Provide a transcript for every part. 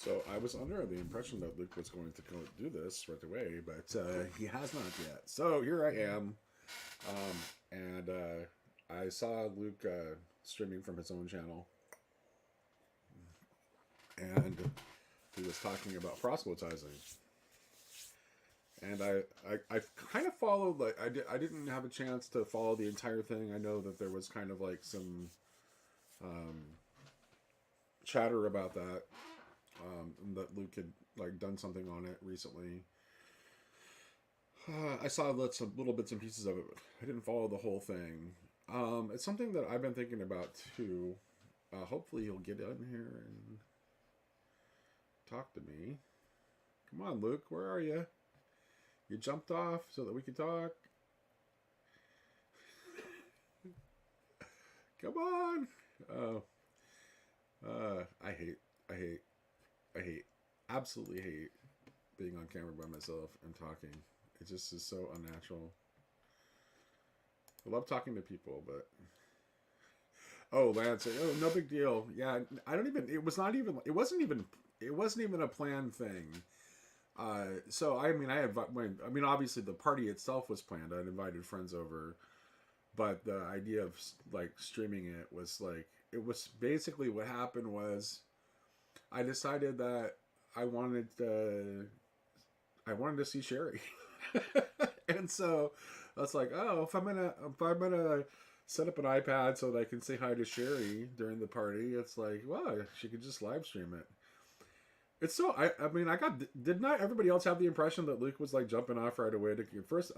So I was under the impression that Luke was going to go do this right away, but he has not yet. So here I am, and I saw Luke streaming from his own channel, and he was talking about proselytizing. And I kind of followed, like, I didn't have a chance to follow the entire thing. I know that there was kind of like some um, chatter about that, and that Luke had like done something on it recently. I saw little bits and pieces of it. But I didn't follow the whole thing. It's something that I've been thinking about too. Hopefully he'll get in here and talk to me. Come on, Luke, where are you? You jumped off so that we could talk. Come on. Oh, I hate, absolutely hate being on camera by myself and talking. It just is so unnatural. I love talking to people, but oh, Lance, oh, no big deal. Yeah, I don't even. It wasn't even a planned thing. So I mean, obviously the party itself was planned. I'd invited friends over, but the idea of like streaming it was like, it was basically what happened was I decided that I wanted to see Sherry. And so I was like, oh, if I'm gonna set up an iPad so that I can say hi to Sherry during the party, it's like, well, she could just live stream it. It's so, I mean, did not everybody else have the impression that Luke was like jumping off right away to first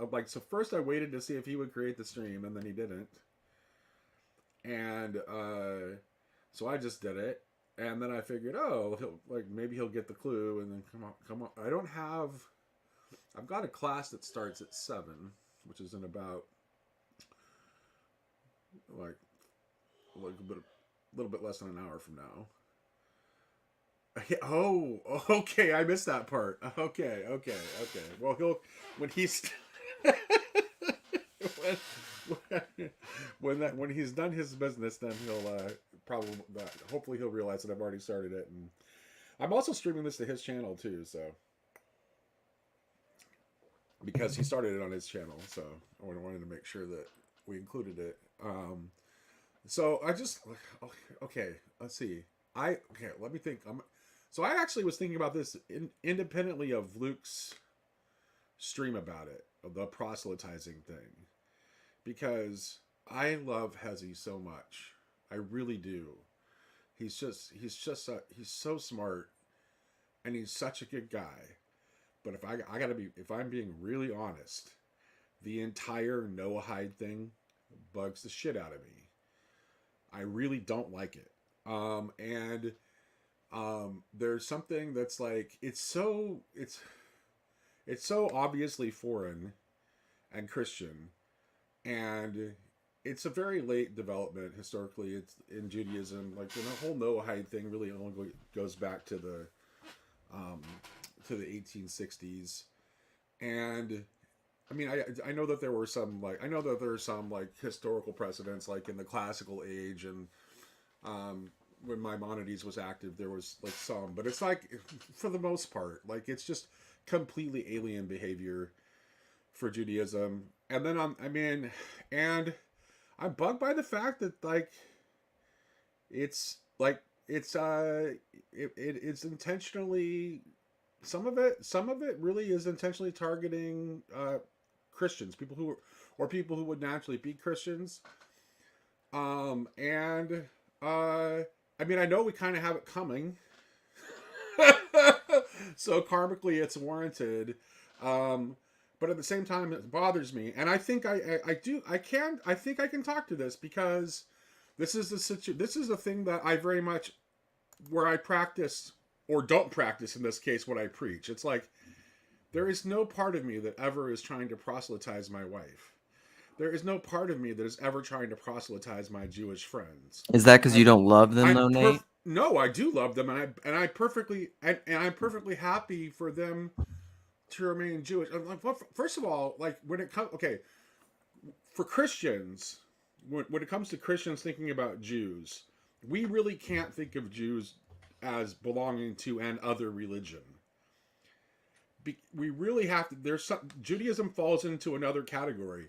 I waited to see if he would create the stream, and then he didn't. And so I just did it, and then I figured, oh, maybe he'll get the clue, and then come on. I've got a class that starts at 7, which is in about like a little bit less than an hour from now. Oh, okay. I missed that part. Okay. Well, when he's when he's done his business, then he'll hopefully he'll realize that I've already started it, and I'm also streaming this to his channel too. So because he started it on his channel, so I wanted to make sure that we included it. So I just okay. Let's see. Let me think. So I actually was thinking about this independently of Luke's stream about it, of the proselytizing thing, because I love Hezi so much. I really do. He's so smart, and he's such a good guy. But if I'm being really honest, the entire Noahide thing bugs the shit out of me. I really don't like it. And there's something that's like, it's so obviously foreign and Christian, and it's a very late development historically. It's in Judaism, like the whole Noahide thing really only goes back to the 1860s. And I mean, I know that there were some like historical precedents, like in the classical age, and when Maimonides was active, there was like some, but it's like, for the most part, like it's just completely alien behavior for Judaism. And then and I'm bugged by the fact that like it's intentionally, some of it really is intentionally targeting Christians, people who would naturally be Christians. And I mean, I know we kind of have it coming, so karmically it's warranted. But at the same time, it bothers me, and I think I think I can talk to this, because this is the thing that I very much, where I practice or don't practice, in this case, what I preach. It's like, there is no part of me that ever is trying to proselytize my wife. There is no part of me that is ever trying to proselytize my Jewish friends. Is that because you don't love them, though, Nate? No, I do love them, and I'm perfectly happy for them to remain Jewish. First of all, like, when it comes, for Christians, when it comes to Christians thinking about Jews, we really can't think of Jews as belonging to an other religion. We really have to. Judaism falls into another category,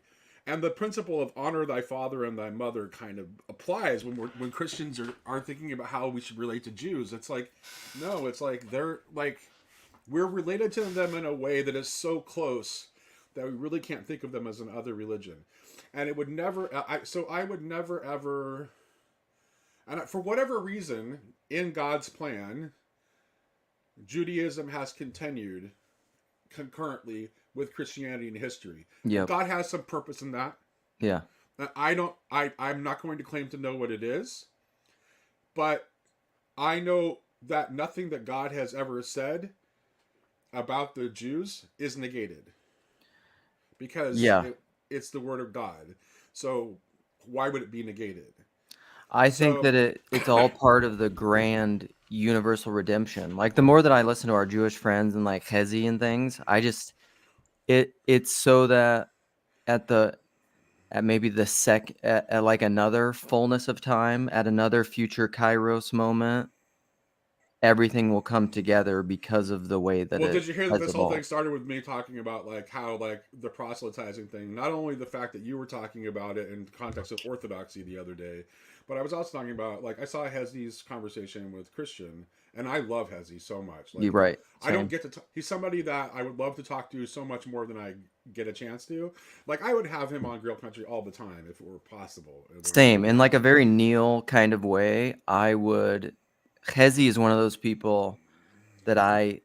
and the principle of honor thy father and thy mother kind of applies when Christians are thinking about how we should relate to Jews. It's like, no, it's like they're like we're related to them in a way that is so close that we really can't think of them as an other religion, and it would never. I would never ever, and for whatever reason, in God's plan, Judaism has continued concurrently with Christianity in history. Yep. God has some purpose in that. Yeah. I'm not going to claim to know what it is, but I know that nothing that God has ever said about the Jews is negated, because Yeah. it's the word of God. So why would it be negated? I think that it's all part of the grand universal redemption. Like, the more that I listen to our Jewish friends and like Hezi and things, it's so that at maybe at like another fullness of time, at another future Kairos moment, everything will come together because of the way that Well, it did you hear that has this whole thing evolved. started with me talking about like how like the proselytizing thing, not only the fact that you were talking about it in the context of orthodoxy the other day, but I was also talking about like I saw Hezi's conversation with Christian, and I love Hezi so much. You're Like right. I don't Same. get to he's somebody that I would love to talk to so much more than I get a chance to. Like I would have him on Grill Country all the time if it were possible. Same. In like a very Neil kind of way, Hezi is one of those people that I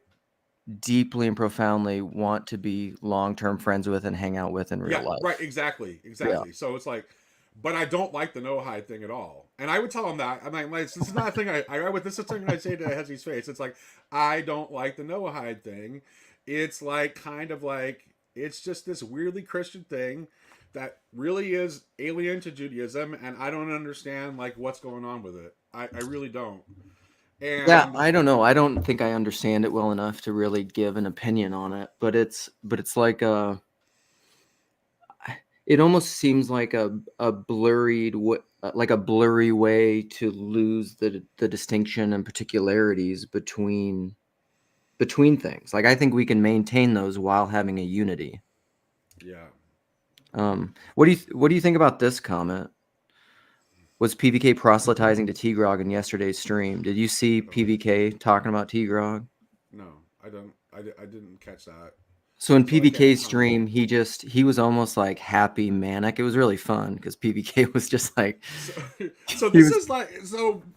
deeply and profoundly want to be long-term friends with and hang out with in real Yeah, right, life. exactly, Yeah. exactly. So it's like, but I don't like the Noahide thing at all. And I would tell him that. I'm like, this is not a thing I would. This is something I'd say to Hezi's face. It's like, I don't like the Noahide thing. It's like kind of like it's just this weirdly Christian thing that really is alien to Judaism, and I don't understand like what's going on with it. I really don't. Yeah, And I don't know. I don't think I understand it well enough to really give an opinion on it, but it's like it almost seems like a like a blurry way to lose the distinction and particularities between things. Like, I think we can maintain those while having a unity. yeah, What do you think about this comment? Was PVK proselytizing to T-Grog in yesterday's stream? Did you see PVK talking about T-Grog? no, I don't. I didn't catch that, So in so I can't PVK's comment. stream, he was almost like happy manic. It was really fun because PVK was just like So, so he this was is like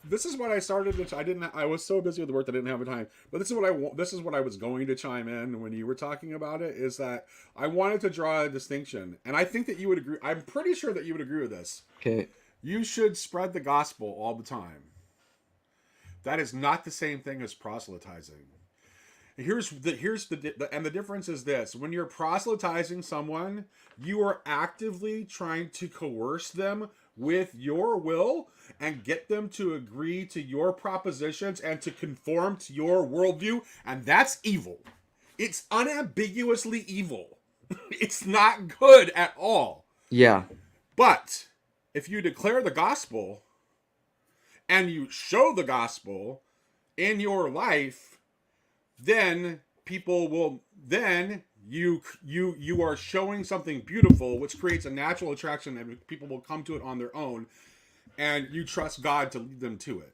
this is what I started to. I was so busy with the work that I didn't have the time. But this is what I was going to chime in when you were talking about it. Is that I wanted to draw a distinction, and I think that you would agree. I'm pretty sure that you would agree with this. okay. You should spread the gospel all the time. That is not the same thing as proselytizing. And the difference is this: when you're proselytizing someone, you are actively trying to coerce them with your will and get them to agree to your propositions and to conform to your worldview, and that's evil. It's unambiguously evil. It's not good at all. Yeah. But if you declare the gospel and you show the gospel in your life, then people will then you are showing something beautiful, which creates a natural attraction, and people will come to it on their own, and you trust God to lead them to it.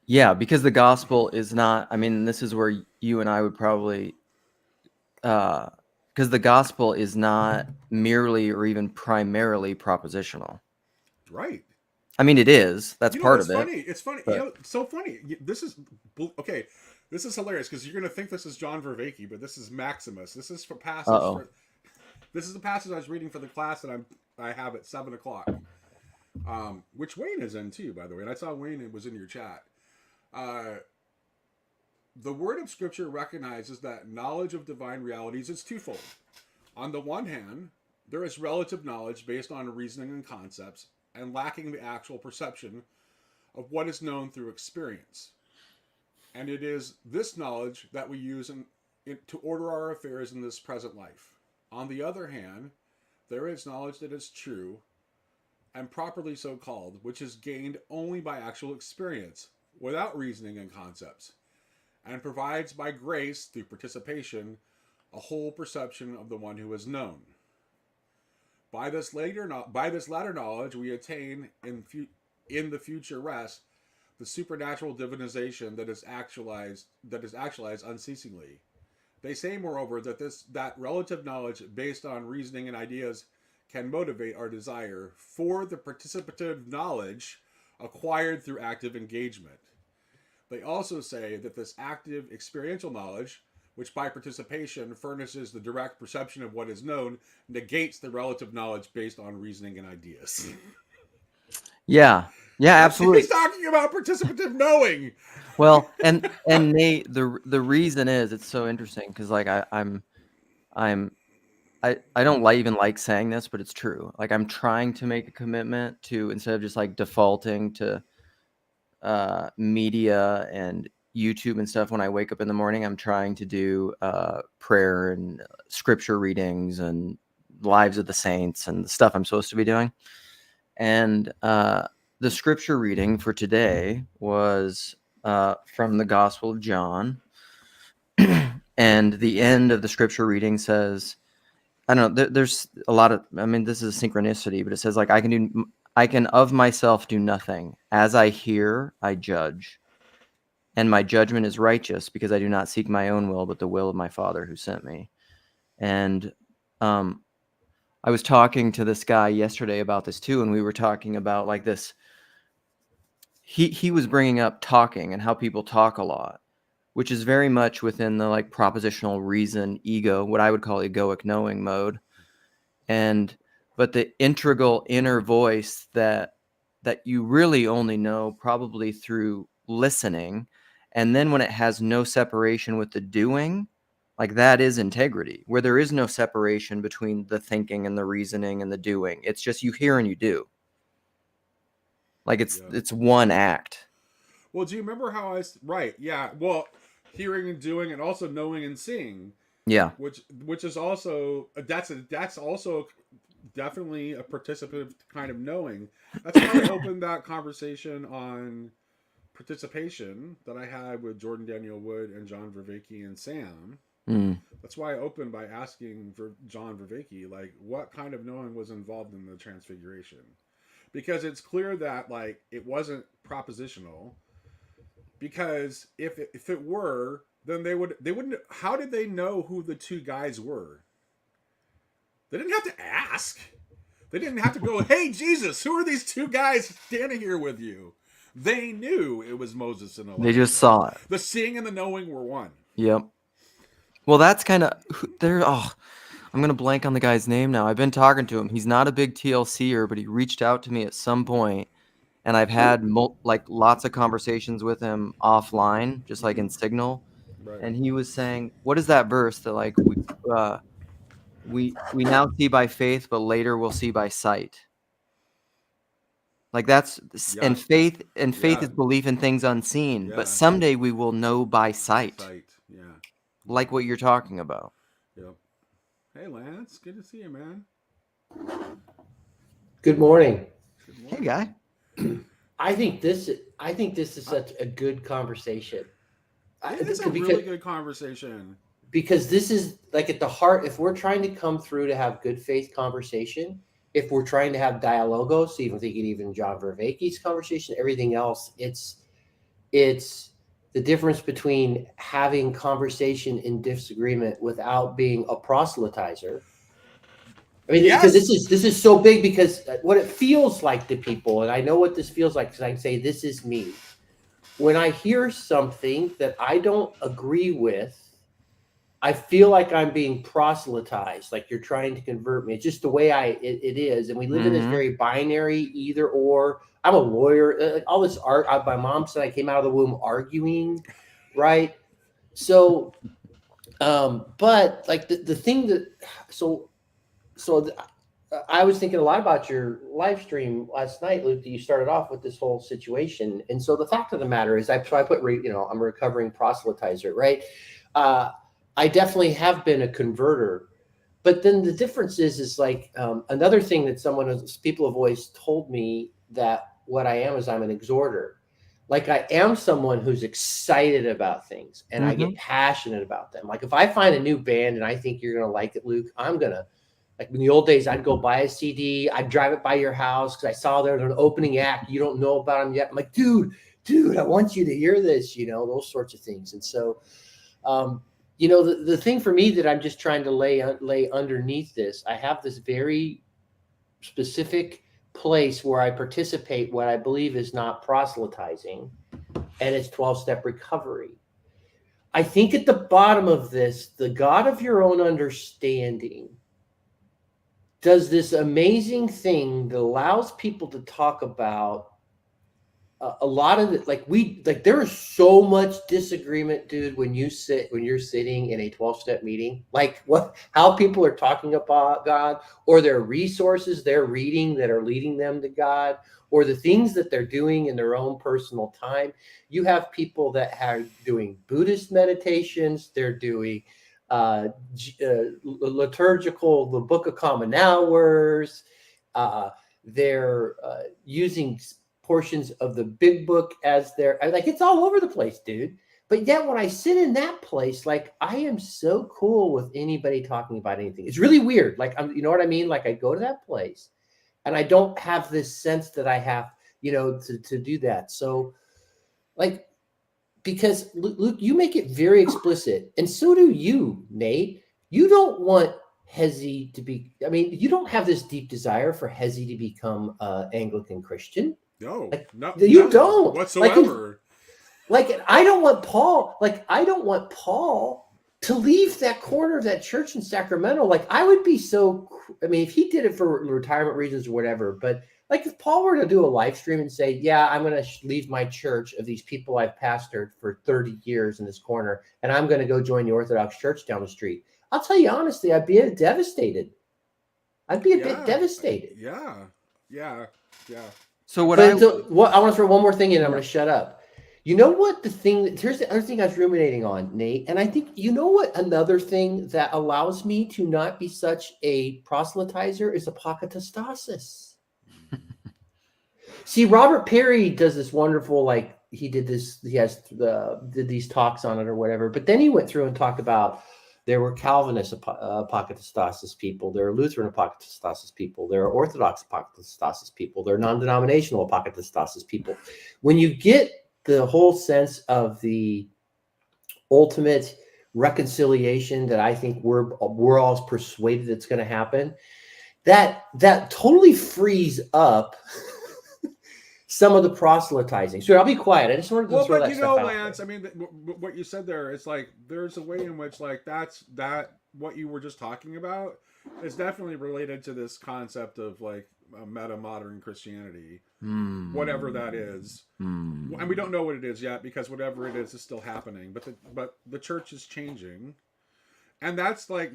Yeah, because the gospel is not, I mean, this is where you and I would probably because the gospel is not merely or even primarily propositional. Right. I mean, it is. That's You know, part it's of it. funny. It's funny. You But know, it's so funny. This is okay. This is hilarious because you're going to think this is John Vervaeke, but this is Maximus. This is for passage. uh-oh. This is the passage I was reading for the class that I have at 7:00, which Wayne is in too, by the way. And I saw Wayne was in your chat. The word of Scripture recognizes that knowledge of divine realities is twofold. On the one hand, there is relative knowledge based on reasoning and concepts, and lacking the actual perception of what is known through experience. And it is this knowledge that we use to order our affairs in this present life. On the other hand, there is knowledge that is true and properly so called, which is gained only by actual experience, without reasoning and concepts, and provides by grace through participation a whole perception of the one who is known. By this latter knowledge, we attain in the future rest the supernatural divinization that is actualized unceasingly. They say, moreover, that relative knowledge based on reasoning and ideas can motivate our desire for the participative knowledge acquired through active engagement. They also say that this active experiential knowledge, which by participation furnishes the direct perception of what is known, negates the relative knowledge based on reasoning and ideas. Yeah, absolutely. He's talking about participative knowing. Well, and Nate, the reason is, it's so interesting because like I don't even like saying this, but it's true. Like I'm trying to make a commitment to, instead of just like defaulting to media and YouTube and stuff when I wake up in the morning, I'm trying to do prayer and scripture readings and lives of the saints and the stuff I'm supposed to be doing. And the scripture reading for today was from the Gospel of John. And the end of the scripture reading says, I don't know, there's a lot of, I mean, this is a synchronicity, but it says like, I can of myself do nothing. As I hear, I judge. And my judgment is righteous because I do not seek my own will, but the will of my Father who sent me. And I was talking to this guy yesterday about this too, and we were talking about like this. He was bringing up talking and how people talk a lot, which is very much within the like propositional reason, ego, what I would call egoic knowing mode. But the integral inner voice that you really only know probably through listening, and then when it has no separation with the doing, like that is integrity, where there is no separation between the thinking and the reasoning and the doing. It's just you hear and you do. Like it's one act. Well, do you remember how right? Yeah. Well, hearing and doing, and also knowing and seeing. Yeah. Which is also that's also definitely a participative kind of knowing. That's why I opened that conversation on participation that I had with Jordan Daniel Wood and John Vervaeke and Sam. That's why I opened by asking for John Vervaeke, like, what kind of knowing was involved in the transfiguration? Because it's clear that like it wasn't propositional. Because if it were, then they wouldn't. How did they know who the two guys were? They didn't have to ask. They didn't have to go, "Hey Jesus, who are these two guys standing here with you?" They knew it was Moses and Elijah. They just saw it. The seeing and the knowing were one. Yep. Well, that's kind of there. Oh, I'm gonna blank on the guy's name now. I've been talking to him. He's not a big TLCer, but he reached out to me at some point, and I've had like lots of conversations with him offline, just like in Signal. Right. And he was saying, "What is that verse that like we now see by faith, but later we'll see by sight?" Like that's and faith is belief in things unseen, but someday we will know by sight. Yeah. Like what you're talking about. Yep. Hey Lance, good to see you, man. Good morning. Hey guy. I think this is such a good conversation. It's a really good conversation. Because this is like at the heart, if we're trying to come through to have good faith conversation, if we're trying to have dialogos, even thinking even John Vervaeke's conversation, everything else, it's the difference between having conversation in disagreement without being a proselytizer. I mean, because this is so big, because what it feels like to people, and I know what this feels like because I can say this is me. When I hear something that I don't agree with, I feel like I'm being proselytized, like you're trying to convert me. It's just the way it is. And we live in this very binary either or. I'm a lawyer. All this art. My mom said I came out of the womb arguing, right? So, but like the thing that, I was thinking a lot about your live stream last night, Luke, that you started off with this whole situation. And so the fact of the matter is, I put, I'm a recovering proselytizer, right? I definitely have been a converter, but then the difference is like another thing that people have always told me that what I am is I'm an exhorter. Like I am someone who's excited about things and I get passionate about them. Like if I find a new band and I think you're going to like it, Luke, I'm going to, like in the old days, I'd go buy a CD. I'd drive it by your house because I saw there's an opening act. You don't know about them yet. I'm like, dude, I want you to hear this, those sorts of things. And so, the thing for me that I'm just trying to lay underneath this, I have this very specific place where I participate what I believe is not proselytizing, and it's 12-step recovery. I think at the bottom of this, the God of your own understanding does this amazing thing that allows people to talk about a lot of it. Like there is so much disagreement, dude, when you're sitting in a 12-step meeting, like how people are talking about God, or their resources they're reading that are leading them to God, or the things that they're doing in their own personal time. You have people that are doing Buddhist meditations, they're doing liturgical, the Book of Common Hours, they're using portions of the big book as their, like, it's all over the place, dude. But yet when I sit in that place, like, I am so cool with anybody talking about anything. It's really weird. Like, you know what I mean? Like, I go to that place and I don't have this sense that I have, to do that. So, like, because Luke, you make it very explicit, and so do you, Nate. You don't want Hezi to be, you don't have this deep desire for Hezi to become Anglican Christian. No, you don't whatsoever. Like I don't want Paul. Like I don't want Paul to leave that corner of that church in Sacramento. Like I would be so. If he did it for retirement reasons or whatever, but like if Paul were to do a live stream and say, "Yeah, I'm going to leave my church of these people I've pastored for 30 years in this corner, and I'm going to go join the Orthodox Church down the street," I'll tell you honestly, I'd be devastated. I'd be a bit devastated. Yeah. So I want to throw one more thing in. I'm going to shut up. You know what? Here's the other thing I was ruminating on, Nate. And I think, what another thing that allows me to not be such a proselytizer is apokatastasis. See, Robert Perry does this wonderful, like he did did these talks on it or whatever. But then he went through and talked about there were Calvinist apokatastasis people, there are Lutheran apokatastasis people, there are Orthodox apokatastasis people, there are non-denominational apokatastasis people. When you get the whole sense of the ultimate reconciliation that I think we're all persuaded it's going to happen, that totally frees up some of the proselytizing. So I'll be quiet. I just wanted to throw that stuff out. Lance, what you said there, it's like there's a way in which like that what you were just talking about is definitely related to this concept of like metamodern Christianity, whatever that is. And we don't know what it is yet because whatever it is still happening. But the church is changing, and that's like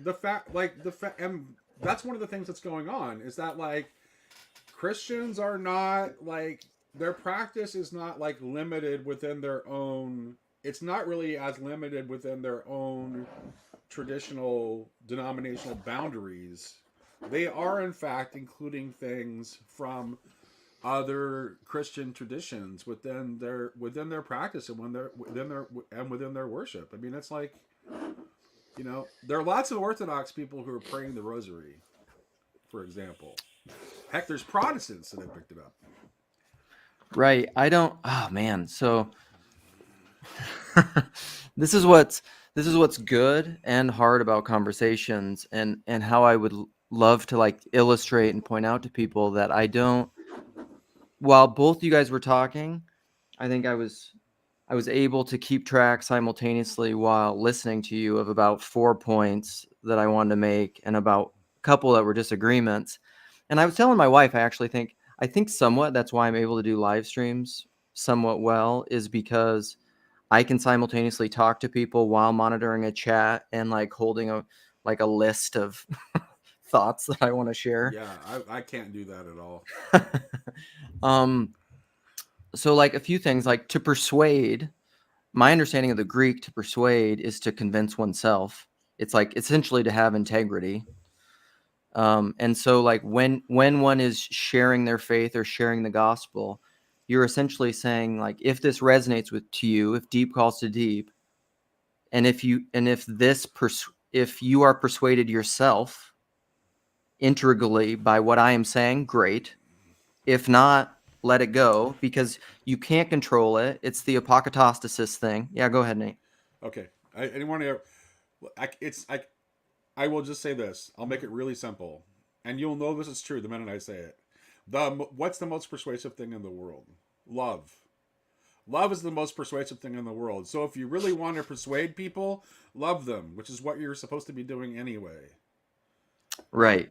and that's one of the things that's going on is that like Christians are not like. Their practice is not like limited within their own. It's not really as limited within their own traditional denominational boundaries. They are in fact including things from other Christian traditions within their practice and within their worship. It's like, there are lots of Orthodox people who are praying the Rosary, for example. Heck, there's Protestants that have picked it up. Right. Oh man. So this is what's good and hard about conversations, and how I would love to like illustrate and point out to people that while both you guys were talking, I think I was able to keep track simultaneously while listening to you of about 4 points that I wanted to make and about a couple that were disagreements. And I was telling my wife, I think somewhat that's why I'm able to do live streams somewhat well, is because I can simultaneously talk to people while monitoring a chat and like holding a list of thoughts that I want to share. Yeah, I can't do that at all. So like a few things, like to persuade, my understanding of the Greek, to persuade is to convince oneself. It's like essentially to have integrity. And so like when one is sharing their faith or sharing the gospel, you're essentially saying, like, if this resonates to you, if deep calls to deep, and if you are persuaded yourself integrally by what I am saying, great. If not, let it go, because you can't control it. It's the apokatastasis thing. Yeah, go ahead, Nate. Okay. I didn't want to. I will just say this. I'll make it really simple, and you'll know this is true the minute I say it. What's the most persuasive thing in the world? Love. Love is the most persuasive thing in the world. So if you really want to persuade people, love them, which is what you're supposed to be doing anyway. Right.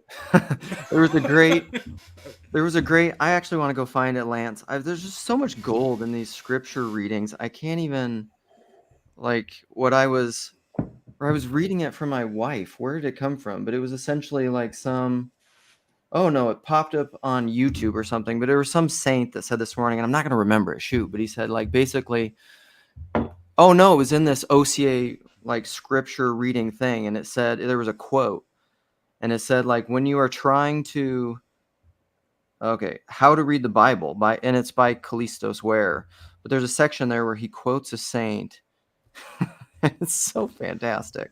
There was a great. I actually want to go find it, Lance. There's just so much gold in these scripture readings. I can't even, like, I was reading it from my wife. Where did it come from? But it was essentially like oh no, it popped up on YouTube or something. But there was some saint that said this morning, and I'm not going to remember it. Shoot. But he said, like, basically, oh no, it was in this OCA, like, scripture reading thing. And it said, there was a quote. And it said, like, when you are trying to, how to read the Bible, and it's by Callistos Ware. But there's a section there where he quotes a saint. It's so fantastic.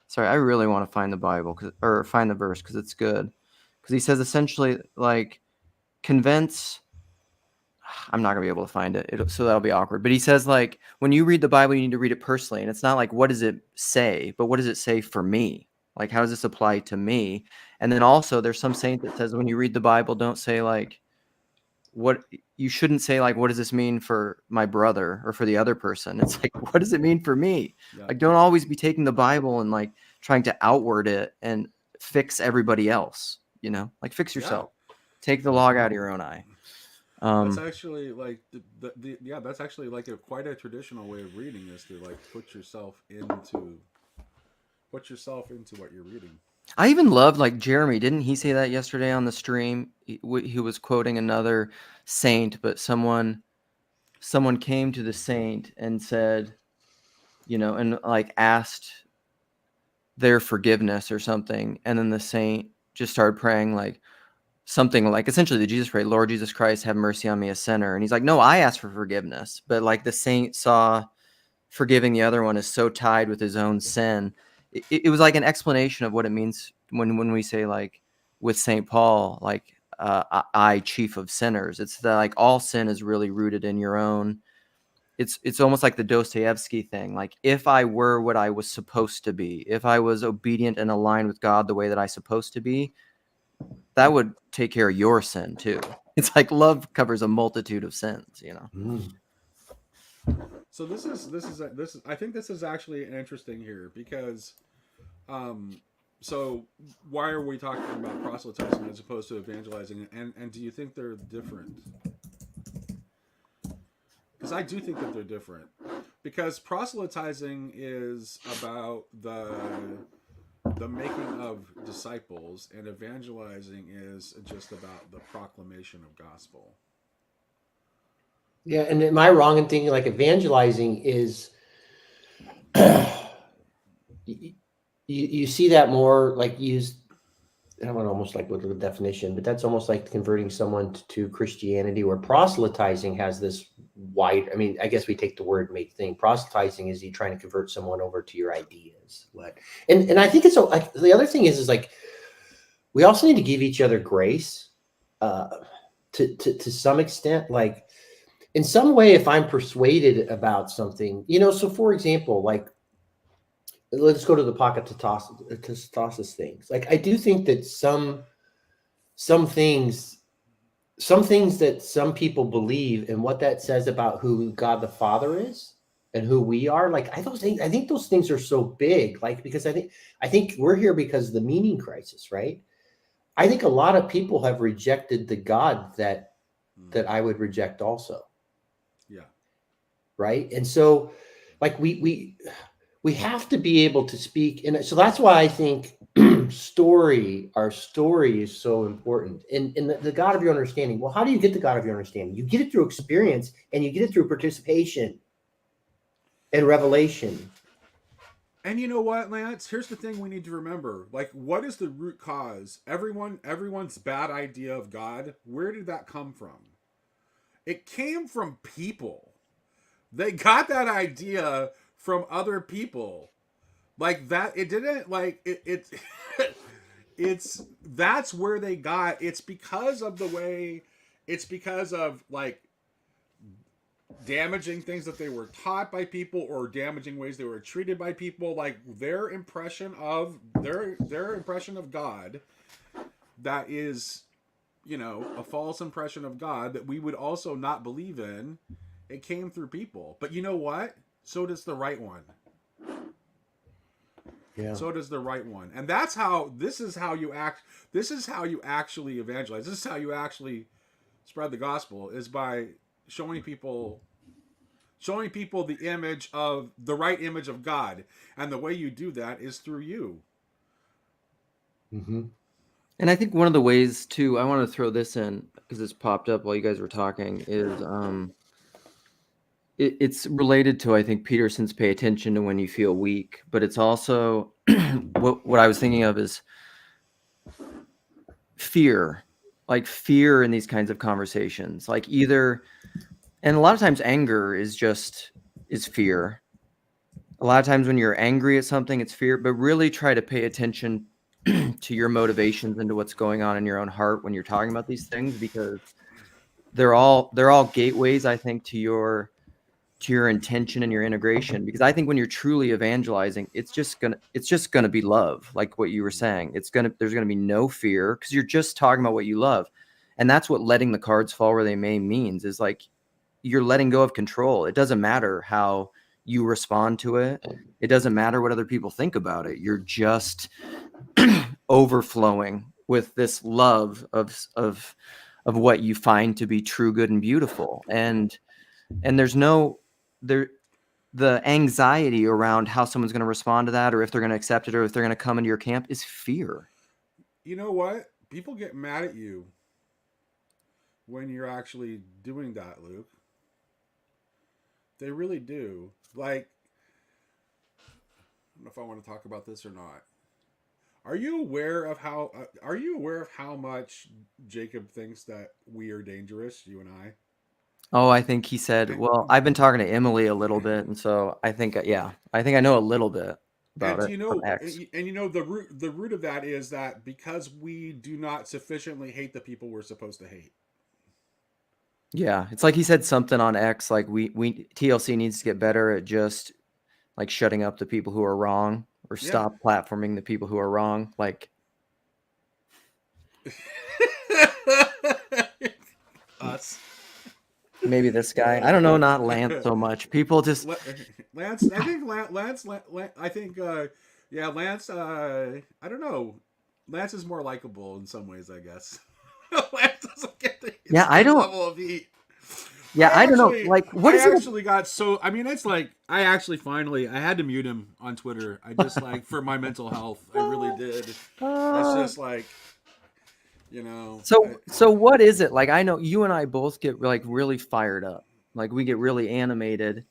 Sorry, I really want to find the Bible, or find the verse, because it's good. Because he says essentially, like, convince. I'm not gonna be able to find it, so that'll be awkward. But he says, like, when you read the Bible, you need to read it personally, and it's not like what does it say, but what does it say for me? Like, how does this apply to me? And then also, there's some saint that says when you read the Bible, don't say, like, you shouldn't say, like, what does this mean for my brother or for the other person? It's like, what does it mean for me? Yeah. Like, don't always be taking the Bible and, like, trying to outward it and fix everybody else, like, fix yourself. Yeah. Take the log out of your own eye. That's actually like that's actually like quite a traditional way of reading, is to, like, put yourself into what you're reading. I even loved, like, Jeremy. Didn't he say that yesterday on the stream? He was quoting another saint, but someone came to the saint and said, and, like, asked their forgiveness or something. And then the saint just started praying, like, something like essentially that Jesus prayed, Lord Jesus Christ, have mercy on me, a sinner. And he's like, no, I asked for forgiveness. But, like, the saint saw forgiving the other one is so tied with his own sin. It was like an explanation of what it means when we say, like, with St. Paul, like, I chief of sinners. It's that, like, all sin is really rooted in your own. It's almost like the Dostoevsky thing. Like, if I were what I was supposed to be, if I was obedient and aligned with God the way that I supposed to be, that would take care of your sin too. It's like love covers a multitude of sins, So this is I think this is actually interesting here, because so why are we talking about proselytizing as opposed to evangelizing, and do you think they're different? Because I do think that they're different, because proselytizing is about the making of disciples, and evangelizing is just about the proclamation of gospel. Yeah, and am I wrong in thinking, like, evangelizing is you see that more, like, used, I don't know, almost like with the definition, but that's almost like converting someone to Christianity, where proselytizing has this wide, I mean, I guess we take the word make thing. Proselytizing is you trying to convert someone over to your ideas. And I think it's like, the other thing is like, we also need to give each other grace to some extent. Like, in some way, if I'm persuaded about something, so for example, like, let's go to the apokatastasis things. Like, I do think that some things that some people believe and what that says about who God the Father is and who we are, like, I think those things are so big, like, because I think we're here because of the meaning crisis, right? I think a lot of people have rejected the God that I would reject also. Yeah. Right. And so, like, we have to be able to speak. And so that's why I think our story is so important. And the God of your understanding. Well, how do you get the God of your understanding? You get it through experience, and you get it through participation and revelation. And you know what, Lance? Here's the thing we need to remember. Like, what is the root cause? Everyone's bad idea of God, where did that come from? It came from people. They got that idea from other people. Like that, it didn't like it it's that's where they got. It's because of the way. It's because of like damaging things that they were taught by people or damaging ways they were treated by people, like their impression of God that is, you know, a false impression of God that we would also not believe in. It came through people. But you know what? So does the right one. Yeah. So does the right one. And that's how this is how you actually evangelize. This is how you actually spread the gospel, is by showing people the image of the right image of God. And the way you do that is through you. Mm-hmm. And I think one of the ways too, I want to throw this in because this popped up while you guys were talking, is it's related to, I think, Peterson's pay attention to when you feel weak, but it's also what I was thinking of is fear, like fear in these kinds of conversations, like either, and a lot of times anger is fear. A lot of times when you're angry at something, it's fear, but really try to pay attention to your motivations and to what's going on in your own heart when you're talking about these things, because they're all gateways, I think, to your intention and your integration. Because I think when you're truly evangelizing, it's just gonna be love, like what you were saying. There's gonna be no fear because you're just talking about what you love, and that's what letting the cards fall where they may means, is like you're letting go of control. It doesn't matter how you respond to it. It doesn't matter what other people think about it. You're just overflowing with this love of what you find to be true, good, and beautiful. And there's no the anxiety around how someone's going to respond to that, or if they're going to accept it, or if they're going to come into your camp, is fear. You know what? People get mad at you when you're actually doing that, Luke. They really do. Like, I don't know if I want to talk about this or not. Are you aware of how much Jacob thinks that we are dangerous, you and I? Oh, I think he said, well, I've been talking to Emily a little bit, and so I think I know a little bit about it from X. And you know the root of that is that because we do not sufficiently hate the people we're supposed to hate. Yeah, it's like he said something on X, like we TLC needs to get better at just like shutting up the people who are wrong, or stop platforming the people who are wrong. Like us. Maybe this guy. I don't know, not Lance so much. People just Lance. I think Lance. I think Lance. I don't know. Lance is more likable in some ways, I guess. Lance doesn't get the level of heat. Yeah, I don't know. Like, what is it? I actually got so. I mean, it's like I had to mute him on Twitter. I just like for my mental health. I really did. It's just like, you know. So what is it? Like, I know you and I both get like really fired up. Like, we get really animated,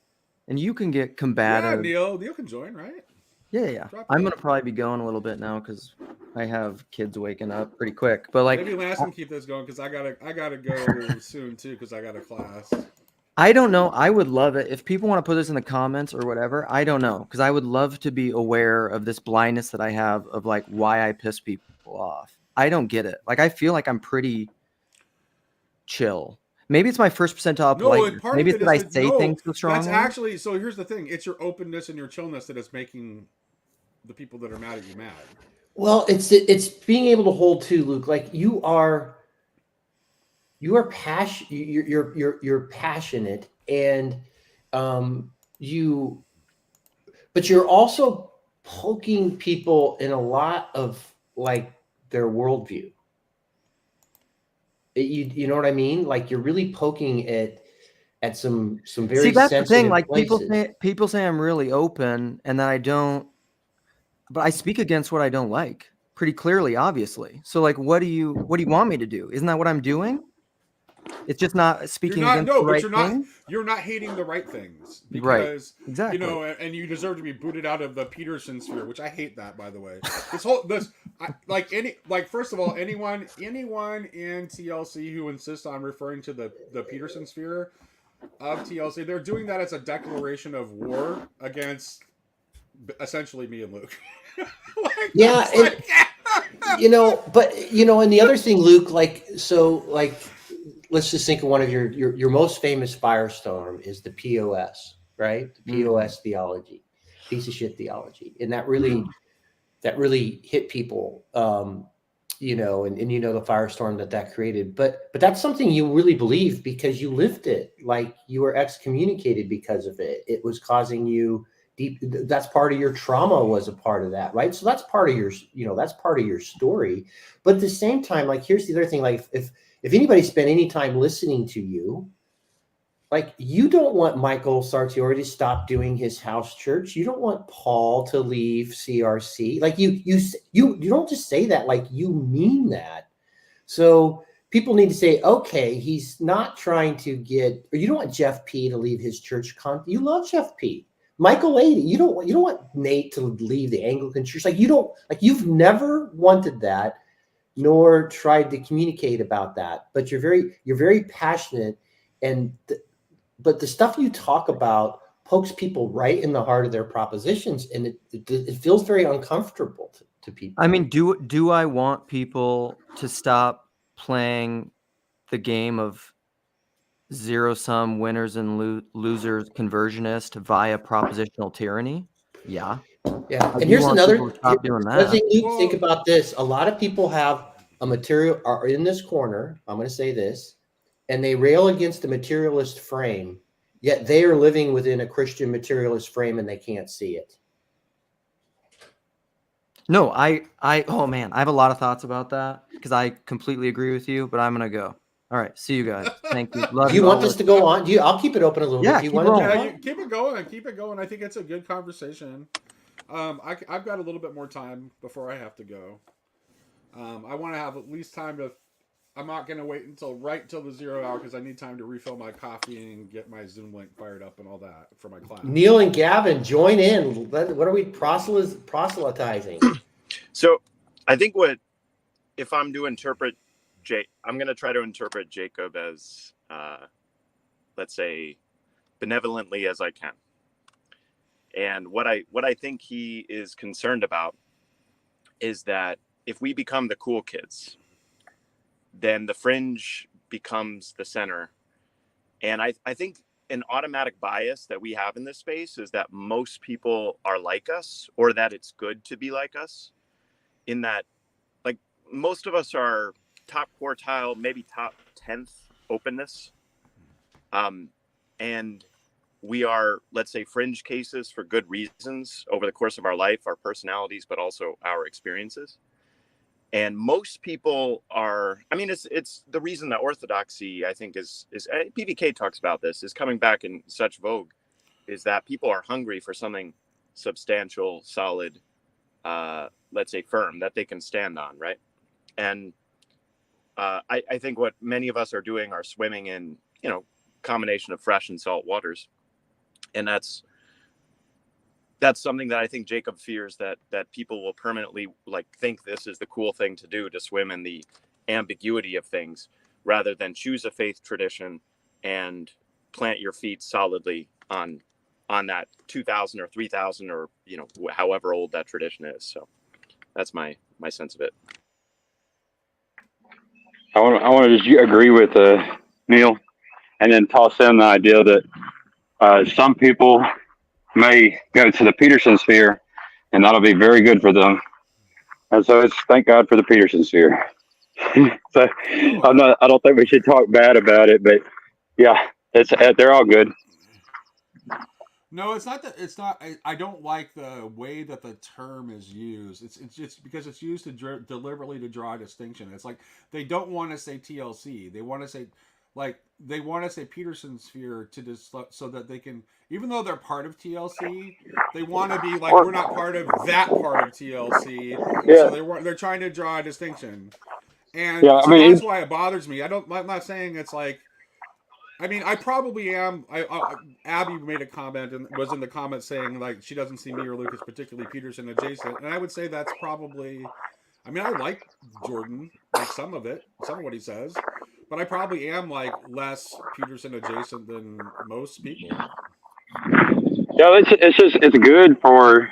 and you can get combative. Yeah, Neil can join, right? Yeah. I'm gonna probably be going a little bit now because I have kids waking up pretty quick. But like, maybe Lance can keep this going because I gotta go soon too because I got a class. I don't know. I would love it if people want to put this in the comments or whatever. I don't know, because I would love to be aware of this blindness that I have of like why I piss people off. I don't get it. Like, I feel like I'm pretty chill. Maybe it's my first percentile politeness. Maybe it's that I say things so strongly. That's actually, so here's the thing. It's your openness and your chillness that is making the people that are mad at you mad. Well, it's being able to hold too, Luke. Like you are passionate. You're passionate, and but you're also poking people in a lot of like their worldview. You know what I mean? Like you're really poking at some very See, that's sensitive the thing. Like places. people say I'm really open, and that I don't. But I speak against what I don't like pretty clearly, obviously. So like, what do you want me to do? Isn't that what I'm doing? It's just not speaking against the right thing. You're not hating the right things because right. Exactly. You know, and you deserve to be booted out of the Peterson sphere, which I hate that, by the way. First of all, anyone in TLC who insists on referring to the Peterson sphere of TLC, they're doing that as a declaration of war against essentially me and Luke. Yeah, and and the other thing, Luke, let's just think of one of your most famous firestorm is the POS, right? The POS theology, piece of shit theology, and that really hit people, and the firestorm that created. But that's something you really believe because you lived it. Like, you were excommunicated because of it. It was causing you deep. That's part of your trauma, was a part of that, right? So that's part of your story. But at the same time, like, here's the other thing. Like, if anybody spent any time listening to you, like, you don't want Michael Sartiori to stop doing his house church. You don't want Paul to leave CRC. Like, you don't just say that, like, you mean that. So people need to say, okay, he's not trying to or you don't want Jeff P to leave his church. You love Jeff P. Michael Lady, you don't want Nate to leave the Anglican church. Like, you've never wanted that, nor tried to communicate about that. But you're very passionate, but the stuff you talk about pokes people right in the heart of their propositions, and it feels very uncomfortable to people. I mean, do I want people to stop playing the game of zero-sum winners and losers conversionist via propositional tyranny? Yeah. Yeah. I And do here's want another people to stop doing thing, that. Luke, think about this. A lot of people have a material are in this corner. I'm going to say this, and they rail against the materialist frame, yet they are living within a Christian materialist frame and they can't see it. No, oh man, I have a lot of thoughts about that because I completely agree with you, but I'm going to go. All right. See you guys. Thank you. Love Do you you want all. this to go on? I'll keep it open a little bit. Do you keep want to rolling. jump Yeah, on? keep it going. Keep it going. I think it's a good conversation. I've got a little bit more time before I have to go. I want to have at least time to. I'm not going to wait until the 0 hour because I need time to refill my coffee and get my Zoom link fired up and all that for my class. Neil and Gavin, join in. What are we proselytizing? So I think if I'm to interpret I'm going to try to interpret Jacob as, let's say, benevolently as I can. And what I think he is concerned about is that if we become the cool kids, then the fringe becomes the center. And I think an automatic bias that we have in this space is that most people are like us, or that it's good to be like us, in that, like, most of us are top quartile, maybe top 10th openness. And we are, let's say, fringe cases for good reasons over the course of our life, our personalities, but also our experiences. And most people are, I mean, it's the reason that orthodoxy, I think, is PBK talks about this, is coming back in such vogue, is that people are hungry for something substantial, solid, let's say firm, that they can stand on, right? And I think what many of us are doing are swimming in, combination of fresh and salt waters. And that's something that I think Jacob fears, that people will permanently think this is the cool thing to do, to swim in the ambiguity of things, rather than choose a faith tradition and plant your feet solidly on that 2,000 or 3,000 or however old that tradition is. So that's my sense of it. I want to just agree with Neil, and then toss in the idea that some people may go to the Peterson sphere, and that'll be very good for them. And so thank God for the Peterson sphere. So I don't think we should talk bad about it, but yeah, they're all good. No, it's not that. It's not. I don't like the way that the term is used. It's just because it's used to deliberately to draw a distinction. It's like they don't want to say TLC. They want to say Peterson sphere to just so that they can, even though they're part of TLC, they want to be like, we're not part of that part of TLC. Yeah. So they're trying to draw a distinction, and Yeah, so that's why it bothers me. I'm not saying it's like. I mean, I probably am. Abby made a comment and was in the comments saying she doesn't see me or Lucas particularly Peterson adjacent, and I would say that's probably I mean, I like Jordan, like some of what he says, but I probably am like less Peterson adjacent than most people. Yeah, it's good for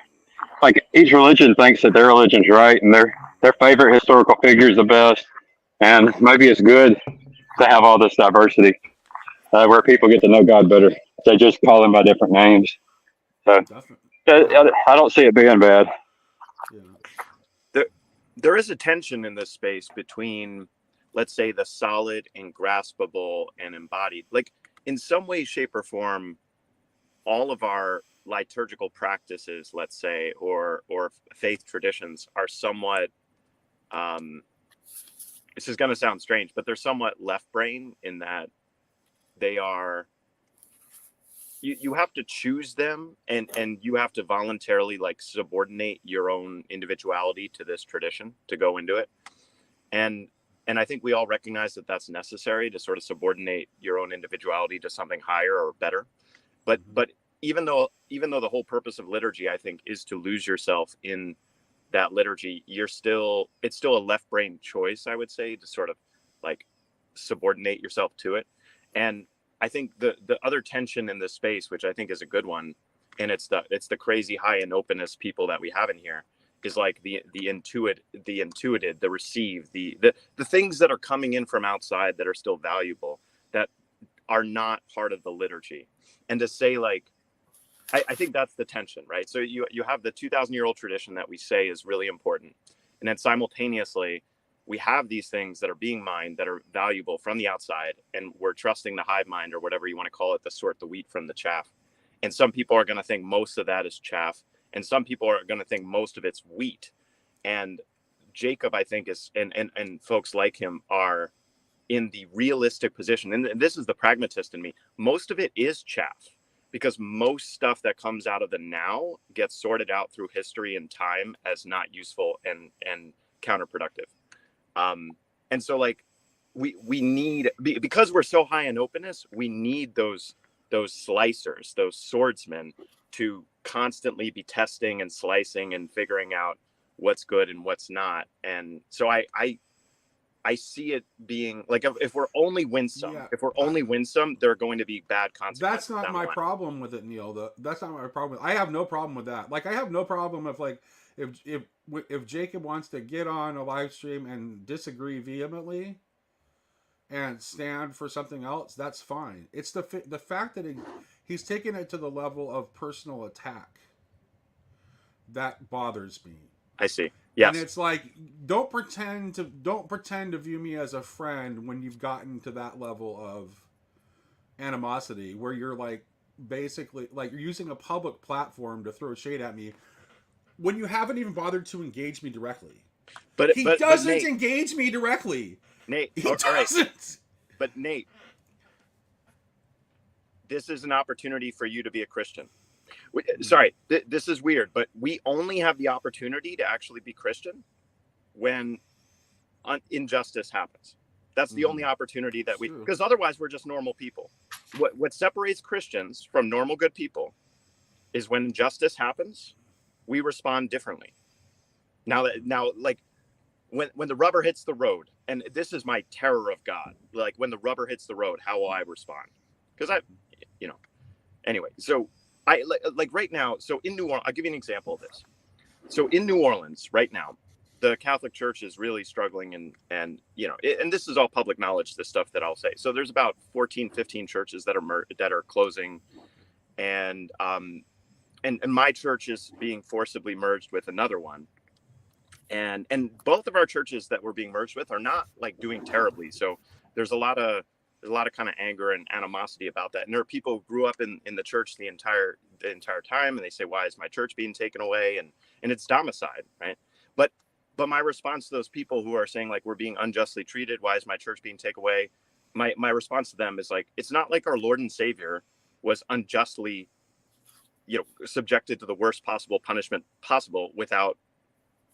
like each religion thinks that their religion's right and their favorite historical figure is the best, and maybe it's good to have all this diversity where people get to know God better. They just call him by different names. So Definitely. I don't see it being bad. Yeah. There is a tension in this space between, let's say, the solid and graspable and embodied. Like in some way, shape, or form, all of our liturgical practices, let's say, or faith traditions are somewhat, this is going to sound strange, but they're somewhat left brain in that they are, you have to choose them, and you have to voluntarily like subordinate your own individuality to this tradition to go into it. And I think we all recognize that that's necessary to sort of subordinate your own individuality to something higher or better. But even though the whole purpose of liturgy, I think, is to lose yourself in that liturgy, it's still a left brain choice, I would say, to sort of like subordinate yourself to it. And I think the other tension in this space, which I think is a good one, and it's the crazy high and openness people that we have in here, is like the intuited, the received, the things that are coming in from outside that are still valuable, that are not part of the liturgy. And to say like, I think that's the tension, right? So you have the 2,000-year-old tradition that we say is really important, and then simultaneously we have these things that are being mined that are valuable from the outside, and we're trusting the hive mind, or whatever you want to call it, to sort the wheat from the chaff. And some people are going to think most of that is chaff, and some people are going to think most of it's wheat. And Jacob, I think, is and folks like him are in the realistic position, and this is the pragmatist in me. Most of it is chaff, because most stuff that comes out of the now gets sorted out through history and time as not useful and counterproductive. And so like we need, because we're so high in openness, we need those slicers, those swordsmen, to constantly be testing and slicing and figuring out what's good and what's not. And so I see it being like, if we're only winsome, there are going to be bad consequences. That's not my problem with it, Neil. That's not my problem. I have no problem with that. Like, I have no problem if Jacob wants to get on a live stream and disagree vehemently and stand for something else. That's fine. It's the fact that he's taken it to the level of personal attack that bothers me. I see. Yes. And it's like, don't pretend to view me as a friend when you've gotten to that level of animosity where you're like, basically, like, you're using a public platform to throw shade at me when you haven't even bothered to engage me directly. But he doesn't engage me directly. Nate, he doesn't. Right. But Nate, this is an opportunity for you to be a Christian. Sorry, this is weird, but we only have the opportunity to actually be Christian when injustice happens. That's the only opportunity that because otherwise we're just normal people. What separates Christians from normal good people is when injustice happens, we respond differently. Now, like when the rubber hits the road, and this is my terror of God, like when the rubber hits the road, how will I respond? Because anyway, so I like right now. So in New Orleans, I'll give you an example of this. So in New Orleans right now, the Catholic Church is really struggling, and this is all public knowledge, this stuff that I'll say. So there's about 14, 15 churches that are closing, and my church is being forcibly merged with another one. And both of our churches that we're being merged with are not like doing terribly. So there's a lot of kind of anger and animosity about that. And there are people who grew up in the church the entire time, and they say, why is my church being taken away? And it's domicide, right? But my response to those people who are saying like, we're being unjustly treated, why is my church being taken away? My response to them is like, it's not like our Lord and Savior was unjustly, subjected to the worst possible punishment possible without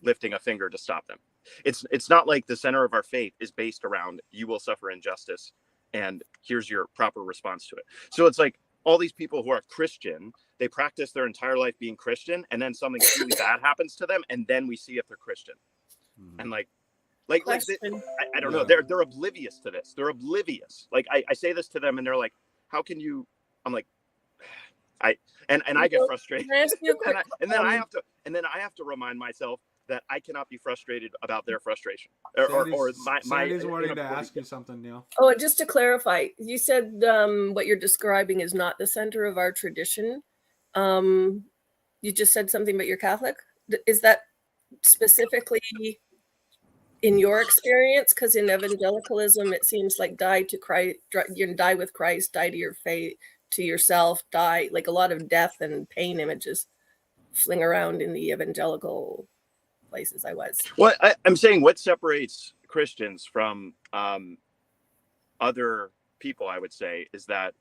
lifting a finger to stop them. It's not like the center of our faith is based around, you will suffer injustice and here's your proper response to it. So it's like all these people who are Christian, they practice their entire life being Christian, and then something really bad happens to them, and then we see if they're Christian. And like Question. I don't know. They're oblivious to this. They're oblivious. Like I say this to them, and they're like, "How can you?" I'm like, I get frustrated, Can I ask you a quick, and then I have to remind myself that I cannot be frustrated about their frustration or my. Sandy's wanting to ask you something, Neil. Oh, and just to clarify, you said what you're describing is not the center of our tradition. You just said something about you're Catholic. Is that specifically in your experience? Because in evangelicalism, it seems like die to Christ, you die with Christ, die to your faith, to yourself, die, like a lot of death and pain images fling around in the evangelical places I was. Well, I'm saying what separates Christians from other people, I would say, is that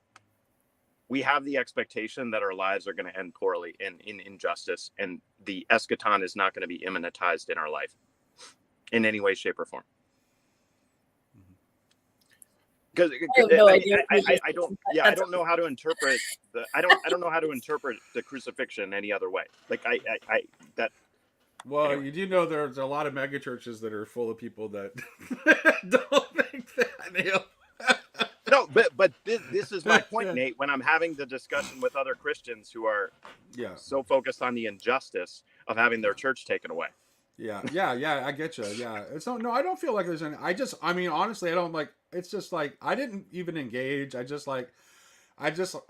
we have the expectation that our lives are going to end poorly in injustice, and the eschaton is not going to be immanentized in our life in any way, shape, or form. Because I don't know how to interpret I don't know how to interpret the crucifixion any other way. Like Well, you do know there's a lot of megachurches that are full of people that don't think that, Neil. No, but this is my point, Nate. When I'm having the discussion with other Christians who are so focused on the injustice of having their church taken away. Yeah, I get you. Yeah, no, I don't feel like there's any. I mean, honestly, I don't like. It's just like I didn't even engage. I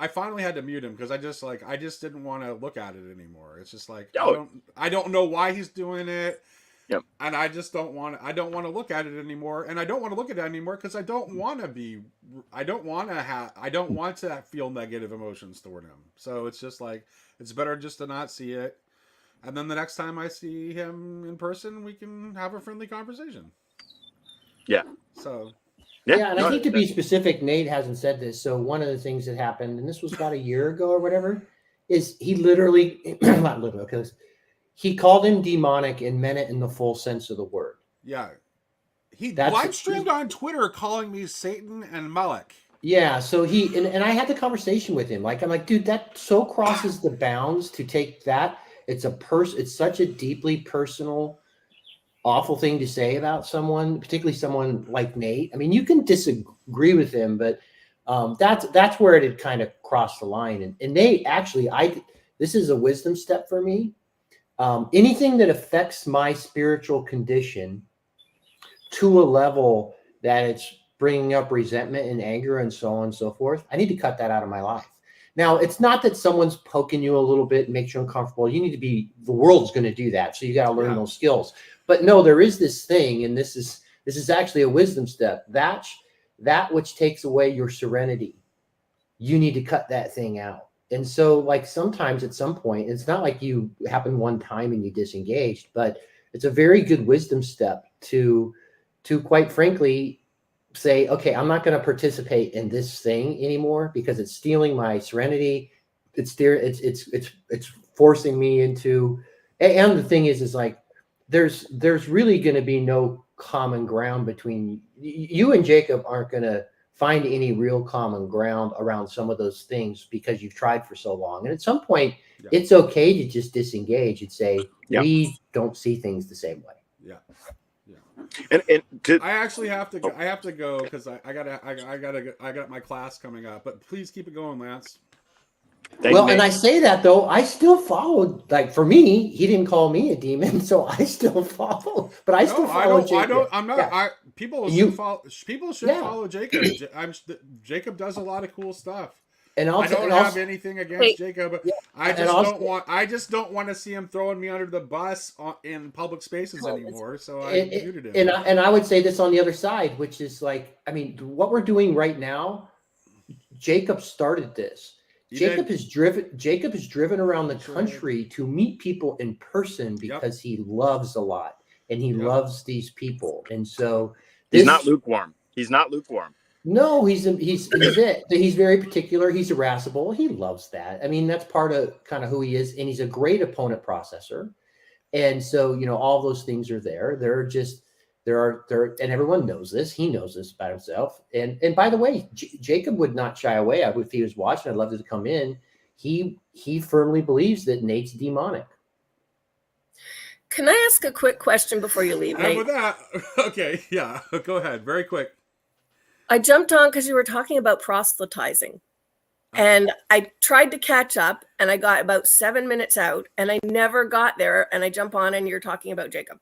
finally had to mute him because I just didn't want to look at it anymore. It's just like I don't know why he's doing it. Yep. And I just don't want to look at it anymore. And I don't want to look at it anymore because I don't want to feel negative emotions toward him. So it's just like, it's better just to not see it. And then the next time I see him in person, we can have a friendly conversation. Yeah. So. Yeah, and I think to be specific, Nate hasn't said this. So one of the things that happened, and this was about a year ago or whatever, is he literally, not literally, because he called him demonic and meant it in the full sense of the word. Yeah. He live streamed on Twitter calling me Satan and Malek. Yeah, so and I had the conversation with him. Like, I'm like, dude, that so crosses the bounds to take that. It's such a deeply personal, awful thing to say about someone, particularly someone like Nate. I mean, you can disagree with him, but that's where it had kind of crossed the line. And Nate, actually, this is a wisdom step for me. Anything that affects my spiritual condition to a level that it's bringing up resentment and anger and so on and so forth, I need to cut that out of my life. Now, it's not that someone's poking you a little bit and makes you uncomfortable. You need to the world's going to do that. So you got to learn those skills. But no, there is this thing, and this is actually a wisdom step. That which takes away your serenity, you need to cut that thing out. And so, like, sometimes at some point, it's not like you happened one time and you disengaged, but it's a very good wisdom step to quite frankly say, okay, I'm not going to participate in this thing anymore because it's stealing my serenity. It's forcing me into, and the thing is like, there's really going to be no common ground between you and Jacob. Aren't going to find any real common ground around some of those things because you've tried for so long. And at some point, it's okay to just disengage and say, we don't see things the same way. Yeah. And I actually have to go. I have to go because I got my class coming up. But please keep it going, Lance. And I say that though, I still followed. Like for me, he didn't call me a demon, so I still follow. But I still follow Jacob. I'm not. Yeah. People should follow Jacob. Jacob does a lot of cool stuff. And I don't have anything against Jacob. Yeah. I just don't want to see him throwing me under the bus in public spaces anymore. So I muted him. And I would say this on the other side, which is like, I mean, what we're doing right now, Jacob started this. Jacob is driven around the country to meet people in person because he loves a lot and he loves these people. And so he's not lukewarm. No, he's very particular. He's irascible. He loves that. I mean, that's part of kind of who he is. And he's a great opponent processor. And so, all those things are there. And everyone knows this. He knows this about himself. And by the way, Jacob would not shy away. If he was watching, I'd love to come in. He firmly believes that Nate's demonic. Can I ask a quick question before you leave, And Nate? with that, okay, yeah, go ahead, very quick. I jumped on because you were talking about proselytizing. And I tried to catch up, and I got about 7 minutes out, and I never got there. And I jump on, and you're talking about Jacob.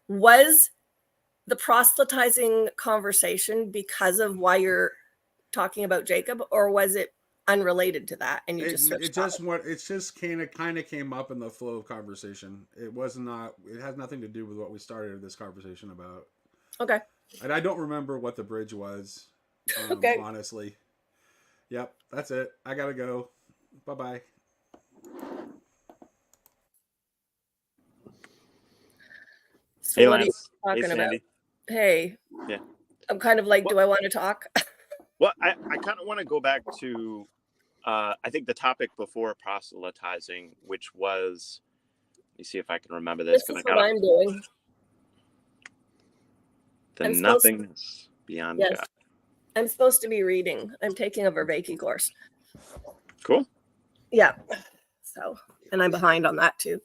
Was the proselytizing conversation because of why you're talking about Jacob, or was it unrelated to that? And you just switched it just kind of came up in the flow of conversation. It has nothing to do with what we started this conversation about. Okay. And I don't remember what the bridge was. Okay. Honestly. Yep, that's it. I gotta go. Bye-bye. So Hey, what Lance. are you talking about? Sandy. Hey. Yeah. I'm kind of like, do I want to talk? Well, I kind of want to go back to, I think the topic before proselytizing, which was, let me see if I can remember this. This is what I'm doing. The nothingness beyond Yes. God. I'm supposed to be reading. I'm taking a Vervaeke course. Cool. Yeah. So, and I'm behind on that too.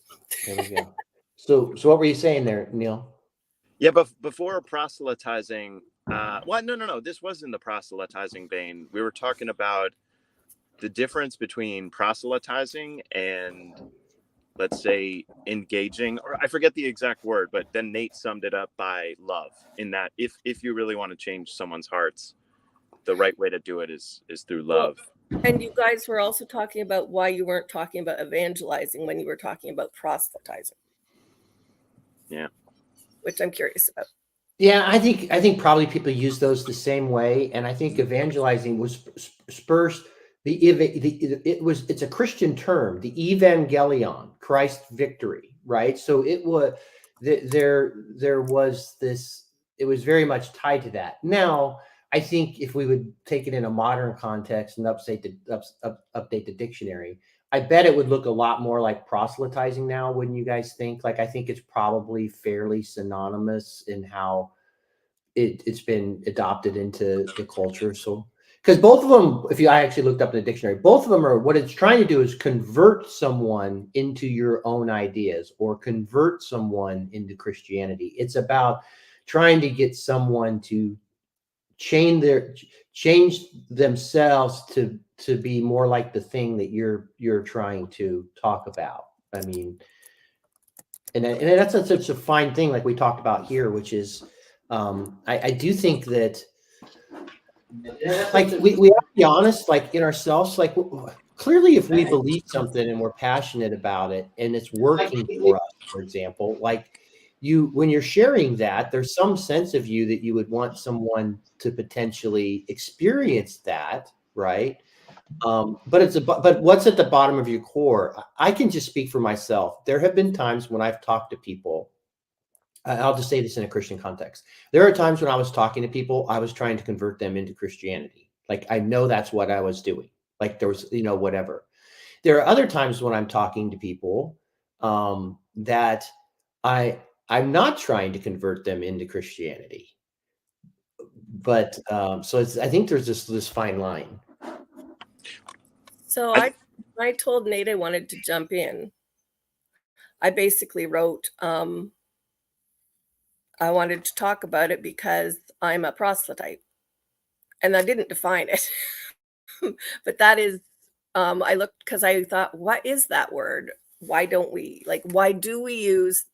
There we go. So what were you saying there, Neil? Yeah, but before proselytizing, well, no. This was in the proselytizing vein. We were talking about the difference between proselytizing and, let's say, engaging, or I forget the exact word, but then Nate summed it up by love, in that if you really want to change someone's hearts, the right way to do it is through love. Well, and you guys were also talking about why you weren't talking about evangelizing when you were talking about proselytizing. Yeah. Which I'm curious about. Yeah, I think probably people use those the same way, and I think evangelizing was spurs it's a Christian term, the evangelion, Christ's victory, right? So it was there was this, it was very much tied to that. Now, I think if we would take it in a modern context and update the dictionary, I bet it would look a lot more like proselytizing now, wouldn't you guys think? Like, I think it's probably fairly synonymous in how it's been adopted into the culture. So, because both of them, I actually looked up in the dictionary, both of them are, what it's trying to do is convert someone into your own ideas or convert someone into Christianity. It's about trying to get someone to change themselves to be more like the thing that you're trying to talk about. I mean, and that's such a fine thing, like we talked about here, which is, I do think that, like, we have to be honest, like, in ourselves, like, clearly, if we believe something and we're passionate about it and it's working for us, for example, like, when you're sharing that, there's some sense of you that you would want someone to potentially experience that, right? But what's at the bottom of your core? I can just speak for myself. There have been times when I've talked to people. I'll just say this in a Christian context. There are times when I was talking to people, I was trying to convert them into Christianity. Like, I know that's what I was doing. Like, there was, whatever. There are other times when I'm talking to people that I'm not trying to convert them into Christianity. But so I think there's this fine line. So I told Nate I wanted to jump in. I basically wrote, I wanted to talk about it because I'm a proselyte. And I didn't define it. But that is, I looked because I thought, what is that word? Why don't we use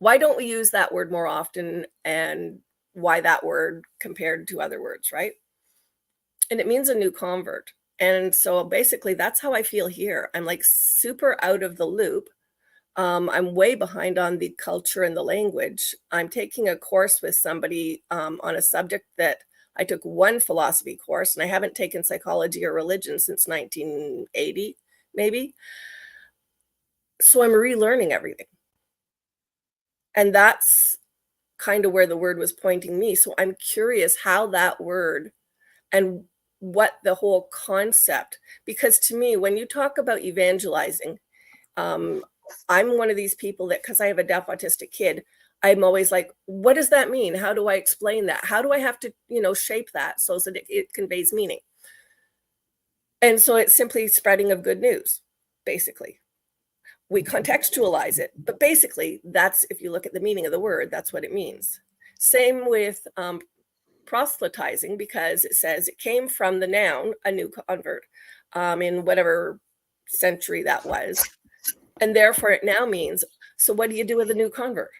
that word more often, and why that word compared to other words, right? And it means a new convert. And so basically that's how I feel here. I'm like super out of the loop. I'm way behind on the culture and the language. I'm taking a course with somebody on a subject that I took one philosophy course, and I haven't taken psychology or religion since 1980, maybe. So I'm relearning everything. And that's kind of where the word was pointing me. So I'm curious how that word and what the whole concept, because to me, when you talk about evangelizing, I'm one of these people that, because I have a deaf autistic kid, I'm always like, what does that mean? How do I explain that? How do I have to, shape that so that it conveys meaning? And so it's simply spreading of good news, basically. we contextualize it. But basically, that's, if you look at the meaning of the word, that's what it means. Same with proselytizing, because it says it came from the noun, a new convert, in whatever century that was. And therefore it now means, so what do you do with a new convert?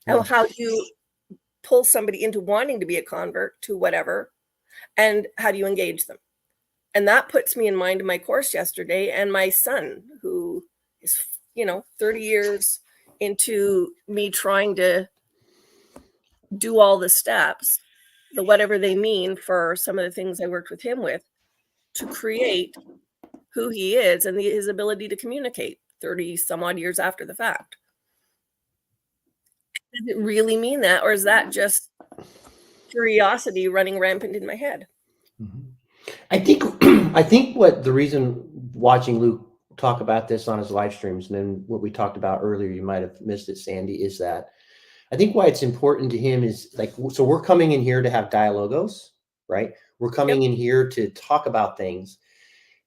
How do you pull somebody into wanting to be a convert to whatever, and how do you engage them? And that puts me in mind of my course yesterday, and my son, who is, 30 years into me trying to do all the steps, the whatever they mean for some of the things I worked with him with, to create who he is and his ability to communicate 30 some odd years after the fact. Does it really mean that, or is that just curiosity running rampant in my head? I think what the reason watching Luke talk about this on his live streams, and then what we talked about earlier, you might have missed it, Sandy, is that I think why it's important to him is, like, so we're coming in here to have dialogos, right? We're coming in here to talk about things.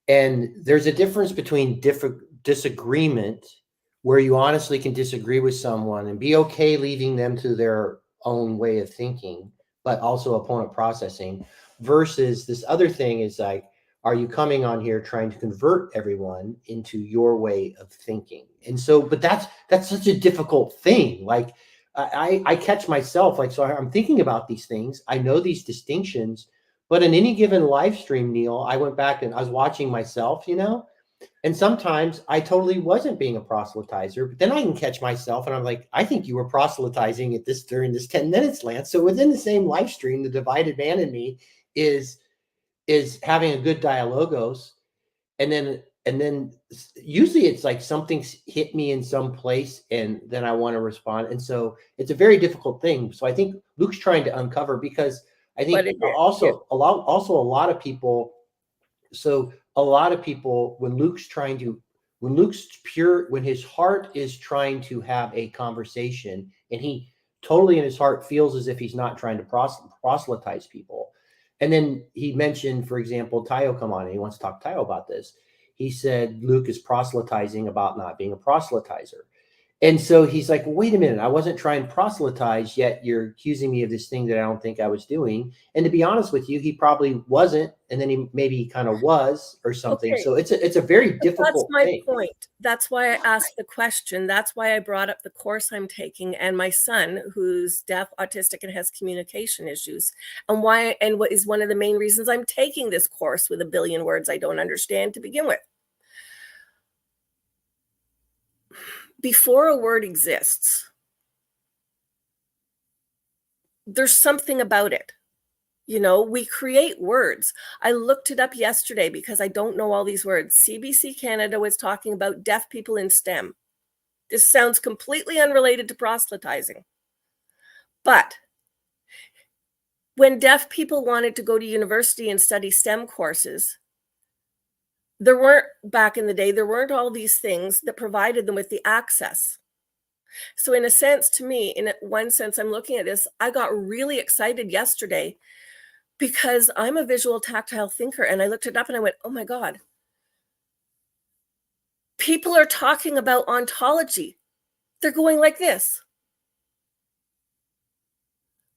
And there's a difference between disagreement, where you honestly can disagree with someone and be okay leaving them to their own way of thinking, but also opponent processing, versus this other thing is like, are you coming on here trying to convert everyone into your way of thinking? And so, but that's such a difficult thing. Like, I catch myself, like, so I'm thinking about these things. I know these distinctions, but in any given live stream, Neil, I went back and I was watching myself, and sometimes I totally wasn't being a proselytizer, but then I can catch myself and I'm like, I think you were proselytizing during this 10 minutes, Lance. So within the same live stream, the divided man in me is having a good dialogos. And then usually it's like something's hit me in some place and then I want to respond. And so it's a very difficult thing. So I think Luke's trying to uncover, because I think also a lot of people. So a lot of people, when his heart is trying to have a conversation, and he totally in his heart feels as if he's not trying to proselytize people. And then he mentioned, for example, Tayo come on, and he wants to talk to Tayo about this. He said Luke is proselytizing about not being a proselytizer. And so he's like, well, wait a minute, I wasn't trying to proselytize, yet you're accusing me of this thing that I don't think I was doing. And to be honest with you, he probably wasn't. And then he kind of was or something. Okay. So it's a very difficult thing. That's my point. That's why I asked the question. That's why I brought up the course I'm taking and my son, who's deaf, autistic, and has communication issues. And what is one of the main reasons I'm taking this course with a billion words I don't understand to begin with. Before a word exists, there's something about it. We create words. I looked it up yesterday because I don't know all these words. CBC Canada was talking about deaf people in STEM. This sounds completely unrelated to proselytizing. But when deaf people wanted to go to university and study STEM courses, back in the day, there weren't all these things that provided them with the access. So in a sense, to me, in one sense, I'm looking at this, I got really excited yesterday because I'm a visual tactile thinker, and I looked it up and I went, oh my God. People are talking about ontology. They're going like this.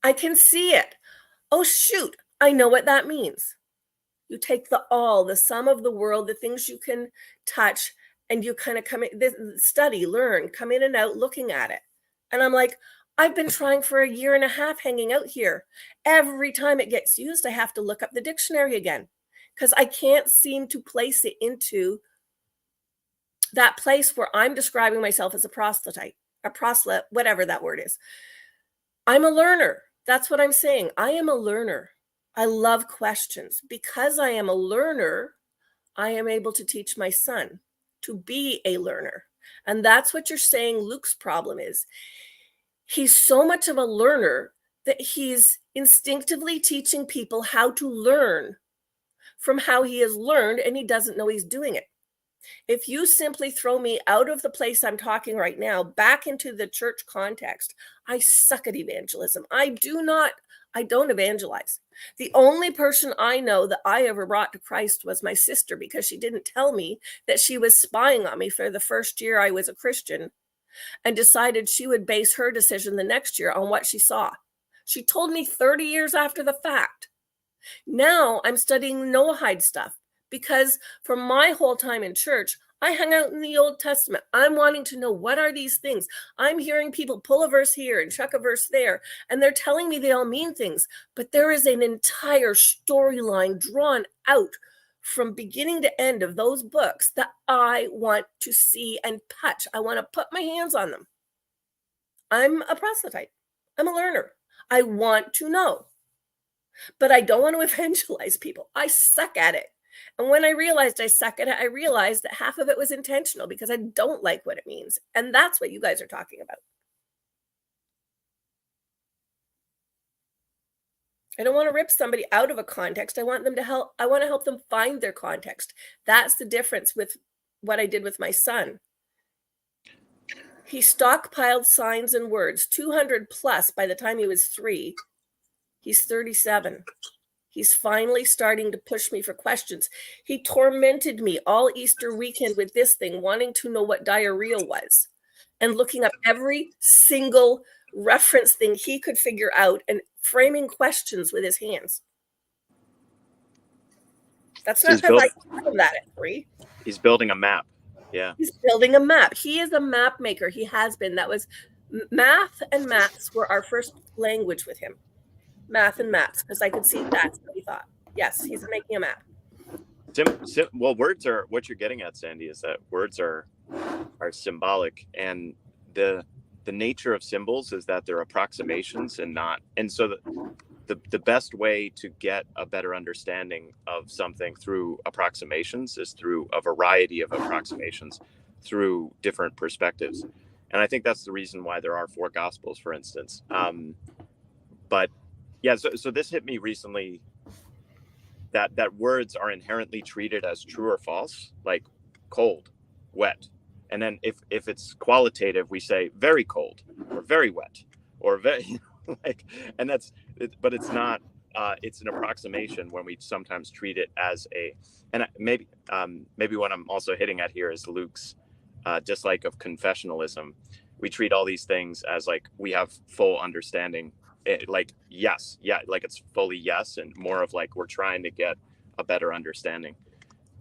I can see it. Oh shoot, I know what that means. You take the sum of the world, the things you can touch, and you kind of come in, study, learn, come in and out looking at it. And I'm like, I've been trying for a year and a half hanging out here. Every time it gets used, I have to look up the dictionary again because I can't seem to place it into that place where I'm describing myself as a proselyte, whatever that word is. I'm a learner. That's what I'm saying. I am a learner. I love questions. Because I am a learner, I am able to teach my son to be a learner. And that's what you're saying Luke's problem is. He's so much of a learner that he's instinctively teaching people how to learn from how he has learned, and he doesn't know he's doing it. If you simply throw me out of the place I'm talking right now, back into the church context, I suck at evangelism. I do not I don't evangelize. The only person I know that I ever brought to Christ was my sister, because she didn't tell me that she was spying on me for the first year I was a Christian, and decided she would base her decision the next year on what she saw. She told me 30 years after the fact. Now I'm studying Noahide stuff, because for my whole time in church, I hung out in the Old Testament. I'm wanting to know, what are these things? I'm hearing people pull a verse here and chuck a verse there, and they're telling me they all mean things, but there is an entire storyline drawn out from beginning to end of those books that I want to see and touch. I want to put my hands on them. I'm a proselyte. I'm a learner. I want to know, but I don't want to evangelize people. I suck at it. And when I realized I suck at it, I realized that half of it was intentional, because I don't like what it means. And that's what you guys are talking about. I don't want to rip somebody out of a context. I want to help them find their context. That's the difference with what I did with my son. He stockpiled signs and words, 200 plus by the time he was 3. He's 37. He's finally starting to push me for questions. He tormented me all Easter weekend with this thing, wanting to know what diarrhea was, and looking up every single reference thing he could figure out and framing questions with his hands. That's not because I taught him that at 3. He's building a map. Yeah. He's building a map. He is a map maker. He has been. That was math and maths were our first language with him. Math and maps, because I could see that's what he thought. Yes, he's making a map. Well, words are what you're getting at, Sandy, is that words are symbolic, and the nature of symbols is that they're approximations and not. And so the best way to get a better understanding of something through approximations is through a variety of approximations, through different perspectives. And I think that's the reason why there are 4 gospels, for instance. But yeah, so this hit me recently, that words are inherently treated as true or false, like cold, wet. And then if it's qualitative, we say very cold or very wet or very like, and but it's not, it's an approximation when we sometimes treat it as and maybe what I'm also hitting at here is Luke's dislike of confessionalism. We treat all these things as like we have full understanding. Like yes, yeah, like it's fully yes, and more of like we're trying to get a better understanding.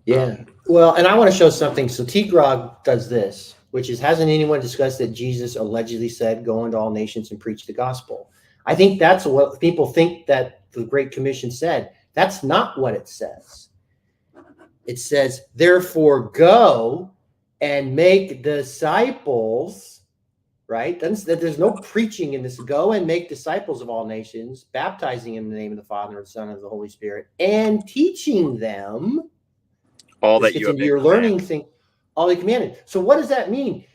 Yeah. Well, and I want to show something. So T-Grog does this, which is, hasn't anyone discussed that Jesus allegedly said, "Go into all nations and preach the gospel"? I think that's what people think that the Great Commission said. That's not what it says. It says, "Therefore go and make disciples." Right? There's no preaching in this. Go and make disciples of all nations, baptizing in the name of the Father and Son and the Holy Spirit, and teaching them all that you have your learning thing, all they commanded. So what does that mean?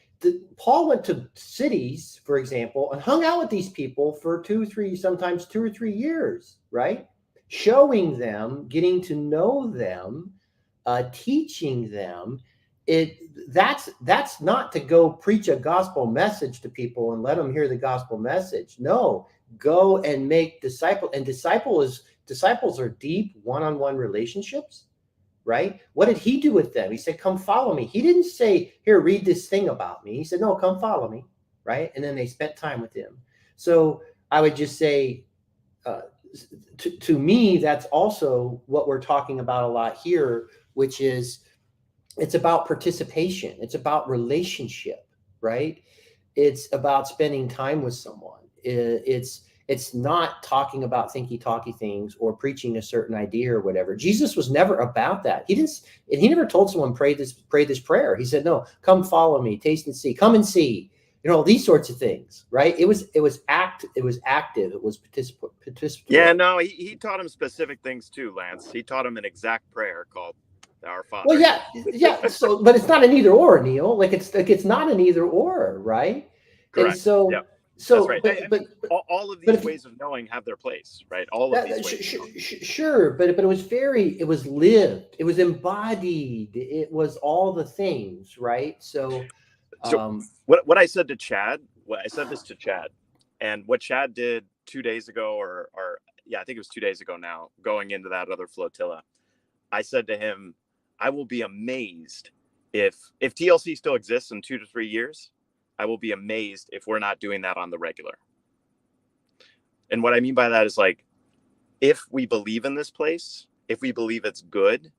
Paul went to cities, for example, and hung out with these people for 2 or 3 years, right? Showing them, getting to know them, teaching them. That's not to go preach a gospel message to people and let them hear the gospel message. No, go and make disciples. And disciples are deep one-on-one relationships, right? What did he do with them? He said, "Come follow me." He didn't say, "Here, read this thing about me." He said, "No, come follow me," right? And then they spent time with him. So I would just say, to me, that's also what we're talking about a lot here, which is, it's about participation. It's about relationship, right? It's about spending time with someone. It's not talking about thinky-talky things or preaching a certain idea or whatever. Jesus was never about that. He never told someone pray this prayer. He said, "No, come follow me, taste and see, come and see." These sorts of things, right? It was active. It was participatory. Yeah, no, he taught him specific things too, Lance. He taught him an exact prayer called Our Father. Well, yeah. So, but it's not an either or, Neil. It's not an either or, right? Correct. And so, yep. So, that's right. But all of these ways of knowing have their place, right? All of these ways. Sure, but it was lived. It was embodied. It was all the things, right? So what I said to Chad, I said this to Chad, and what Chad did 2 days ago, or yeah, I think it was 2 days ago now, going into that other flotilla, I said to him, I will be amazed if TLC still exists in 2 to 3 years. I will be amazed if we're not doing that on the regular. And what I mean by that is, like, if we believe in this place, if we believe it's good,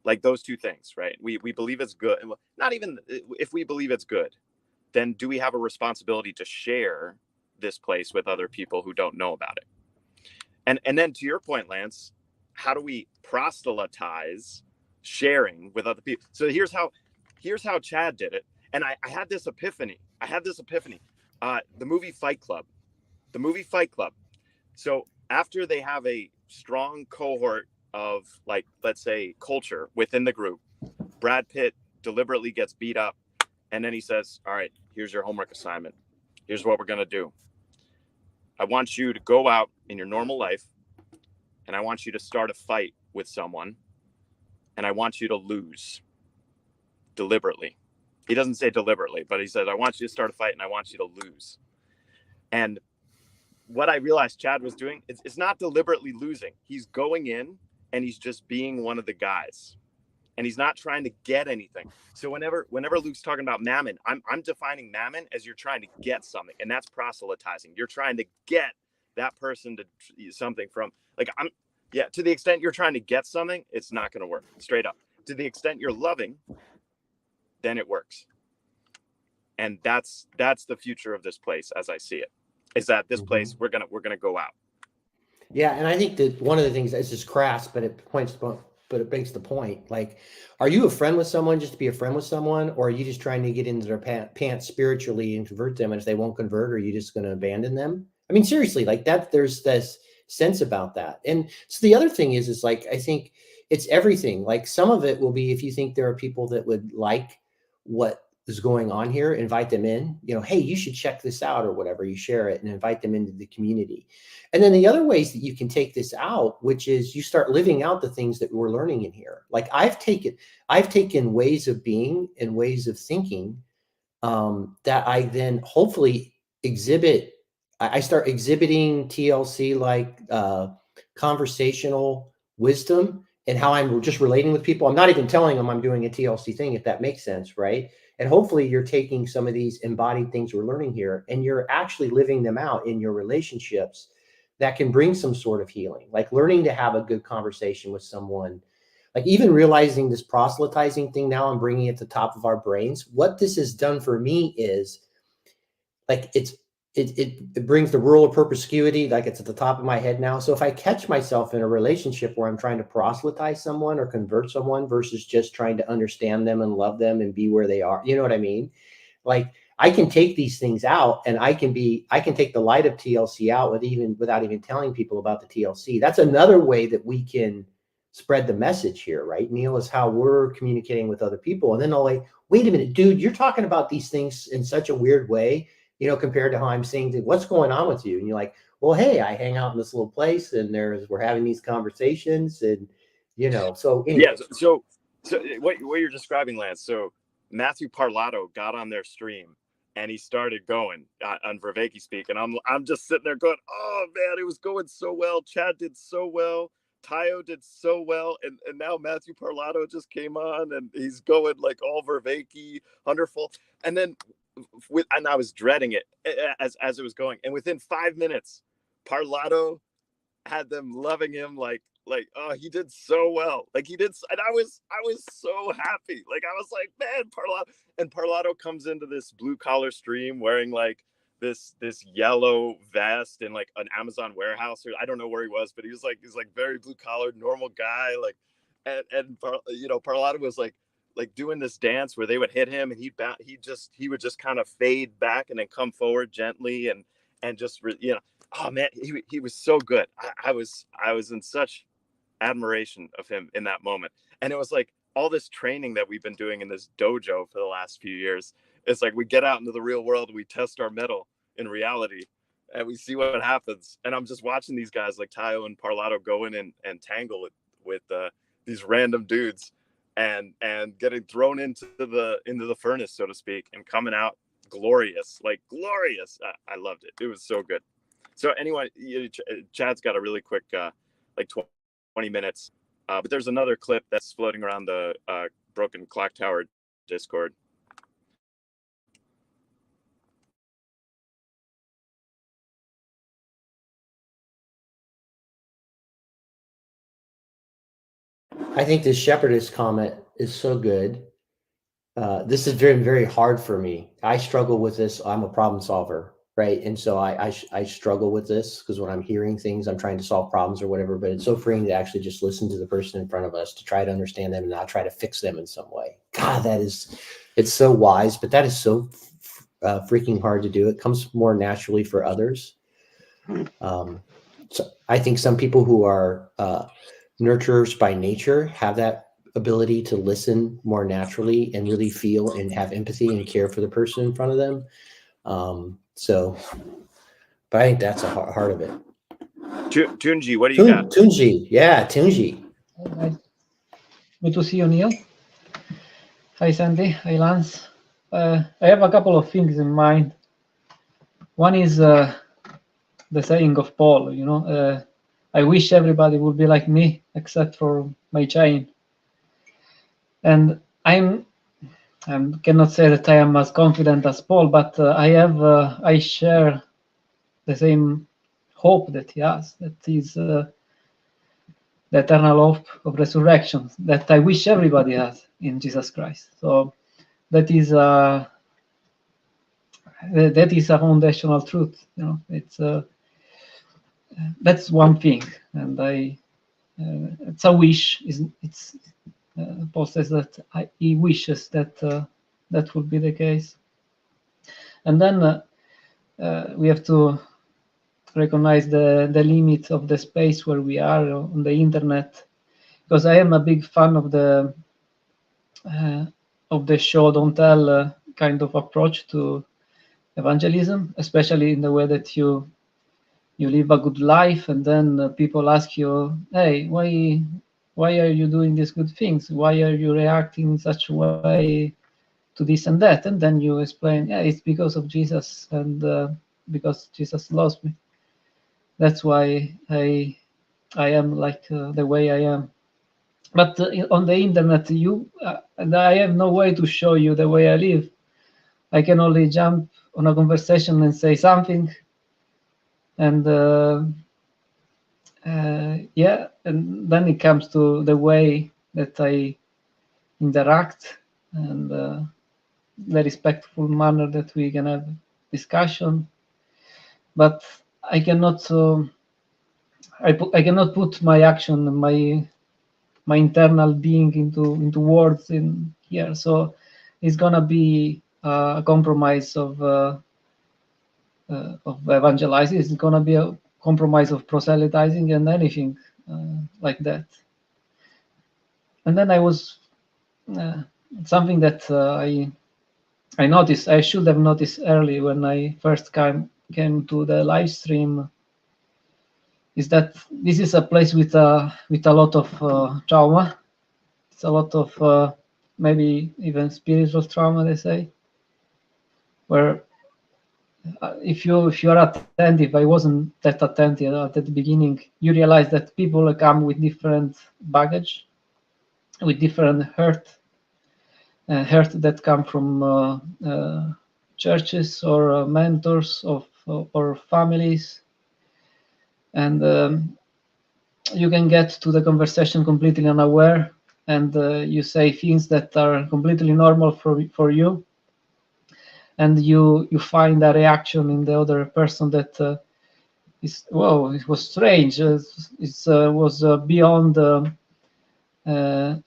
like those two things, right? We believe it's good. Not even if we believe it's good, then do we have a responsibility to share this place with other people who don't know about it? And then to your point, Lance, how do we proselytize sharing with other people? So here's how Chad did it. And I had this epiphany. The movie Fight Club. So after they have a strong cohort of, like, let's say, culture within the group, Brad Pitt deliberately gets beat up. And then he says, all right, here's your homework assignment. Here's what we're going to do. I want you to go out in your normal life, and I want you to start a fight with someone, and I want you to lose deliberately. He doesn't say deliberately, but he says, I want you to start a fight, and I want you to lose. And what I realized Chad was doing, it's not deliberately losing. He's going in, and he's just being one of the guys. And he's not trying to get anything. So whenever Luke's talking about mammon, I'm defining mammon as you're trying to get something, and that's proselytizing. You're trying to get that person to something from, like, to the extent you're trying to get something, it's not going to work, straight up. To the extent you're loving, then it works. And that's the future of this place, as I see it, is that this place we're gonna go out. Yeah, and I think that one of the things that's just crass, but it makes the point. Like, are you a friend with someone just to be a friend with someone, or are you just trying to get into their pants spiritually and convert them? And if they won't convert, are you just going to abandon them? I mean, seriously, like that. There's this sense about that. And so the other thing is like, I think it's everything. Like, some of it will be, if you think there are people that would like what is going on here, invite them in, hey, you should check this out, or whatever, you share it and invite them into the community. And then the other ways that you can take this out, which is you start living out the things that we're learning in here. Like, I've taken ways of being and ways of thinking that I then hopefully exhibit. I start exhibiting TLC, like conversational wisdom, and how I'm just relating with people. I'm not even telling them I'm doing a TLC thing, if that makes sense, right? And hopefully you're taking some of these embodied things we're learning here, and you're actually living them out in your relationships that can bring some sort of healing, like learning to have a good conversation with someone, like even realizing this proselytizing thing now and bringing it to the top of our brains. What this has done for me is, like, it brings the rule of perspicuity, like it's at the top of my head now. So if I catch myself in a relationship where I'm trying to proselytize someone or convert someone versus just trying to understand them and love them and be where they are, you know what I mean? Like, I can take these things out, and I can take the light of TLC out without even telling people about the TLC. That's another way that we can spread the message here, right, Neil, is how we're communicating with other people. And then they'll like, wait a minute, dude, you're talking about these things in such a weird way, compared to how I'm saying, what's going on with you? And you're like, well, hey, I hang out in this little place, and we're having these conversations, and so anyway. Yeah. So what you're describing, Lance. So Matthew Parlato got on their stream, and he started going on Vervaeke Speak, and I'm just sitting there going, oh man, it was going so well. Chad did so well. Tayo did so well, and now Matthew Parlato just came on, and he's going like all Vervaeke, wonderful. And then and I was dreading it as it was going, and within 5 minutes, Parlato had them loving him like, oh, he did so well, like he did, and I was so happy. Like, I was like, man, Parlato comes into this blue collar stream wearing like this yellow vest in like an Amazon warehouse, or I don't know where he was, but he's like very blue collar, normal guy, like, and Parlato was like doing this dance where they would hit him, and he would just kind of fade back and then come forward gently, and just oh man, he was so good. I was in such admiration of him in that moment. And it was like all this training that we've been doing in this dojo for the last few years. It's like we get out into the real world, we test our mettle in reality, and we see what happens. And I'm just watching these guys like Tayo and Parlato go in and tangle it with these random dudes, and getting thrown into the furnace, so to speak, and coming out glorious. I loved it. It was so good. So anyway, Chad's got a really quick, like 20 minutes, but there's another clip that's floating around the Broken Clock Tower Discord. I think this shepherdess comment is so good. This is very, very hard for me. I struggle with this. I'm a problem solver, right? And so I struggle with this because when I'm hearing things, I'm trying to solve problems or whatever, but it's so freeing to actually just listen to the person in front of us, to try to understand them and not try to fix them in some way. God, it's so wise, but that is so freaking hard to do. It comes more naturally for others. So I think some people who are nurturers by nature have that ability to listen more naturally and really feel and have empathy and care for the person in front of them. But I think that's a heart of it. Tunji, what do you got? Tunji, yeah, Tunji. Good to see you, Neil. Hi, Sandy. Hi, Lance. I have a couple of things in mind. One is the saying of Paul, I wish everybody would be like me, except for my chain. And I cannot say that I am as confident as Paul, but I share the same hope that he has, that is the eternal hope of resurrection, that I wish everybody has in Jesus Christ. So that is a foundational truth. It's that's one thing, and it's a wish. It's Paul says that he wishes that that would be the case. And then we have to recognize the limit of the space where we are on the internet, because I am a big fan of the show don't tell kind of approach to evangelism, especially in the way that you live a good life, and then people ask you, hey, why are you doing these good things? Why are you reacting in such a way to this and that? And then you explain, yeah, it's because of Jesus, and because Jesus loves me. That's why I am like the way I am. But on the internet, and I have no way to show you the way I live. I can only jump on a conversation and say something, and and then it comes to the way that I interact and the respectful manner that we can have discussion. But I cannot I cannot put my action, my internal being into words in here. So it's gonna be a compromise of evangelizing. It's gonna be a compromise of proselytizing and anything like that. And then I was something that I noticed. I should have noticed early when I first came to the live stream, is that this is a place with a lot of trauma. It's a lot of maybe even spiritual trauma, they say, where if you are attentive, I wasn't that attentive at the beginning, you realize that people come with different baggage, with different hurt that come from churches or mentors or families, and you can get to the conversation completely unaware, and you say things that are completely normal for you, and you find a reaction in the other person that is, whoa, it was strange. It was beyond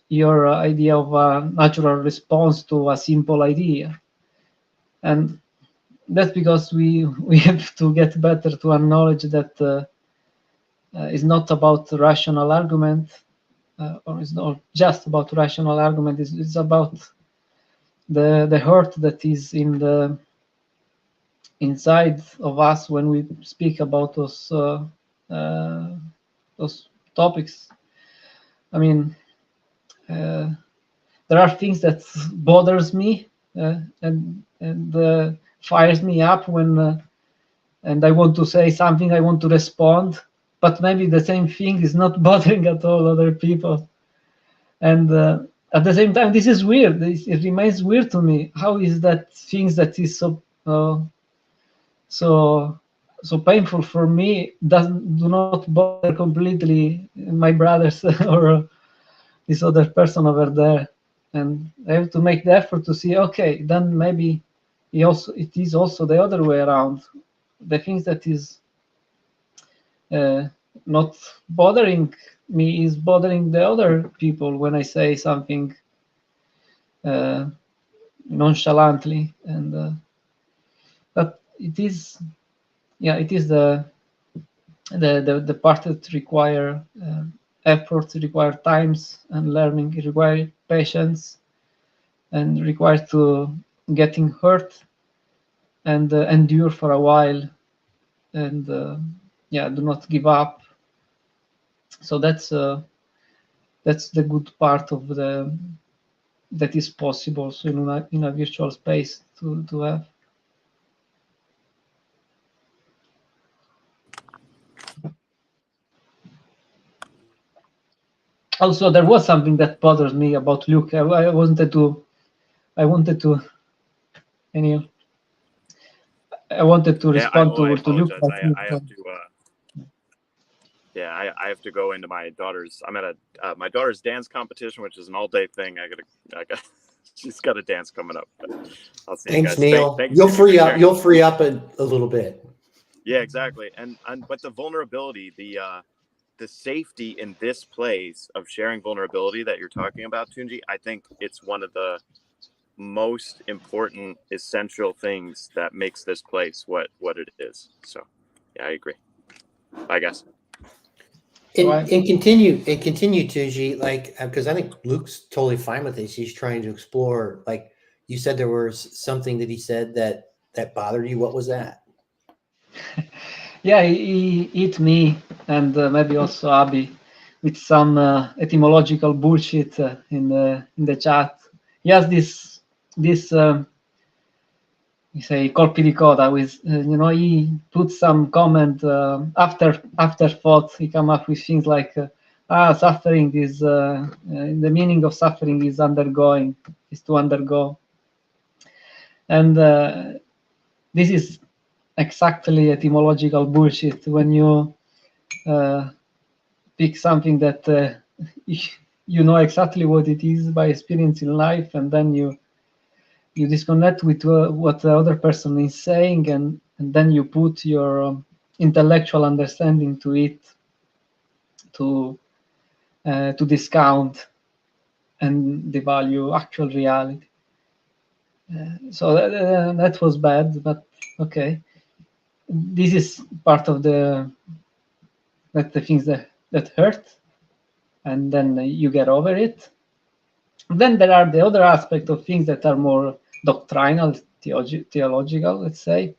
your idea of a natural response to a simple idea. And that's because we have to get better to acknowledge that it's not about rational argument, or it's not just about rational argument. It's about the hurt that is in the inside of us when we speak about those topics. I mean, there are things that bothers me and fires me up when and I want to say something, I want to respond, but maybe the same thing is not bothering at all other people. And at the same time, this is weird. It remains weird to me. How is that things that is so painful for me do not bother completely my brothers or this other person over there? And I have to make the effort to see, okay, then maybe it is also the other way around. The things that is not bothering me is bothering the other people when I say something nonchalantly. And but it is, yeah, it is the part that require efforts, require times and learning, require patience, and require to getting hurt and endure for a while, and yeah, do not give up. So that's the good part of that is possible. So in a virtual space to have. Also, there was something that bothers me about Luke. I wanted to, anyway, I wanted to respond I to Luke. apologize. I have to. Yeah, I have to go into my daughter's. I'm at my daughter's dance competition, which is an all-day thing. I got. She's got a dance coming up. I'll see Thanks, you guys. Neil. Thanks, You'll free up. You'll free up a little bit. Yeah, exactly. And but the vulnerability, the safety in this place of sharing vulnerability that you're talking about, Tunji, I think it's one of the most important, essential things that makes this place what it is. So, yeah, I agree. I guess. And continue, Tuji, like, because I think Luke's totally fine with this. He's trying to explore, like you said, there was something that he said that bothered you. What was that? Yeah, he hit me and maybe also Abby with some etymological bullshit in the chat. He has this you say colpi di coda with he puts some comment afterthought. He come up with things like suffering is the meaning of suffering is undergoing, is to undergo, and this is exactly etymological bullshit. When you pick something that you know exactly what it is by experience in life, and then you disconnect with what the other person is saying, and then you put your intellectual understanding to it to discount and devalue actual reality. So that was bad, but okay. This is part of the things that hurt, and then you get over it. Then there are the other aspect of things that are more doctrinal, theological, let's say.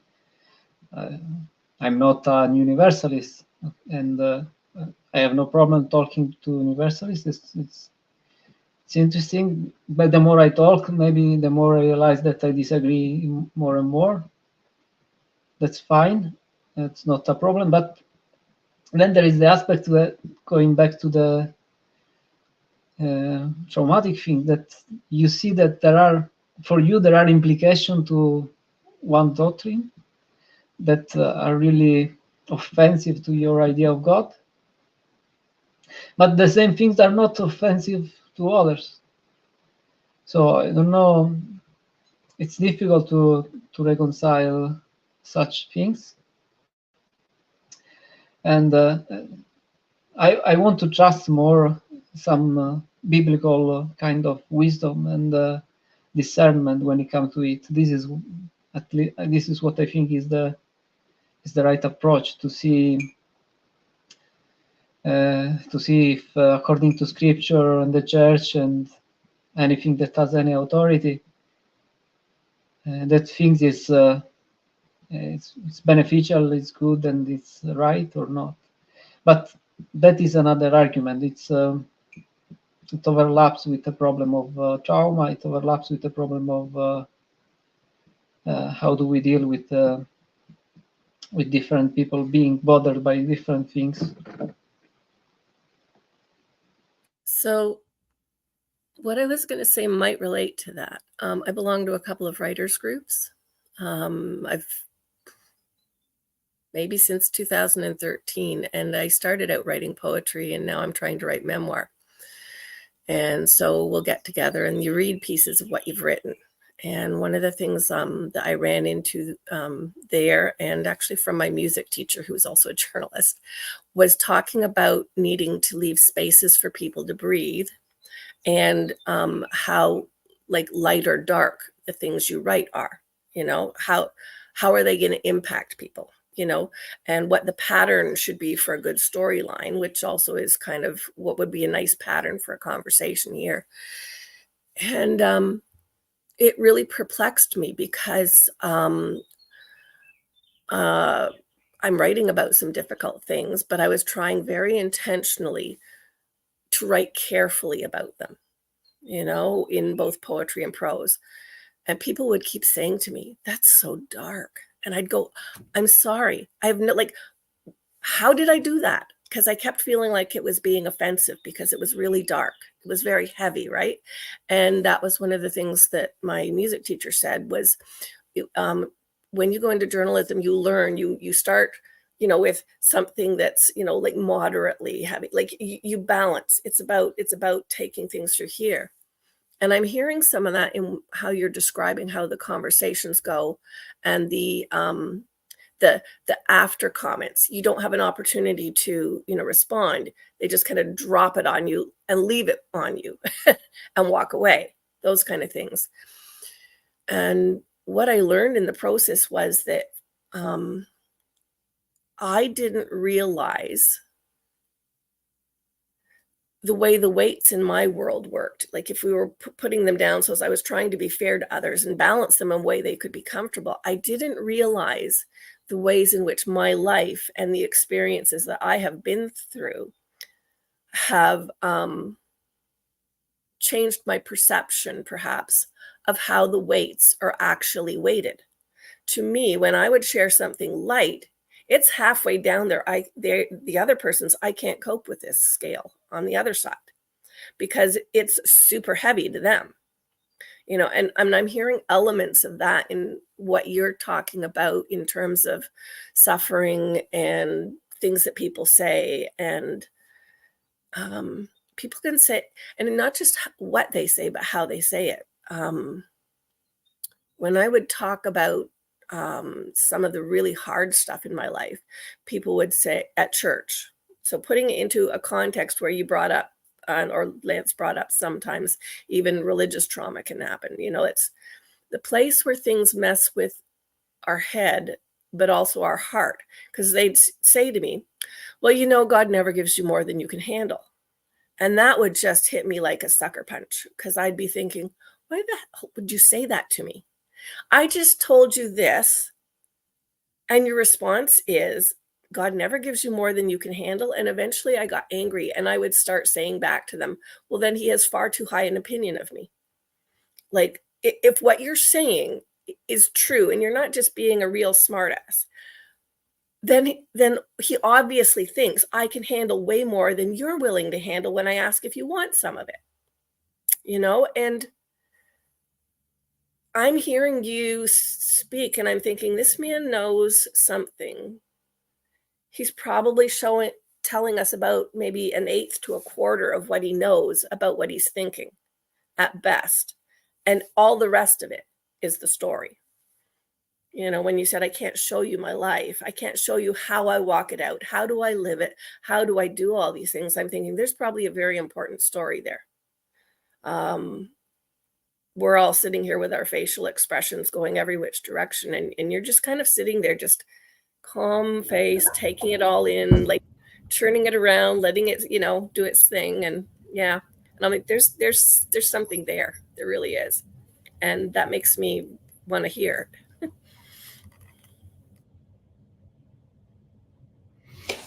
I'm not a universalist, and I have no problem talking to universalists. It's interesting, but the more I talk, maybe the more I realize that I disagree more and more. That's fine. That's not a problem. But then there is the aspect that, going back to the traumatic thing, that you see that there are implications to one doctrine that are really offensive to your idea of God, but the same things are not offensive to others. So I don't know, it's difficult to reconcile such things, and I want to trust more some biblical kind of wisdom and discernment when it comes to it. This is what I think is the right approach to see if according to Scripture and the Church and anything that has any authority, that things is it's beneficial, it's good, and it's right or not. But that is another argument. It overlaps with the problem of trauma. It overlaps with the problem of how do we deal with with different people being bothered by different things. So what I was going to say might relate to that. I belong to a couple of writers groups. I've maybe since 2013, and I started out writing poetry, and now I'm trying to write memoir. And so we'll get together and you read pieces of what you've written. And one of the things that I ran into there, and actually from my music teacher, who was also a journalist, was talking about needing to leave spaces for people to breathe, and how like light or dark the things you write are, you know, how are they going to impact people, you know, and what the pattern should be for a good storyline, which also is kind of what would be a nice pattern for a conversation here. And it really perplexed me because I'm writing about some difficult things, but I was trying very intentionally to write carefully about them, you know, in both poetry and prose. And people would keep saying to me, "That's so dark." And I'd go, "I'm sorry. I have no, like, how did I do that?" Because I kept feeling like it was being offensive because it was really dark. It was very heavy, right? And that was one of the things that my music teacher said was, when you go into journalism, you learn, you start, you know, with something that's, you know, like moderately heavy, like you balance. It's about taking things through here. And I'm hearing some of that in how you're describing how the conversations go, and the after comments. You don't have an opportunity to, you know, respond. They just kind of drop it on you and leave it on you and walk away. Those kind of things. And what I learned in the process was that I didn't realize the way the weights in my world worked. Like if we were putting them down, so as I was trying to be fair to others and balance them in a way they could be comfortable, I didn't realize the ways in which my life and the experiences that I have been through have changed my perception, perhaps, of how the weights are actually weighted. To me, when I would share something light, it's halfway down there. The other person's, I can't cope with this scale on the other side because it's super heavy to them, you know, and I'm hearing elements of that in what you're talking about in terms of suffering and things that people say, and people can say, and not just what they say, but how they say it. When I would talk about some of the really hard stuff in my life, people would say at church. So putting it into a context where you brought up, or Lance brought up, sometimes even religious trauma can happen. You know, it's the place where things mess with our head, but also our heart. Because they'd say to me, "Well, you know, God never gives you more than you can handle." And that would just hit me like a sucker punch, because I'd be thinking, why the hell would you say that to me? I just told you this, and your response is, God never gives you more than you can handle. And eventually I got angry, and I would start saying back to them, well, then he has far too high an opinion of me. Like, if what you're saying is true, and you're not just being a real smartass, then he obviously thinks I can handle way more than you're willing to handle when I ask if you want some of it, you know? And I'm hearing you speak, and I'm thinking, this man knows something. He's probably telling us about maybe an eighth to a quarter of what he knows about what he's thinking at best. And all the rest of it is the story. You know, when you said, I can't show you my life, I can't show you how I walk it out, how do I live it, how do I do all these things, I'm thinking there's probably a very important story there. We're all sitting here with our facial expressions going every which direction, and you're just kind of sitting there, just calm face, taking it all in, like turning it around, letting it, you know, do its thing. And yeah, and I'm like, there's something there. There really is. And that makes me want to hear.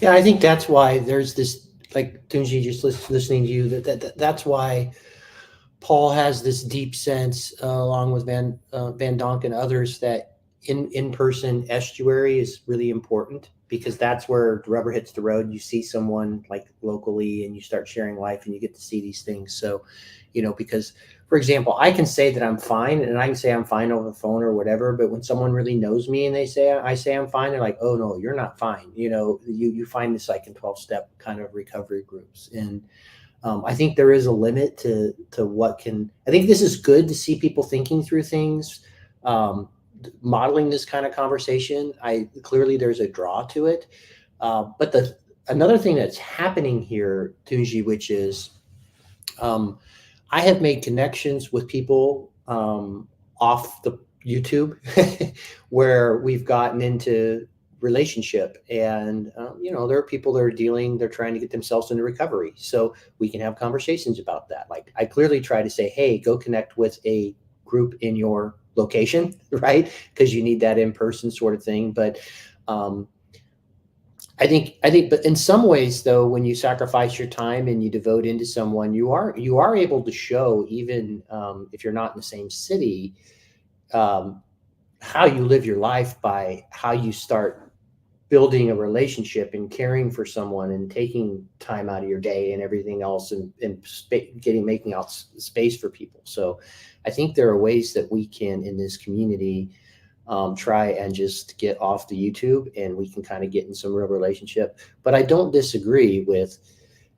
Yeah, I think that's why there's this, like Tunji, just listening to you, that's why Paul has this deep sense, along with Van Donk and others, that in-person estuary is really important, because that's where the rubber hits the road. You see someone like locally and you start sharing life and you get to see these things. So, because for example, I can say that I'm fine, and I can say I'm fine over the phone or whatever, but when someone really knows me and I say I'm fine, they're like, oh no, you're not fine. You find this like in 12-step kind of recovery groups. And I think there is a limit to what can. I think this is good to see people thinking through things, modeling this kind of conversation. Clearly there's a draw to it, but another thing that's happening here, Tunji, which is I have made connections with people off the YouTube where we've gotten into relationship, and there are people that are they're trying to get themselves into recovery, so we can have conversations about that. Like, I clearly try to say, hey, go connect with a group in your location, right? Because you need that in-person sort of thing. But I think, but in some ways, though, when you sacrifice your time and you devote into someone, you are able to show, even if you're not in the same city, how you live your life by how you start building a relationship and caring for someone and taking time out of your day and everything else, and making out space for people. So I think there are ways that we can, in this community, try and just get off the YouTube, and we can kind of get in some real relationship. But I don't disagree with,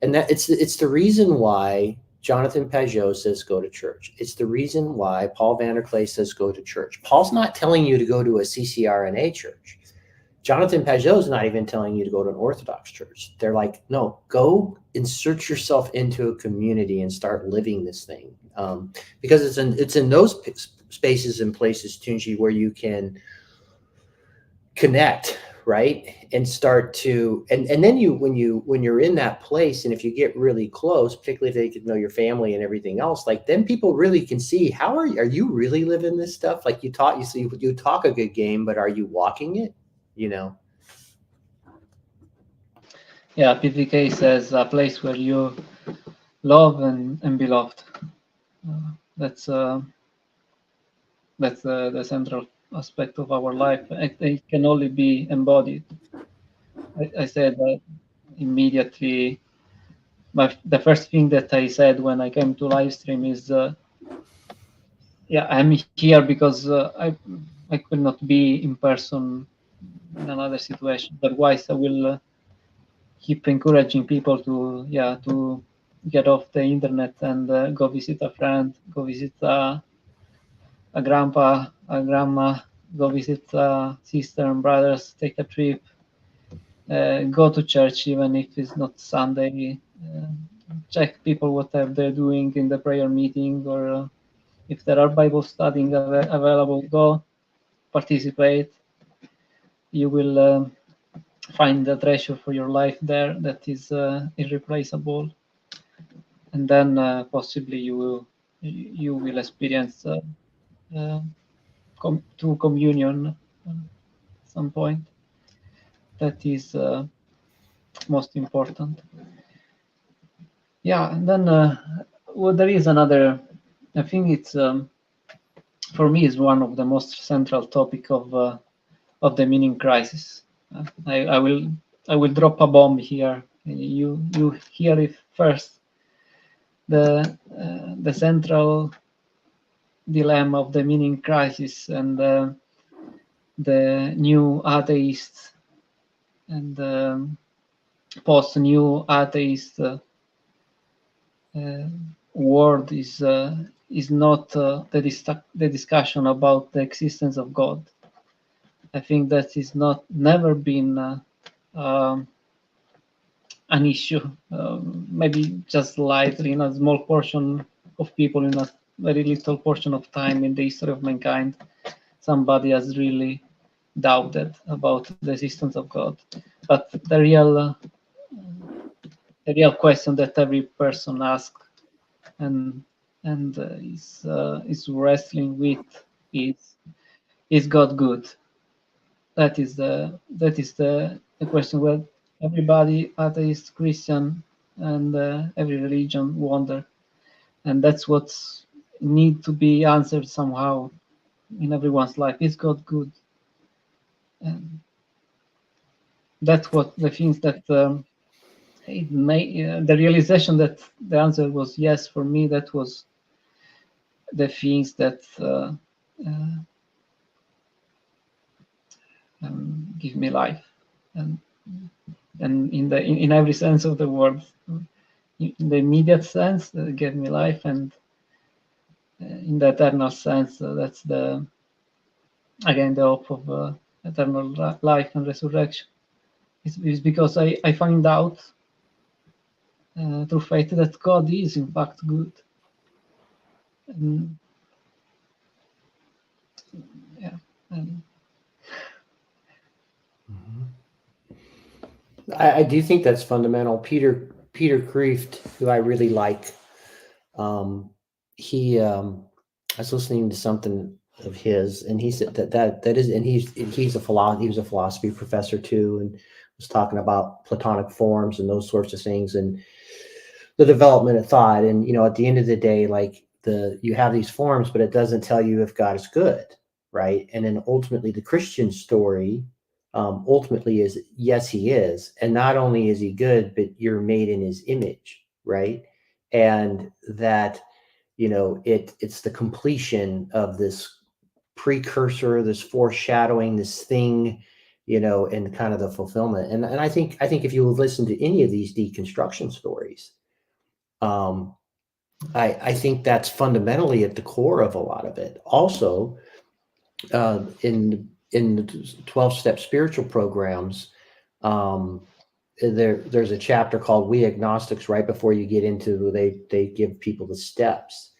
and that it's the reason why Jonathan Pajot says go to church. It's the reason why Paul Vanderklay says go to church. Paul's not telling you to go to a CCRNA church. Jonathan Pajot's not even telling you to go to an Orthodox church. They're like, no, go insert yourself into a community and start living this thing. Because it's in those spaces and places, Tunji, where you can connect, right? And start to, and then when you're in that place, and if you get really close, particularly if they could know your family and everything else, like, then people really can see, how are you really living this stuff? Like, you talk a good game, but are you walking it? Yeah, PVK says a place where you love and be loved. That's the central aspect of our life. It can only be embodied. I said that immediately. The first thing that I said when I came to live stream is, I'm here because I could not be in person in another situation. Otherwise, I will keep encouraging people to get off the internet and go visit a friend, go visit a grandpa, a grandma, go visit a sister and brothers, take a trip, go to church even if it's not Sunday, check people what they're doing in the prayer meeting, or if there are Bible studying available, go participate. You will find the treasure for your life there that is irreplaceable, and then possibly you will experience true communion at some point. That is most important. Yeah, and then there is another. I think it's for me is one of the most central topic of the meaning crisis. I will drop a bomb here. You hear it first. The central dilemma of the meaning crisis, and the new atheist and post-new atheist word is not the discussion about the existence of God. I think that is never been an issue. Maybe just slightly in a small portion of people, in a very little portion of time in the history of mankind, somebody has really doubted about the existence of God. But the real question that every person asks and is wrestling with is God good? That is the question where everybody, atheist, Christian, and every religion wonder, and that's what's need to be answered somehow in everyone's life. Is God good? And that's what the things that it made, the realization that the answer was yes for me, that was the things that give me life, and in every sense of the word, in the immediate sense, gave me life, and in the eternal sense, that's the hope of eternal life and resurrection. It's because I find out through faith that God is in fact good. And, yeah. And, I do think that's fundamental. Peter Kreeft, who I really like, he I was listening to something of his, and he said that is, and he was a philosophy professor too, and was talking about Platonic forms and those sorts of things, and the development of thought. And at the end of the day, like you have these forms, but it doesn't tell you if God is good, right? And then ultimately, the Christian story ultimately is, yes, he is, and not only is he good, but you're made in his image, right? And that it's the completion of this precursor, this foreshadowing, this thing, and kind of the fulfillment. And I think if you listen to any of these deconstruction stories, I think that's fundamentally at the core of a lot of it. Also, in the 12-step spiritual programs, there's a chapter called We Agnostics right before you get into, they give people the steps.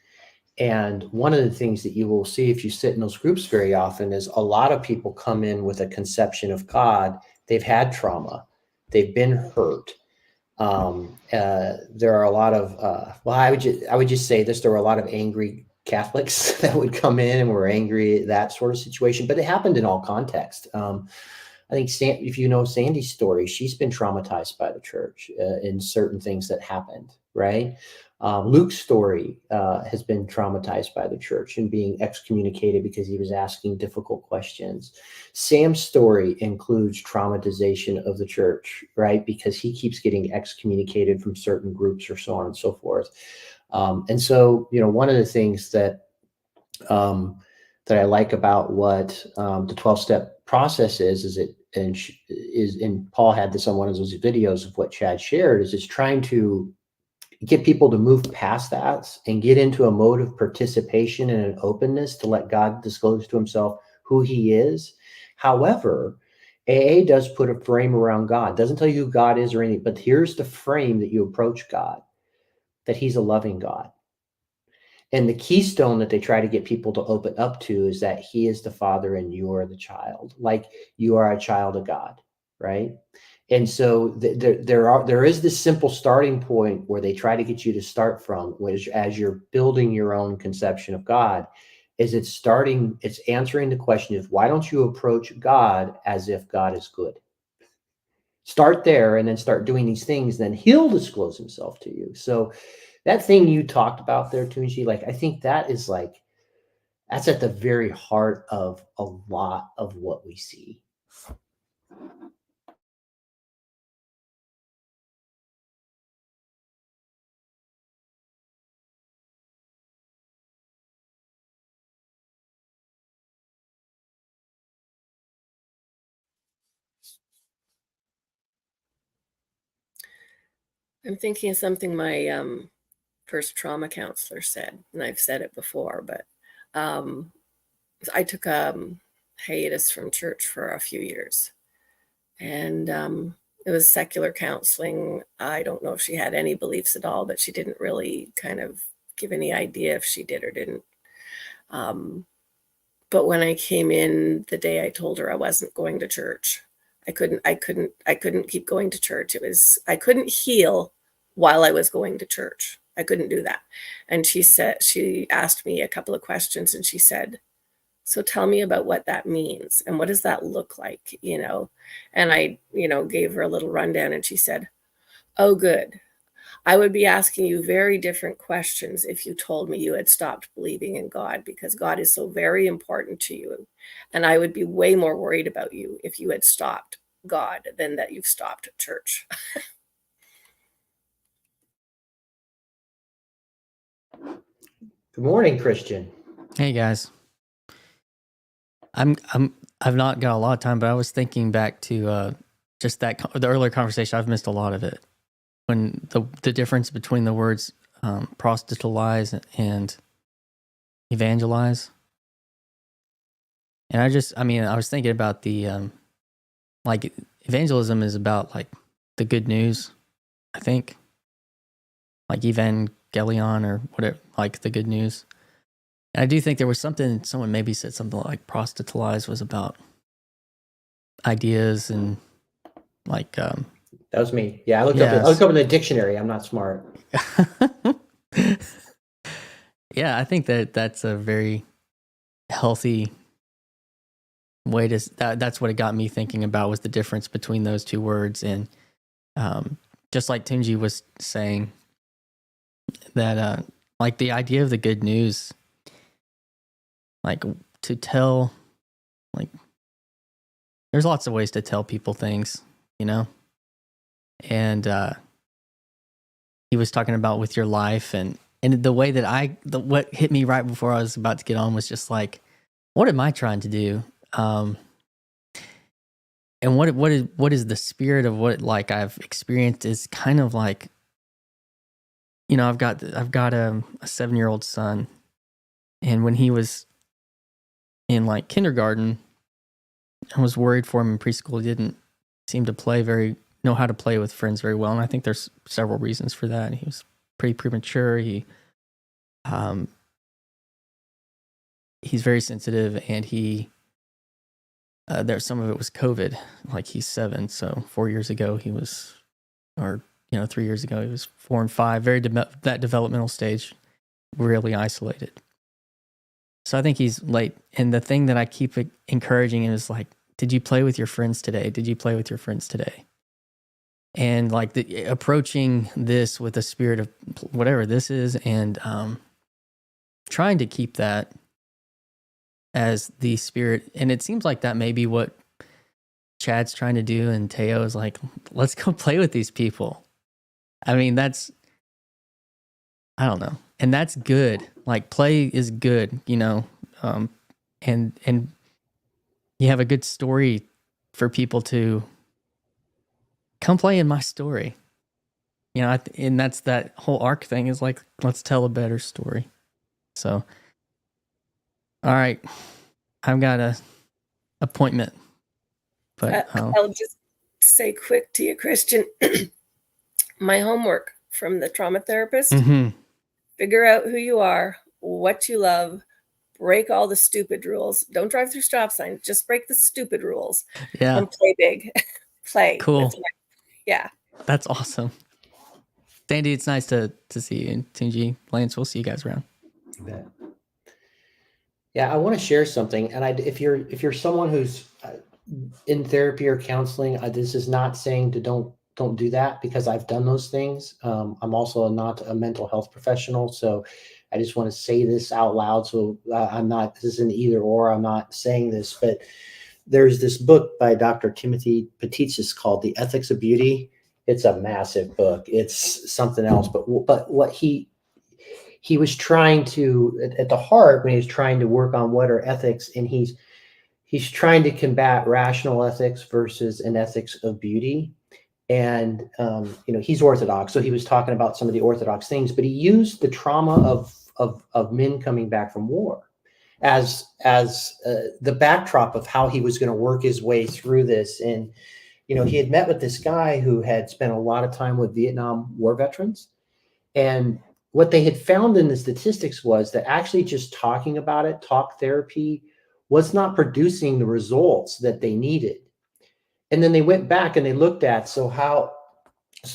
And one of the things that you will see if you sit in those groups very often is a lot of people come in with a conception of God. They've had trauma, they've been hurt. There are a lot of I would just say this: there were a lot of angry Catholics that would come in and were angry at that sort of situation. But it happened in all contexts. I think if you know Sandy's story, she's been traumatized by the church in certain things that happened, right? Luke's story has been traumatized by the church and being excommunicated because he was asking difficult questions. Sam's story includes traumatization of the church, right? Because he keeps getting excommunicated from certain groups or so on and so forth. And so, one of the things that I like about what the 12-step process is it, and Paul had this on one of those videos of what Chad shared, is it's trying to get people to move past that and get into a mode of participation and an openness to let God disclose to himself who he is. However, AA does put a frame around God. It doesn't tell you who God is or anything, but here's the frame that you approach God, that he's a loving God. And the keystone that they try to get people to open up to is that he is the Father and you are the child, like you are a child of God, right? And so there is this simple starting point where they try to get you to start from, which as you're building your own conception of God, it's answering the question of, why don't you approach God as if God is good? Start there and then start doing these things, then he'll disclose himself to you. So that thing you talked about there, Tunji, like, I think that's at the very heart of a lot of what we see. I'm thinking of something my first trauma counselor said, and I've said it before, but I took a hiatus from church for a few years, and it was secular counseling. I don't know if she had any beliefs at all, but she didn't really kind of give any idea if she did or didn't. But when I came in the day I told her I wasn't going to church, I couldn't keep going to church. I couldn't heal while I was going to church. I couldn't do that. And she asked me a couple of questions, and she said, so tell me about what that means and what does that look like, And I, gave her a little rundown, and she said, oh, good. I would be asking you very different questions if you told me you had stopped believing in God, because God is so very important to you. And I would be way more worried about you if you had stopped God than that you've stopped church. Good morning, Christian. Hey guys, I've not got a lot of time, but I was thinking back to just the earlier conversation. I've missed a lot of it when the difference between the words proselytize and evangelize, and I was thinking about the like evangelism is about like the good news, I think, like evangelion or whatever, like the good news. And I do think there was someone maybe said something like proselytize was about ideas and like That was me. Yeah, I looked up in the dictionary. I'm not smart. Yeah, I think that's a very healthy way to that's what it got me thinking about, was the difference between those two words. And just like Tunji was saying, that like the idea of the good news, like to tell, like there's lots of ways to tell people things, you know? And he was talking about with your life, and the way that what hit me right before I was about to get on was just like, what am I trying to do? And what is the spirit of what like I've experienced is kind of like, you know, I've got a 7-year-old son, and when he was in like kindergarten, I was worried for him in preschool. He didn't seem to know how to play with friends very well, and I think there's several reasons for that. He was pretty premature. He's very sensitive, and there's some of it was COVID. Like he's 7, so 4 years ago he was, or 3 years ago he was 4 and 5. That developmental stage, really isolated. So I think he's late. And the thing that I keep encouraging him is like, did you play with your friends today? Did you play with your friends today? And like approaching this with a spirit of whatever this is, and trying to keep that as the spirit. And it seems like that may be what Chad's trying to do, and Teo is like, let's go play with these people. I mean, I don't know. And that's good. Like play is good, and you have a good story for people to come play in my story. And that's that whole arc thing is like, let's tell a better story. So, all right, I've got a appointment, but I'll just say quick to you, Christian, my homework from the trauma therapist, figure out who you are, what you love, break all the stupid rules. Don't drive through stop signs, just break the stupid rules. Yeah. And play big. Play. Cool. Yeah. That's awesome. Sandy, it's nice to see you. And Tunji, Lance, we'll see you guys around. Yeah, I want to share something. And if you're someone who's in therapy or counseling, this is not saying to don't do that, because I've done those things. I'm also not a mental health professional, so I just want to say this out loud. So this isn't either or. I'm not saying this, but there's this book by Dr. Timothy Petitsis called The Ethics of Beauty. It's a massive book. It's something else. But what he was trying to, at the heart, when he was trying to work on what are ethics, and he's trying to combat rational ethics versus an ethics of beauty. And, he's Orthodox, so he was talking about some of the Orthodox things, but he used the trauma of men coming back from war as the backdrop of how he was going to work his way through this. And, he had met with this guy who had spent a lot of time with Vietnam War veterans. And what they had found in the statistics was that actually just talking about it, talk therapy, was not producing the results that they needed. And then they went back and they looked at, so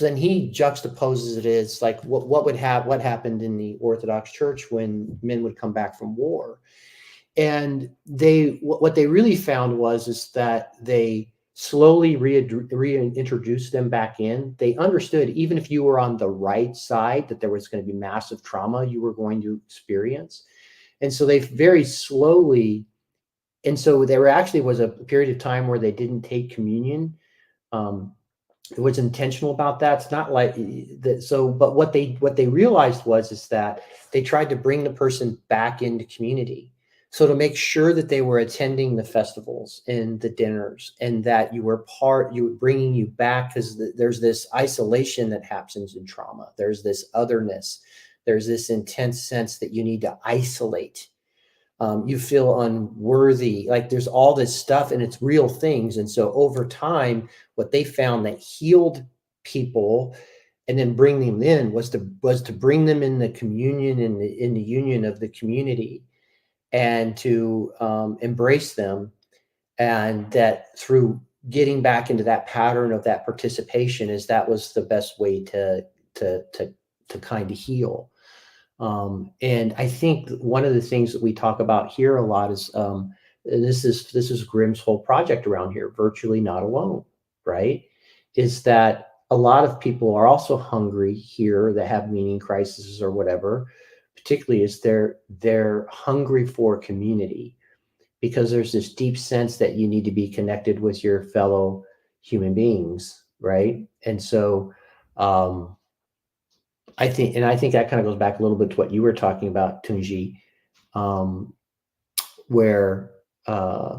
then he juxtaposes it as like what happened in the Orthodox Church when men would come back from war. And what they really found is that they slowly reintroduce them back in. They understood even if you were on the right side, that there was going to be massive trauma you were going to experience. And so they very slowly, and so there actually was a period of time where they didn't take communion. It was intentional about that. It's not like that. So, but what they realized is that they tried to bring the person back into community. So to make sure that they were attending the festivals and the dinners, and that you were bringing you back, because there's this isolation that happens in trauma. There's this otherness. There's this intense sense that you need to isolate. You feel unworthy, like there's all this stuff, and it's real things. And so over time, what they found that healed people and then bring them in was to bring them in the communion, in the union of the community, and to embrace them. And that through getting back into that pattern of that participation, that was the best way to kind of heal. And I think one of the things that we talk about here a lot is, and this is Grimm's whole project around here, Virtually Not Alone, right? Is that a lot of people are also hungry here that have meaning crises or whatever, particularly is they're hungry for community, because there's this deep sense that you need to be connected with your fellow human beings, right? And so, I think that kind of goes back a little bit to what you were talking about, Tunji, where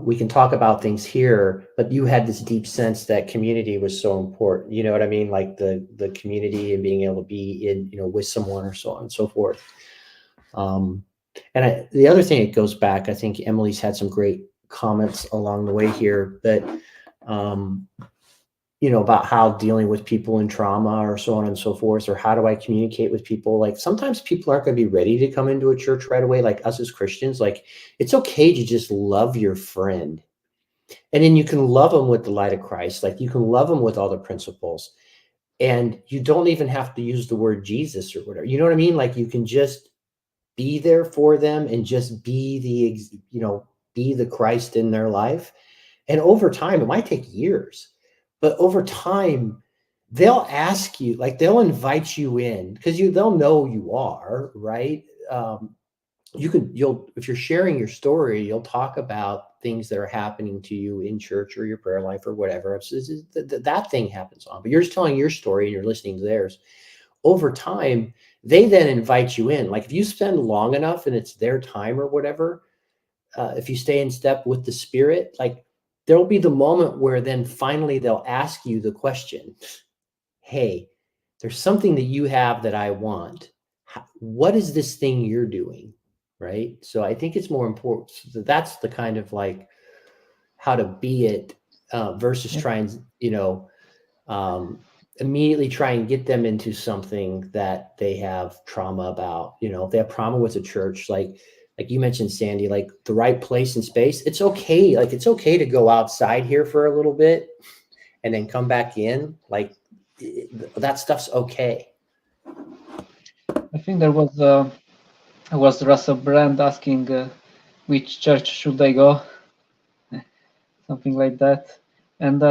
we can talk about things here, but you had this deep sense that community was so important. You know what I mean? Like the community and being able to be in, with someone, or so on and so forth. And the other thing, it goes back, I think Emily's had some great comments along the way here, but about how dealing with people in trauma, or so on and so forth, or how do I communicate with people? Like sometimes people aren't going to be ready to come into a church right away. Like us as Christians, like it's okay to just love your friend. And then you can love them with the light of Christ. Like you can love them with all the principles, and you don't even have to use the word Jesus or whatever. You know what I mean? Like you can just be there for them and just be the Christ in their life. And over time, it might take years, but over time, they'll ask you, like they'll invite you in, because they'll know you are, right? If you're sharing your story, you'll talk about things that are happening to you in church or your prayer life or whatever. That thing happens on, but you're just telling your story and you're listening to theirs. Over time, they then invite you in. Like if you spend long enough and it's their time or whatever, if you stay in step with the Spirit, like there'll be the moment where then finally they'll ask you the question, hey, there's something that you have that I want. What is this thing you're doing? Right. So I think it's more important. So that's the kind of like how to be it versus try and, immediately try and get them into something that they have trauma about. If they have trauma with a church, like you mentioned, Sandy, like the right place and space, it's okay. Like it's okay to go outside here for a little bit and then come back in. Like that stuff's okay. I think there was Russell Brand asking which church should I go, something like that. And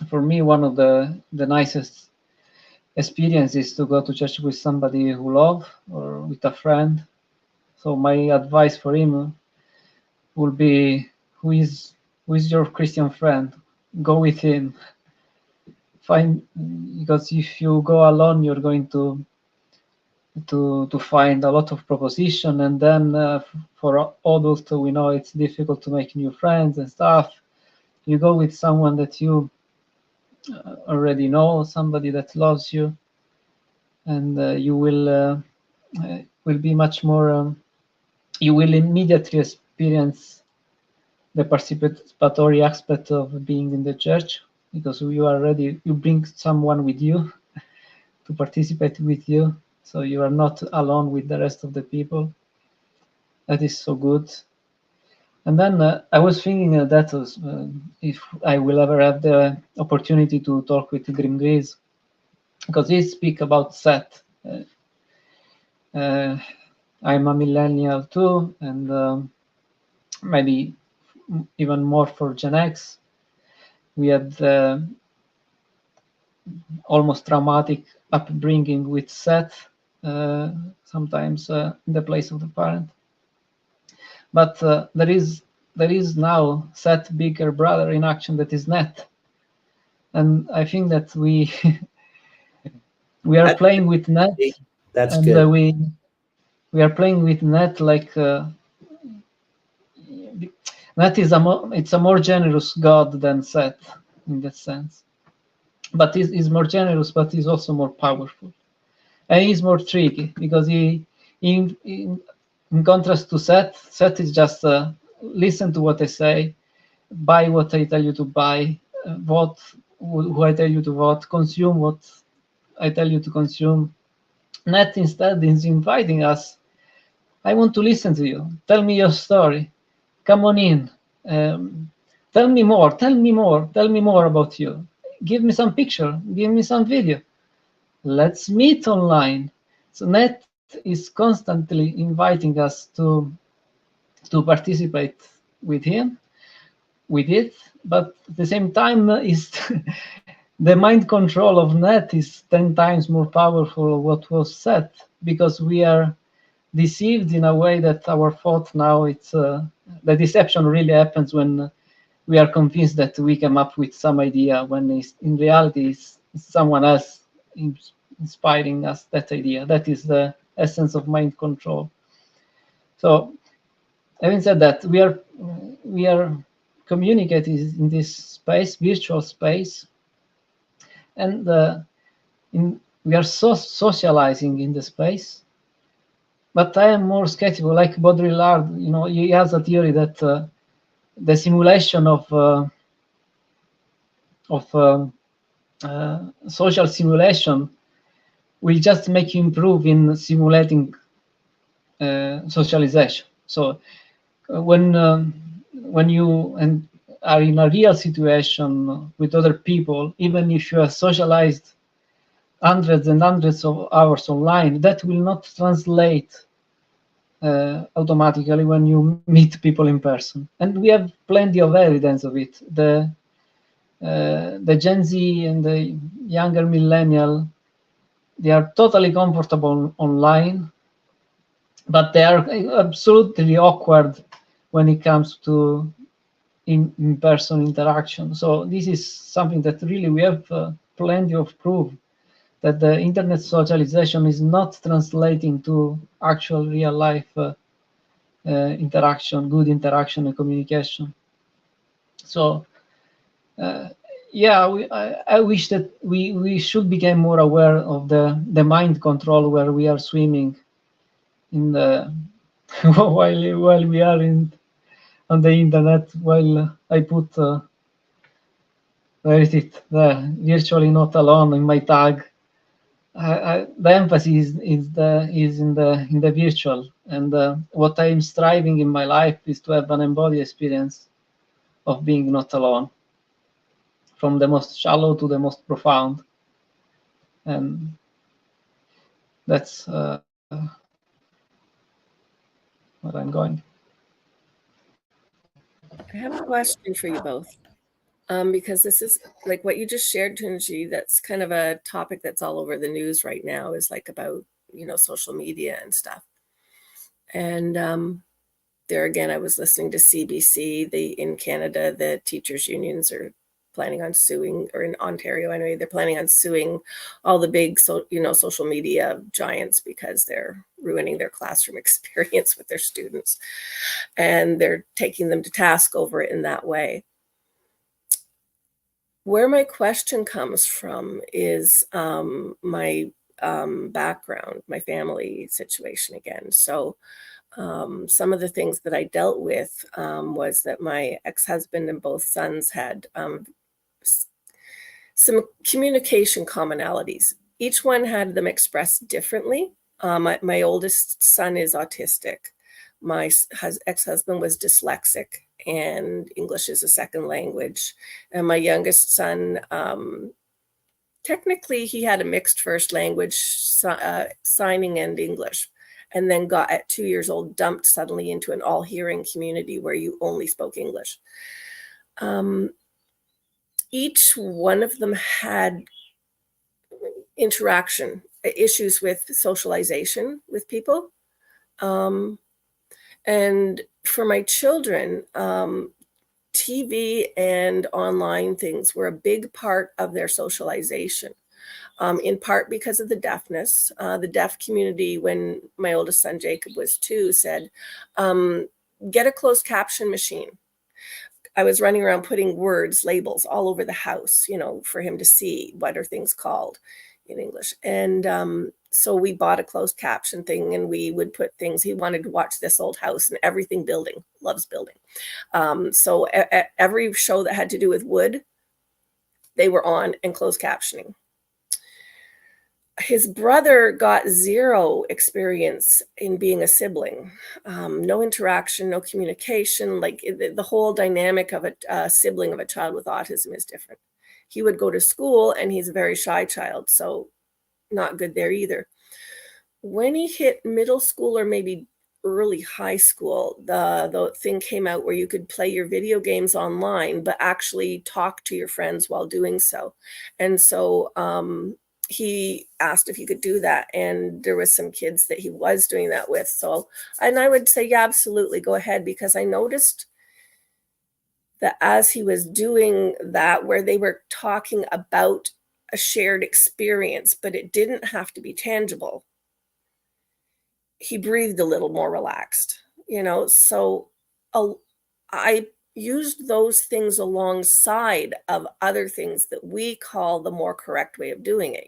for me, one of the nicest experiences to go to church with somebody who love, or with a friend. So my advice for him would be, who is your Christian friend? Go with him. Because if you go alone, you're going to find a lot of proposition, and then for adults, we know it's difficult to make new friends and stuff. You go with someone that you already know, somebody that loves you, and you will be much more. You will immediately experience the participatory aspect of being in the church, because you bring someone with you to participate with you, so you are not alone with the rest of the people. That is so good. And then I was thinking that if I will ever have the opportunity to talk with Grim Grease, because he speak about Seth. I'm a millennial too, and maybe even more for Gen X. we had almost traumatic upbringing with Seth, sometimes in the place of the parent. But there is now Seth bigger brother in action, that is Net, and I think that we we are playing with Net. That's and good. We are playing with Net like Net is it's a more generous God than Seth in that sense, but he's more generous, but he's also more powerful, and he's more tricky because he in contrast to Seth is just listen to what I say, buy what I tell you to buy, vote who I tell you to vote, consume what I tell you to consume. Net instead is inviting us. I want to listen to you. Tell me your story. Come on in. Tell me more. Tell me more. Tell me more about you. Give me some picture. Give me some video. Let's meet online. So Net is constantly inviting us to participate with him, with it, but at the same time is the mind control of Net is 10 times more powerful than what was said, because we are deceived in a way that our thought now, it's the deception really happens when we are convinced that we came up with some idea, when in reality it's someone else inspiring us that idea. That is the essence of mind control. So having said that, we are communicating in this space, virtual space, and we are socializing in the space. But I am more skeptical, like Baudrillard. He has a theory that the simulation of social simulation will just make you improve in simulating socialization. So when you are in a real situation with other people, even if you are socialized hundreds and hundreds of hours online, that will not translate automatically when you meet people in person. And we have plenty of evidence of it. The Gen Z and the younger millennial, they are totally comfortable online, but they are absolutely awkward when it comes to in-person interaction. So this is something that really we have plenty of proof that the internet socialization is not translating to actual real life interaction, good interaction and communication. So I wish that we should become more aware of the mind control where we are swimming in the while we are on the internet, while I put where is it there, virtually not alone in my tag. The emphasis is in the virtual, and what I'm striving in my life is to have an embodied experience of being not alone, from the most shallow to the most profound, and that's where I'm going. I have a question for you both, because this is like what you just shared, Tunji. That's kind of a topic that's all over the news right now, is like about social media and stuff. And there again, I was listening to CBC. In Canada, the teachers' unions are planning on suing, or in Ontario anyway, they're planning on suing all the big social media giants because they're ruining their classroom experience with their students, and they're taking them to task over it in that way. Where my question comes from is my background, my family situation again. So some of the things that I dealt with was that my ex-husband and both sons had some communication commonalities. Each one had them expressed differently. My oldest son is autistic. My ex-husband was dyslexic, and English is a second language. And my youngest son, technically he had a mixed first language, signing and English, and then got at 2 years old, dumped suddenly into an all hearing community where you only spoke English. each one of them had interaction issues with socialization with people. And for my children, TV and online things were a big part of their socialization, in part because of the deafness. The deaf community, when my oldest son Jacob was 2, said, get a closed caption machine. I was running around putting words, labels all over the house, for him to see what are things called in English. And so we bought a closed caption thing, and we would put things. He wanted to watch This Old House and everything building, loves building. So every show that had to do with wood, they were on, and closed captioning. His brother got 0 experience in being a sibling. No interaction, no communication. Like the whole dynamic of a sibling of a child with autism is different. He would go to school, and he's a very shy child, so not good there either. When he hit middle school or maybe early high school, the thing came out where you could play your video games online, but actually talk to your friends while doing so. And so he asked if he could do that, and there was some kids that he was doing that with. So, and I would say, yeah, absolutely, go ahead, because I noticed that as he was doing that, where they were talking about a shared experience, but it didn't have to be tangible, he breathed a little more relaxed, so I used those things alongside of other things that we call the more correct way of doing it,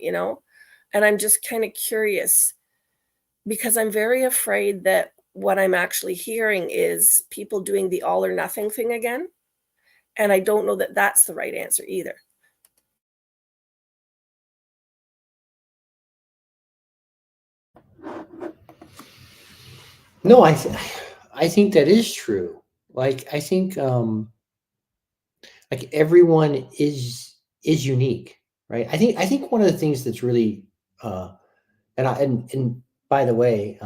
and I'm just kind of curious, because I'm very afraid that what I'm actually hearing is people doing the all or nothing thing again. And I don't know that that's the right answer either. No, I think that is true. Like, I think like everyone is unique, right? I think one of the things that's really and by the way,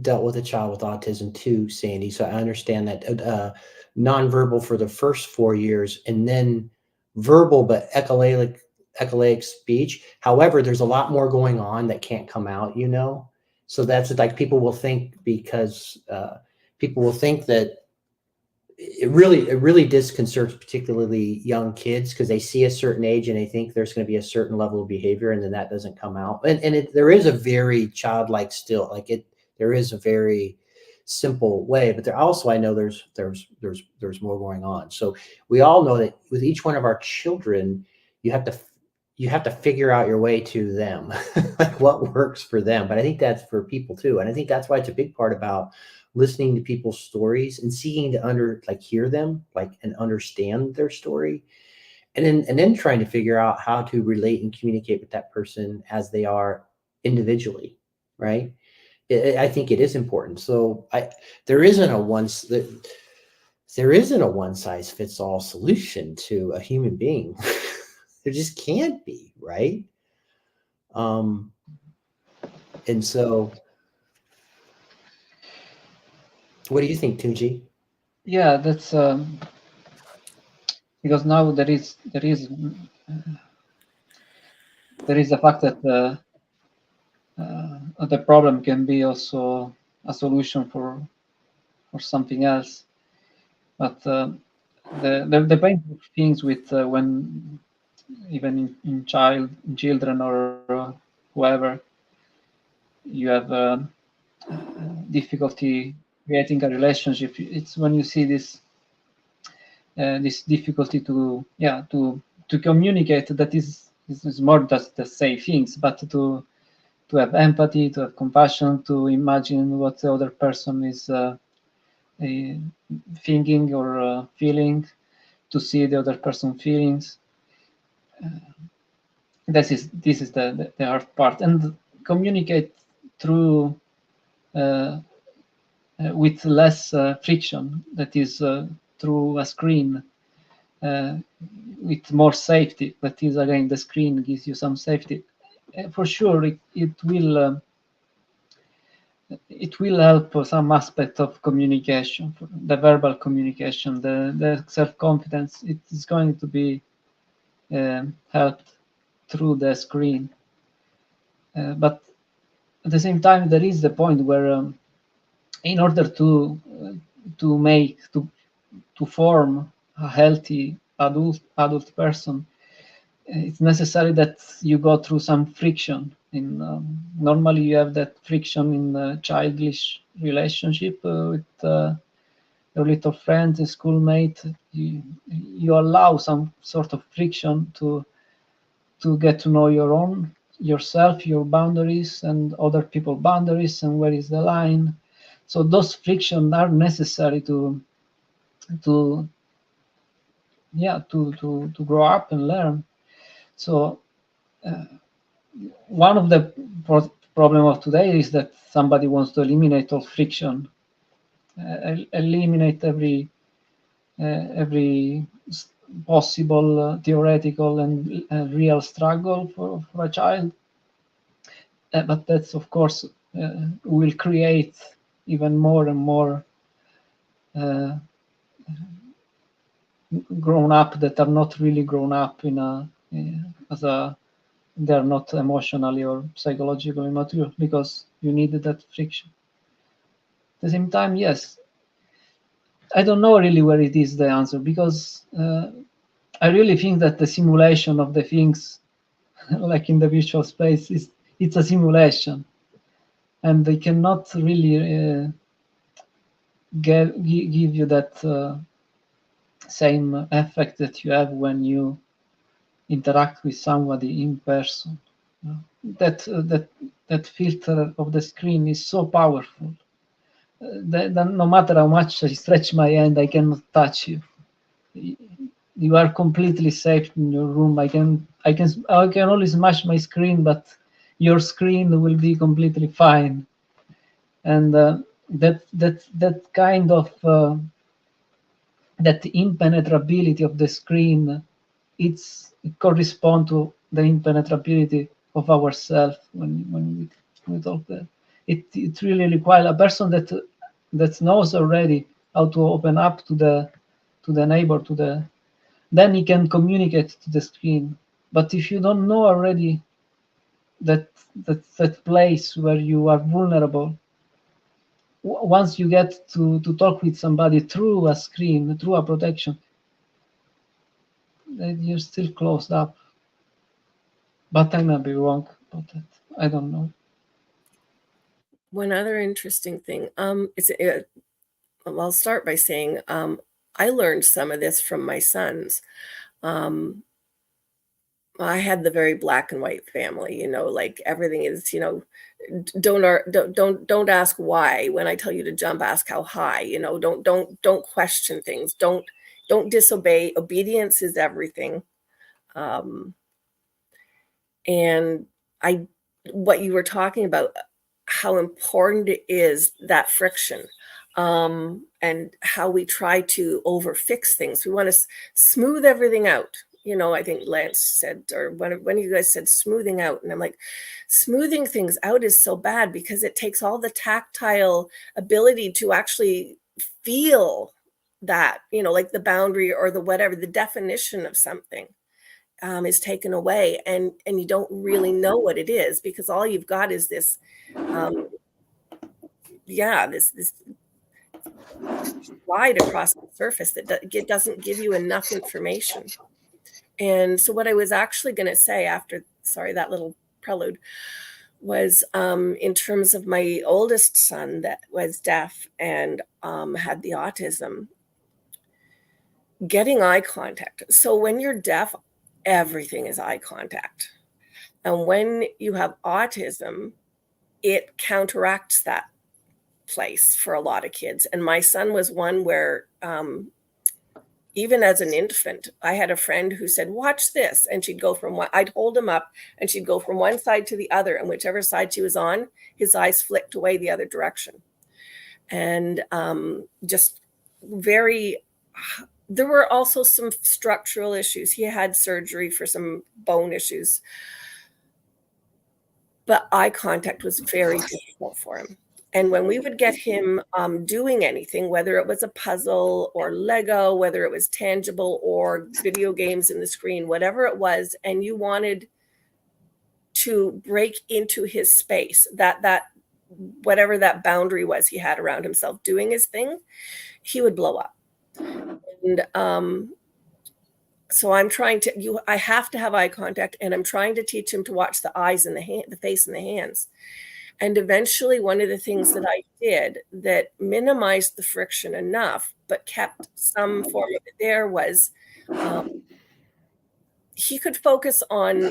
dealt with a child with autism too, Sandy. So I understand that nonverbal for the first 4 years, and then verbal but echolalic speech. However, there's a lot more going on that can't come out, So that's like people will think, because people will think that it really disconcerts particularly young kids, because they see a certain age and they think there's going to be a certain level of behavior, and then that doesn't come out. And there is a very childlike still, like there is a very simple way, but there also, I know there's more going on. So we all know that with each one of our children, you have to figure out your way to them, like what works for them. But I think that's for people too. And I think that's why it's a big part about listening to people's stories and seeking to hear them, and understand their story. And then trying to figure out how to relate and communicate with that person as they are individually. Right. I think it is important. So there isn't a one size fits all solution to a human being. There just can't be, right? And so, what do you think, Tunji? Yeah, that's because now there is the fact that the problem can be also a solution for something else. But the painful things with when even in children or whoever, you have difficulty creating a relationship. It's when you see this difficulty to communicate, that is more just to say things, but to have empathy, to have compassion, to imagine what the other person is thinking or feeling, to see the other person's feelings. This is the hard part, and communicate through with less friction. That is through a screen, with more safety. That is, again, the screen gives you some safety. For sure, it will it will help some aspect of communication, the verbal communication, the self-confidence. It is going to be helped through the screen. But at the same time, there is the point where in order to form a healthy adult person, it's necessary that you go through some friction. Normally you have that friction in a childish relationship with your little friend, a schoolmate. You allow some sort of friction to get to know yourself, your boundaries, and other people's boundaries, and where is the line. So those frictions are necessary to grow up and learn. So one of the problem of today is that somebody wants to eliminate all friction, eliminate every possible theoretical and real struggle for a child. But that's, of course, will create even more and more grown up that are not really grown up they're not emotionally or psychologically mature, because you needed that friction. At the same time, yes, I don't know really where it is the answer, because I really think that the simulation of the things, like in the virtual space, it's a simulation, and they cannot really give you that same effect that you have when you interact with somebody in person. That filter of the screen is so powerful that no matter how much I stretch my hand, I cannot touch you. You are completely safe in your room. I can only smash my screen, but your screen will be completely fine. And that kind of that impenetrability of the screen, it corresponds to the impenetrability of ourselves when we talk that. It really requires a person that knows already how to open up to the neighbor, then he can communicate to the screen. But if you don't know already that place where you are vulnerable, once you get to talk with somebody through a screen, through a protection, you're still closed up. But I may be wrong about that. I don't know. One other interesting thing, I'll start by saying I learned some of this from my sons. I had the very black and white family, like everything is, don't ask why. When I tell you to jump, ask how high. Don't question things. Don't disobey. Obedience is everything. And what you were talking about, how important it is, that friction, and how we try to overfix things. We want to smooth everything out. I think Lance said, or one of you guys said, smoothing out. And I'm like, smoothing things out is so bad, because it takes all the tactile ability to actually feel that, like the boundary or the whatever, the definition of something is taken away, and you don't really know what it is, because all you've got is this, this slide across the surface that doesn't give you enough information. And so what I was actually going to say after, that little prelude, was in terms of my oldest son that was deaf and had the autism, getting eye contact. So when you're deaf, everything is eye contact. And when you have autism, it counteracts that place for a lot of kids. And my son was one where even as an infant, I had a friend who said, watch this. And she'd go from one, I'd hold him up and she'd go from one side to the other. And whichever side she was on, his eyes flicked away the other direction. And just very, there were also some structural issues. He had surgery for some bone issues. But eye contact was very difficult for him. And when we would get him doing anything, whether it was a puzzle or Lego, whether it was tangible or video games in the screen, whatever it was, and you wanted to break into his space, that whatever that boundary was he had around himself doing his thing, he would blow up. And so I'm trying to, I have to have eye contact, and I'm trying to teach him to watch the eyes and the face and the hands. And eventually one of the things that I did that minimized the friction enough, but kept some form of it there, was he could focus on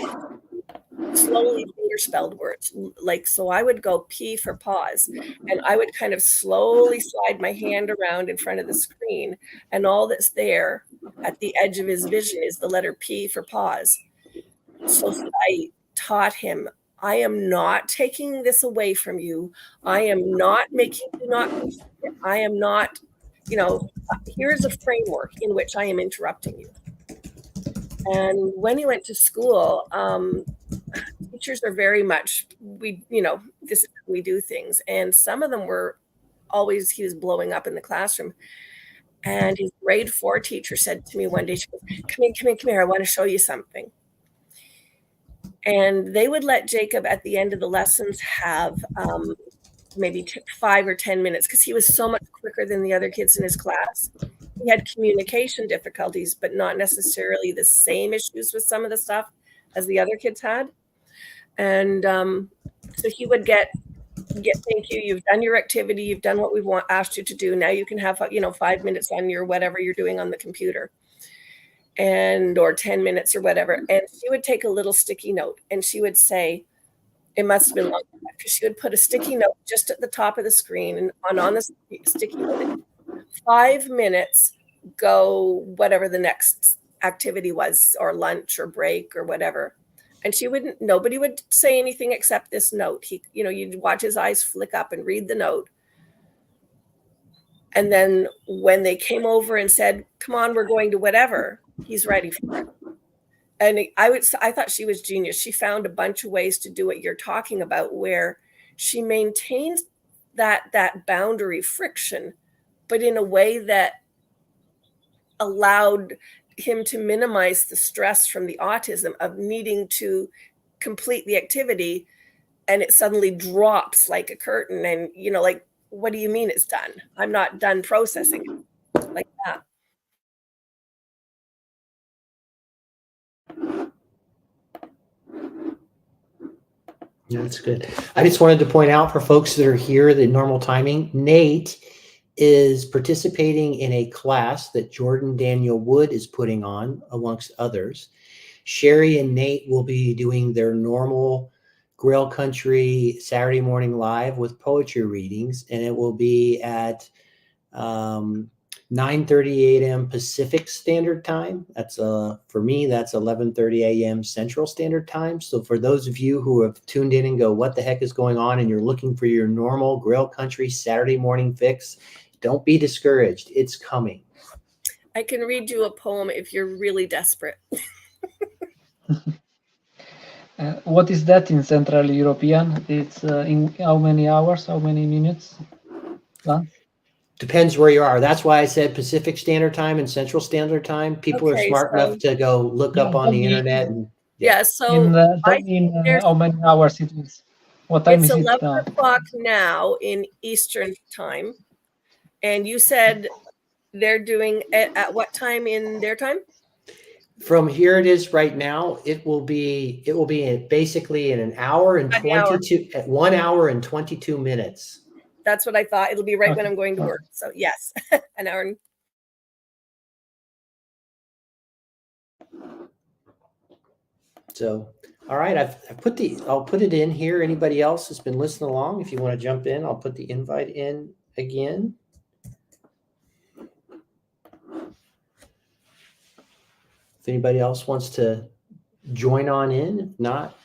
slowly finger-spelled words. Like, so I would go P for pause, and I would kind of slowly slide my hand around in front of the screen, and all that's there at the edge of his vision is the letter P for pause. So I taught him, I am not taking this away from you. I am not making you not. I am not, here's a framework in which I am interrupting you. And when he went to school, teachers are very much, this is how we do things. And some of them were always, he was blowing up in the classroom. And his grade 4 teacher said to me one day, she goes, come here, I want to show you something. And they would let Jacob at the end of the lessons have maybe 5 or 10 minutes, because he was so much quicker than the other kids in his class. He had communication difficulties, but not necessarily the same issues with some of the stuff as the other kids had. And so he would get thank you, you've done your activity, you've done what we've asked you to do. Now you can have 5 minutes on your whatever you're doing on the computer, or 10 minutes or whatever. And she would take a little sticky note, and she would say, it must have been long enough, because she would put a sticky note just at the top of the screen, and on the sticky note, 5 minutes, go whatever the next activity was, or lunch or break or whatever. And nobody would say anything except this note. You'd watch his eyes flick up and read the note. And then when they came over and said, come on, we're going to whatever, he's ready for it. And I thought she was genius. She found a bunch of ways to do what you're talking about, where she maintains that boundary friction, but in a way that allowed him to minimize the stress from the autism of needing to complete the activity, and it suddenly drops like a curtain. And, what do you mean it's done? I'm not done processing it, like that. Yeah, that's good. I just wanted to point out for folks that are here, the normal timing, Nate is participating in a class that Jordan Daniel Wood is putting on, amongst others. Sherry and Nate will be doing their normal Grail Country Saturday morning live with poetry readings, and it will be at 9:30 a.m. Pacific Standard Time. That's for me, that's 11:30 a.m. Central Standard Time. So for those of you who have tuned in and go, what the heck is going on, and you're looking for your normal Grail Country Saturday morning fix, don't be discouraged. It's coming. I can read you a poem if you're really desperate. What is that in Central European? It's in how many hours, how many minutes? Depends where you are. That's why I said Pacific Standard Time and Central Standard Time. People are smart enough to go look up on the internet. And, so how many hours it is? What time is it now? It's 11 o'clock now in Eastern Time. And you said they're doing it at what time in their time? From here it is right now. It will be basically in an hour and 22 at 1 hour and 22 minutes. That's what I thought. It'll be right when I'm going to work. So yes, an hour. So, all right, I'll put it in here. Anybody else has been listening along, if you want to jump in, I'll put the invite in again. If anybody else wants to join on in, if not,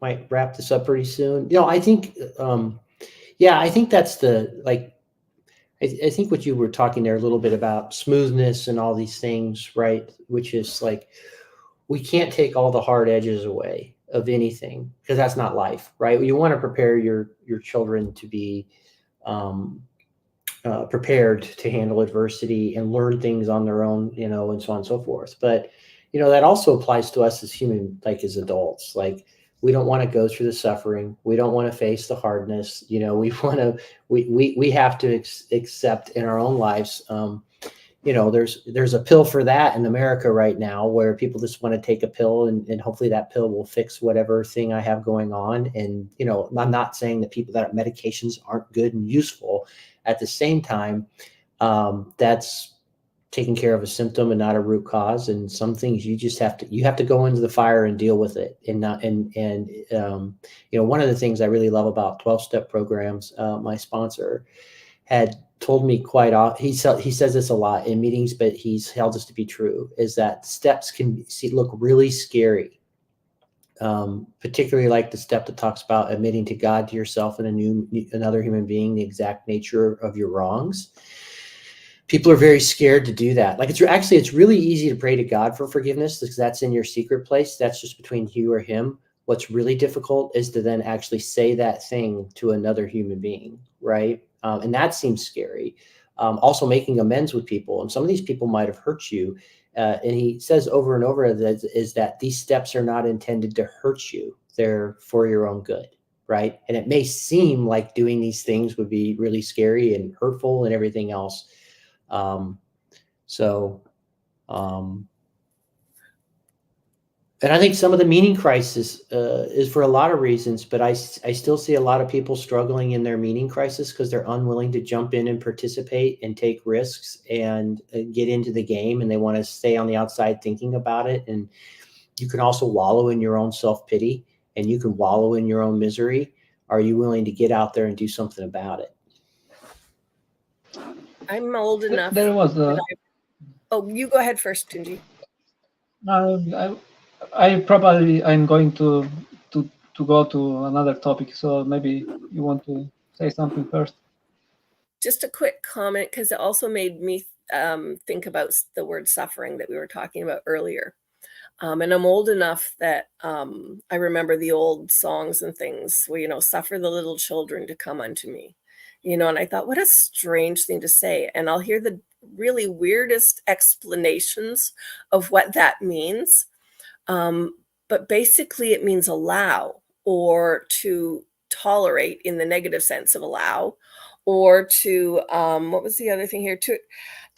might wrap this up pretty soon. I think, I think that's I think what you were talking there a little bit about smoothness and all these things, right? Which is like, we can't take all the hard edges away. of anything, because that's not life, right? You want to prepare your children to be prepared to handle adversity and learn things on their own, you know, and so on and so forth. But, you know, that also applies to us as human, like as adults. Like, we don't want to go through the suffering. We don't want to face the hardness. You know, we want to, we have to accept in our own lives. You know, there's a pill for that in America right now, where people just want to take a pill and hopefully that pill will fix whatever thing I have going on. And, you know, I'm not saying that people that medications aren't good and useful. At the same time, that's taking care of a symptom and not a root cause. And some things you just have to go into the fire and deal with it. And not, you know, one of the things I really love about 12-step programs, my sponsor had told me quite often, he says this a lot in meetings, but he's held this to be true, is that steps can look really scary. Particularly like the step that talks about admitting to God, to yourself, and another human being, the exact nature of your wrongs. People are very scared to do that. Like, it's really easy to pray to God for forgiveness, because that's in your secret place. That's just between you or him. What's really difficult is to then actually say that thing to another human being, right? And that seems scary. Also making amends with people. And some of these people might have hurt you. And he says over and over that these steps are not intended to hurt you. They're for your own good, right? And it may seem like doing these things would be really scary and hurtful and everything else. And I think some of the meaning crisis is for a lot of reasons, but I still see a lot of people struggling in their meaning crisis because they're unwilling to jump in and participate and take risks and get into the game, and they want to stay on the outside thinking about it. And you can also wallow in your own self-pity, and you can wallow in your own misery. Are you willing to get out there and do something about it? I'm old enough. There was Oh, you go ahead first, Tunji. I'm going to go to another topic, so maybe you want to say something first. Just a quick comment, because it also made me think about the word suffering that we were talking about earlier. And I'm old enough that I remember the old songs and things where, you know, suffer the little children to come unto me, you know, and I thought, what a strange thing to say. And I'll hear the really weirdest explanations of what that means. But basically it means allow, or to tolerate in the negative sense of allow, or to, what was the other thing here?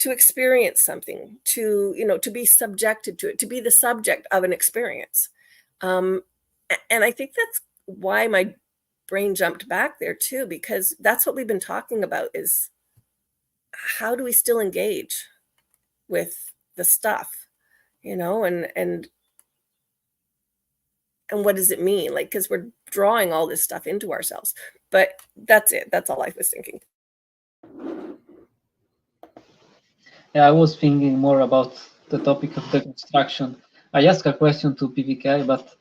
To experience something, to, you know, to be subjected to it, to be the subject of an experience. And I think that's why my brain jumped back there too, because that's what we've been talking about, is how do we still engage with the stuff, you know, and what does it mean? Like, because we're drawing all this stuff into ourselves. But that's it. That's all I was thinking. Yeah, I was thinking more about the topic of deconstruction. I asked a question to PVK, but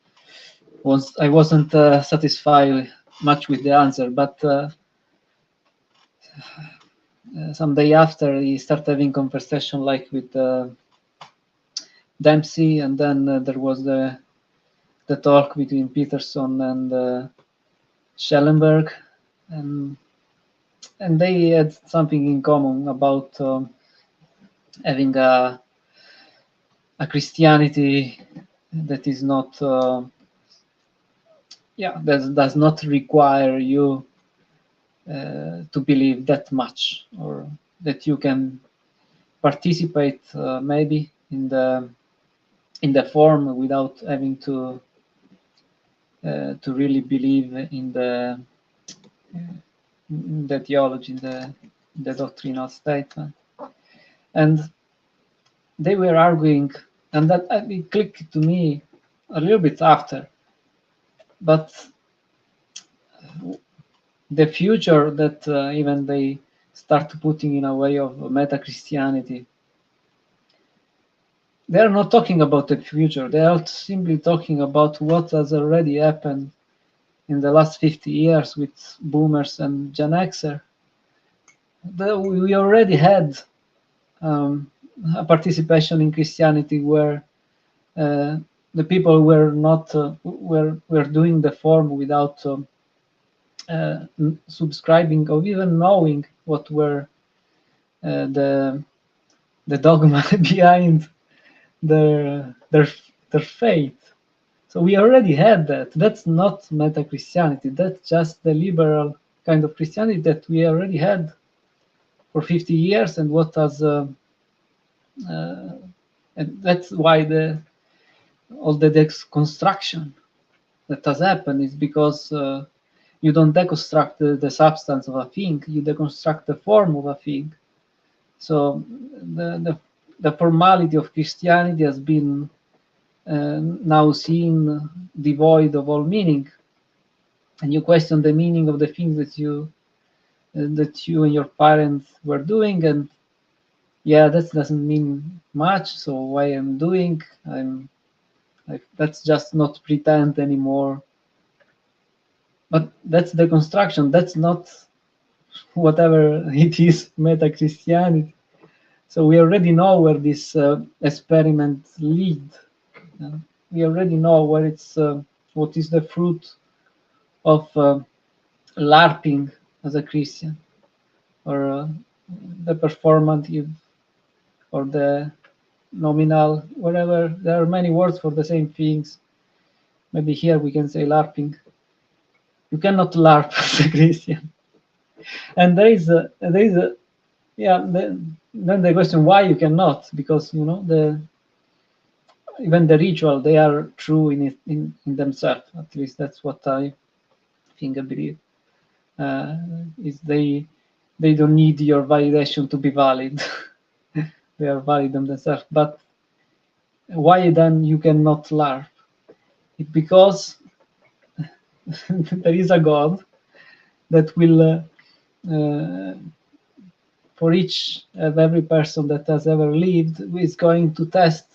I wasn't satisfied much with the answer. But some day after, he started having conversation like with Dempsey, and then there was the talk between Peterson and Schellenberg, and they had something in common about having a Christianity that is not, that does not require you to believe that much, or that you can participate maybe in the form without having to really believe in the theology, in the doctrinal statement. And they were arguing, and that it clicked to me a little bit after. But the future that even they start putting in a way of meta-Christianity, they are not talking about the future. They are simply talking about what has already happened in the last 50 years with boomers and Gen Xer. We already had a participation in Christianity where the people were not were doing the form without subscribing or even knowing what were the dogma behind their faith. So we already had that. That's not meta Christianity. That's just the liberal kind of Christianity that we already had for 50 years, and what has and that's why all the deconstruction that has happened is because you don't deconstruct the substance of a thing, you deconstruct the form of a thing. So the formality of Christianity has been now seen devoid of all meaning, and you question the meaning of the things that you and your parents were doing, and yeah, that doesn't mean much. So why I'm doing? I'm like, that's just not pretend anymore. But that's the construction. That's not whatever it is, meta Christianity. So we already know where this experiments lead. We already know where it's what is the fruit of LARPing as a Christian, or the performative, or the nominal, whatever. There are many words for the same things. Maybe here we can say LARPing. You cannot LARP as a Christian. And there is a yeah. Then the question why you cannot, because you know even the ritual, they are true in themselves. At least that's what I think. I believe is they don't need your validation to be valid. They are valid themselves. But why then you cannot LARP? It's because there is a God that will for each of every person that has ever lived is going to test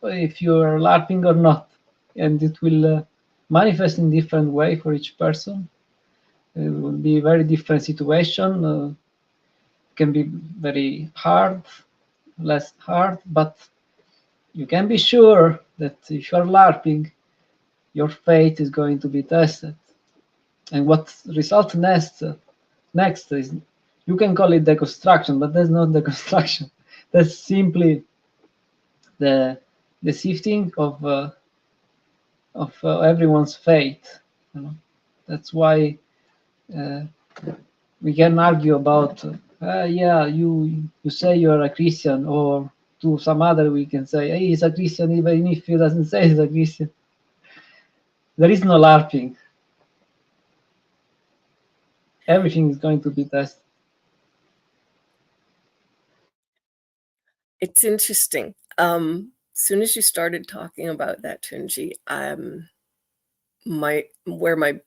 if you are LARPing or not, and it will manifest in different way for each person. It will be a very different situation. It can be very hard, less hard, but you can be sure that if you are LARPing, your faith is going to be tested. And what results next is, you can call it deconstruction, but that's not deconstruction. That's simply the sifting of everyone's faith. You know? That's why we can argue about, yeah, you say you're a Christian, or to some other we can say, hey, he's a Christian even if he doesn't say he's a Christian. There is no LARPing. Everything is going to be tested. It's interesting. Soon as you started talking about that, Tunji, where my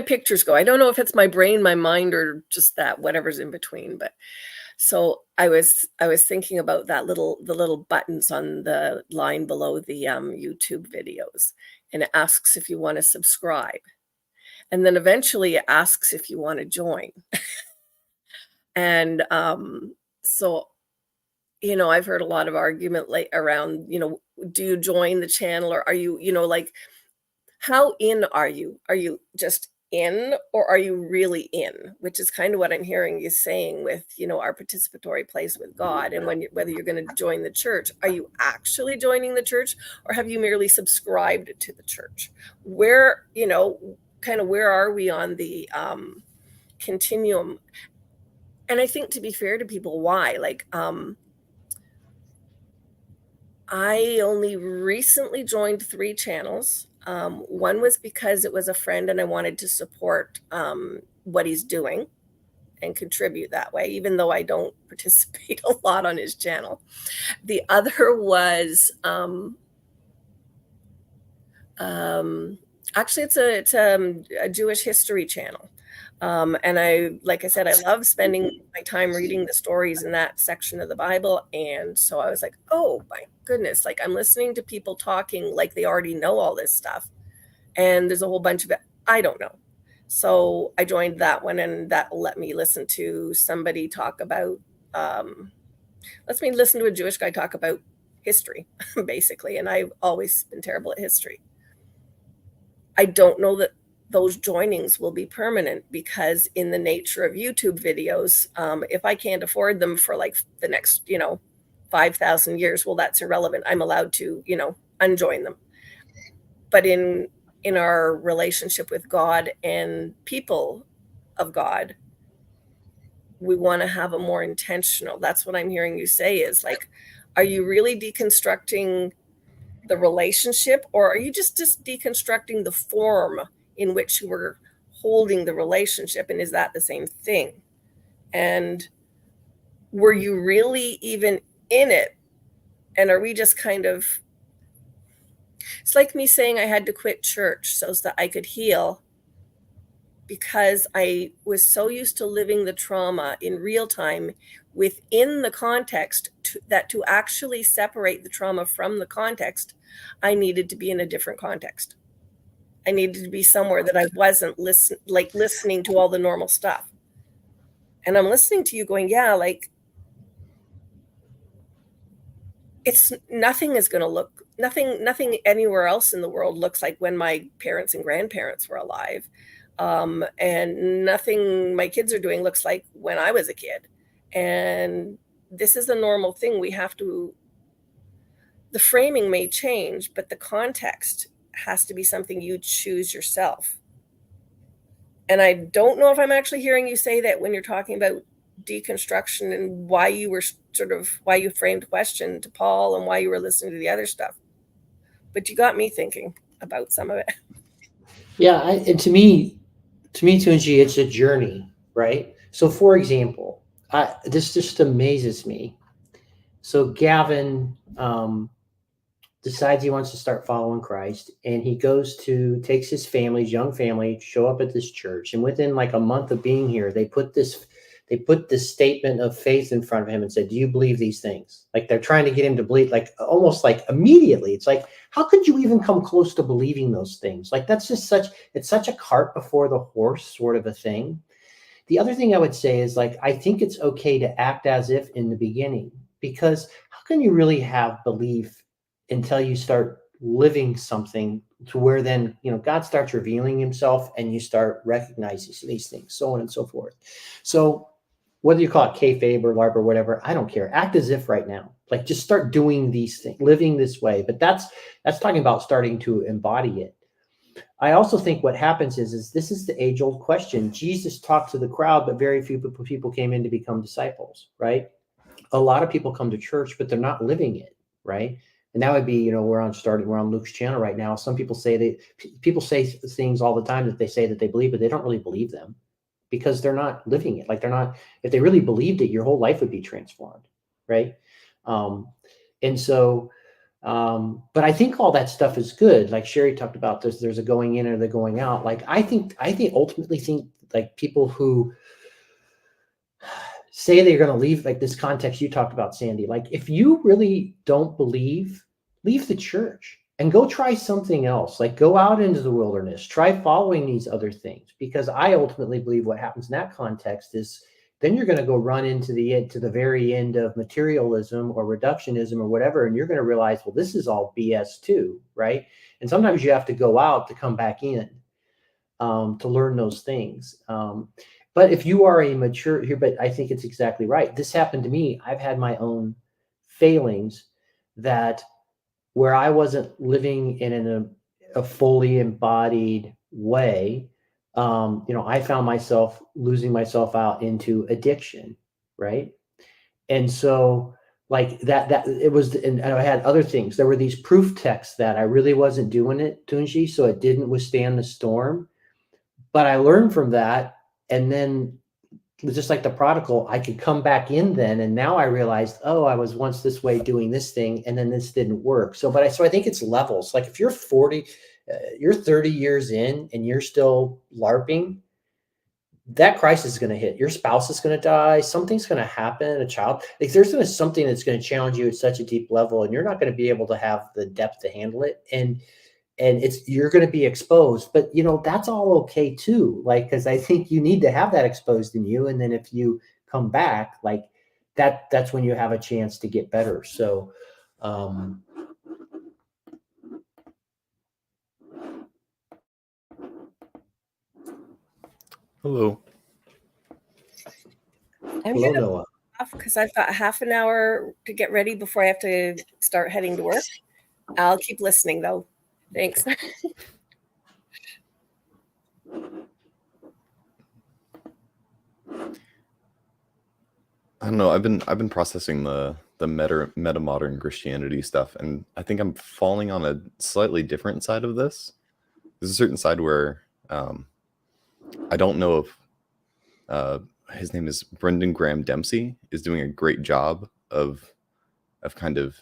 pictures go. I don't know if it's my brain, my mind, or just that whatever's in between. But so I was thinking about the little buttons on the line below the YouTube videos, and it asks if you want to subscribe, and then eventually it asks if you want to join. And so, you know, I've heard a lot of argument around, you know, do you join the channel, or are you, you know, like, how in are you? Are you just in, or are you really in? Which is kind of what I'm hearing you saying with, you know, our participatory place with God. And whether you're going to join the church, are you actually joining the church, or have you merely subscribed to the church? Where, you know, kind of where are we on the continuum? And I think, to be fair to people, why? Like, I only recently joined 3 channels. One was because it was a friend and I wanted to support what he's doing and contribute that way, even though I don't participate a lot on his channel. The other was actually it's a Jewish history channel. And like I said, I love spending my time reading the stories in that section of the Bible. And so I was like, oh my goodness, like I'm listening to people talking like they already know all this stuff. And there's a whole bunch of it I don't know. So I joined that one, and that let me listen to somebody talk about, lets me listen to a Jewish guy talk about history, basically. And I've always been terrible at history. I don't know that those joinings will be permanent, because in the nature of YouTube videos, if I can't afford them for like the next, 5,000 years, well, that's irrelevant. I'm allowed to, unjoin them. But in our relationship with God and people of God, we want to have a more intentional. That's what I'm hearing you say, is like, are you really deconstructing the relationship, or are you just deconstructing the form in which you were holding the relationship? And is that the same thing? And were you really even in it? And are we just kind of, it's like me saying I had to quit church so that I could heal, because I was so used to living the trauma in real time within the context that to actually separate the trauma from the context, I needed to be in a different context. I needed to be somewhere that I wasn't listening to all the normal stuff. And I'm listening to you going, yeah, like, nothing anywhere else in the world looks like when my parents and grandparents were alive. And nothing my kids are doing looks like when I was a kid. And this is a normal thing. The framing may change, but the context has to be something you choose yourself. And I don't know if I'm actually hearing you say that when you're talking about deconstruction and why you framed question to Paul and why you were listening to the other stuff. But you got me thinking about some of it. Yeah, and to me, Tunji, it's a journey, right? So, for example, this just amazes me. So Gavin decides he wants to start following Christ, and he takes his young family, show up at this church, and within like a month of being here, they put this statement of faith in front of him and said, "Do you believe these things?" Like they're trying to get him to believe, like almost like immediately. It's like, how could you even come close to believing those things? Like that's just such a cart before the horse sort of a thing. The other thing I would say is, like, I think it's okay to act as if in the beginning, because how can you really have belief until you start living something to where then, God starts revealing himself and you start recognizing these things, so on and so forth. So whether you call it kayfabe or LARP or whatever, I don't care. Act as if right now, like just start doing these things, living this way. But that's talking about starting to embody it. I also think what happens is this is the age-old question. Jesus talked to the crowd, but very few people came in to become disciples, right? A lot of people come to church, but they're not living it, right? And that would be, we're on Luke's channel right now. Some people say people say things all the time that they say that they believe, but they don't really believe them because they're not living it. Like if they really believed it, your whole life would be transformed, right? And so, but I think all that stuff is good. Like Sherry talked about, there's a going in or the going out. Like I ultimately think like people who say they're going to leave, like this context you talked about, Sandy, like if you really don't believe, leave the church and go try something else. Like go out into the wilderness, try following these other things, because I ultimately believe what happens in that context is then you're going to go run into the very end of materialism or reductionism or whatever. And you're going to realize, well, this is all BS too. Right. And sometimes you have to go out to come back in to learn those things. But if you are a mature here, but I think it's exactly right. This happened to me. I've had my own failings where I wasn't living in a fully embodied way. I found myself losing myself out into addiction. Right. And so like that it was, and I had other things. There were these proof texts that I really wasn't doing it, Tunji, so it didn't withstand the storm. But I learned from that. And then just like the prodigal, I could come back in then. And now I realized, oh, I was once this way doing this thing, and then this didn't work. So I think it's levels. Like if you're 40, you're 30 years in and you're still LARPing, that crisis is going to hit. Your spouse is going to die. Something's going to happen. A child, like there's going to be something that's going to challenge you at such a deep level, and you're not going to be able to have the depth to handle it. And you're going to be exposed, but that's all okay too. Like, cause I think you need to have that exposed in you. And then if you come back like that's when you have a chance to get better. So, Hello. I'm Hello, gonna Noah. off because I've got half an hour to get ready before I have to start heading to work. I'll keep listening though. Thanks. I don't know. I've been processing the metamodern Christianity stuff, and I think I'm falling on a slightly different side of this. There's a certain side where I don't know if his name is Brendan Graham Dempsey is doing a great job of kind of,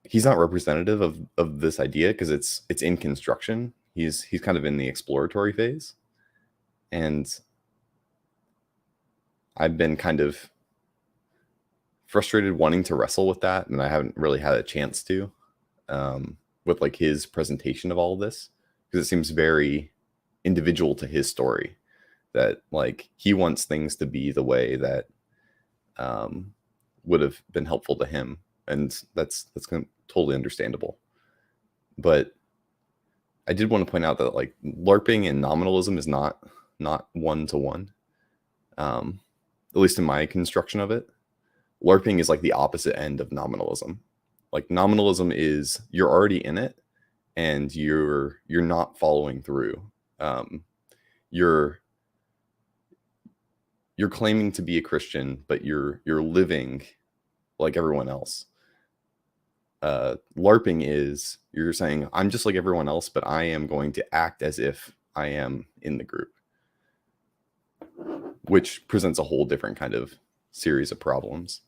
he's not representative of this idea because it's in construction. He's kind of in the exploratory phase, and I've been kind of frustrated wanting to wrestle with that, and I haven't really had a chance to with like his presentation of all of this, because it seems very individual to his story, that like he wants things to be the way that would have been helpful to him, and that's totally understandable. But I did want to point out that like LARPing and nominalism is not one-to-one. At least in my construction of it, LARPing is like the opposite end of nominalism. Like nominalism is you're already in it and you're not following through. You're claiming to be a Christian, but you're living like everyone else. LARPing is you're saying I'm just like everyone else, but I am going to act as if I am in the group, which presents a whole different kind of series of problems.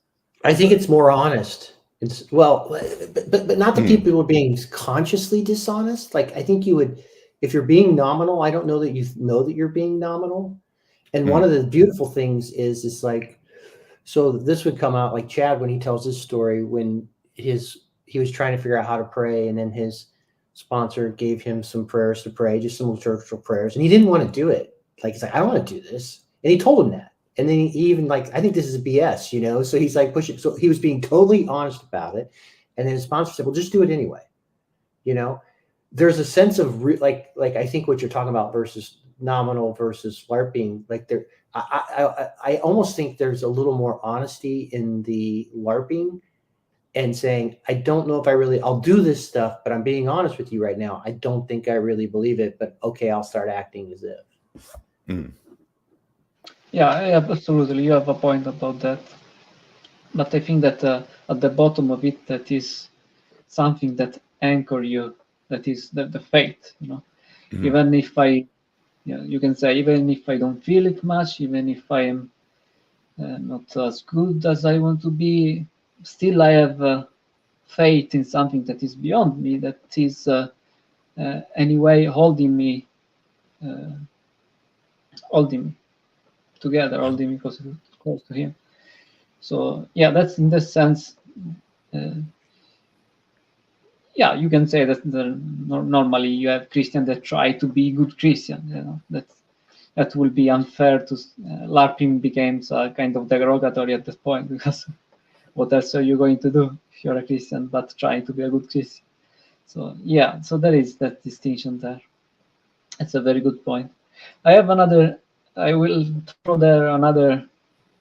I think it's more honest. It's but not that people are being consciously dishonest. Like I think you would, if you're being nominal, I don't know that you know that you're being nominal. And one of the beautiful things is like, so this would come out like Chad when he tells his story when he was trying to figure out how to pray, and then his sponsor gave him some prayers to pray, just some liturgical prayers, and he didn't want to do it. Like he's like, I don't want to do this, and he told him that. And then he even like, I think this is a BS, you know? So he's like pushing. So he was being totally honest about it. And then his sponsor said, well, just do it anyway. You know, there's a sense of like I think what you're talking about versus nominal versus LARPing, like there, I almost think there's a little more honesty in the LARPing and saying, I don't know if I'll do this stuff, but I'm being honest with you right now. I don't think I really believe it, but okay, I'll start acting as if. Yeah, absolutely. You have a point about that. But I think that at the bottom of it, that is something that anchor you, that is the faith, you know. Even if you can say, even if I don't feel it much, even if I am not as good as I want to be, still I have faith in something that is beyond me, that is anyway holding me together, holding me close to him. So yeah, that's in the sense. Yeah, you can say that normally you have Christians that try to be good Christian. You know, that will be unfair to LARPing becomes kind of derogatory at this point, because what else are you going to do if you're a Christian but trying to be a good Christian? So yeah, so there is that distinction there. It's a very good point. I will throw there another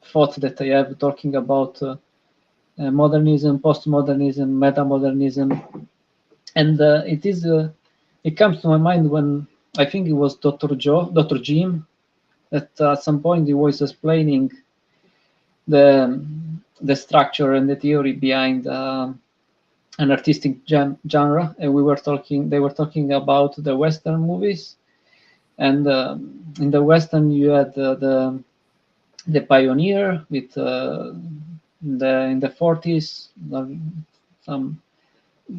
thought that I have talking about modernism, postmodernism, metamodernism, and it comes to my mind when I think it was Dr. Jim, that at some point he was explaining the structure and the theory behind an artistic genre, and they were talking about the Western movies, and in the Western you had the pioneer with in the 40s, some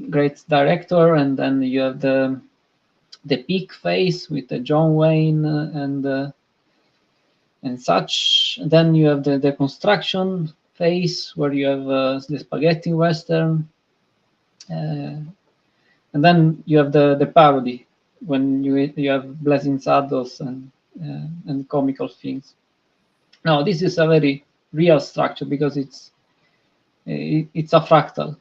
great director, and then you have the peak phase with John Wayne and such. Then you have the Deconstruction phase where you have the spaghetti Western, and then you have the parody when you have Blazing Saddles and comical things. Now this is a very real structure because it's it's a fractal.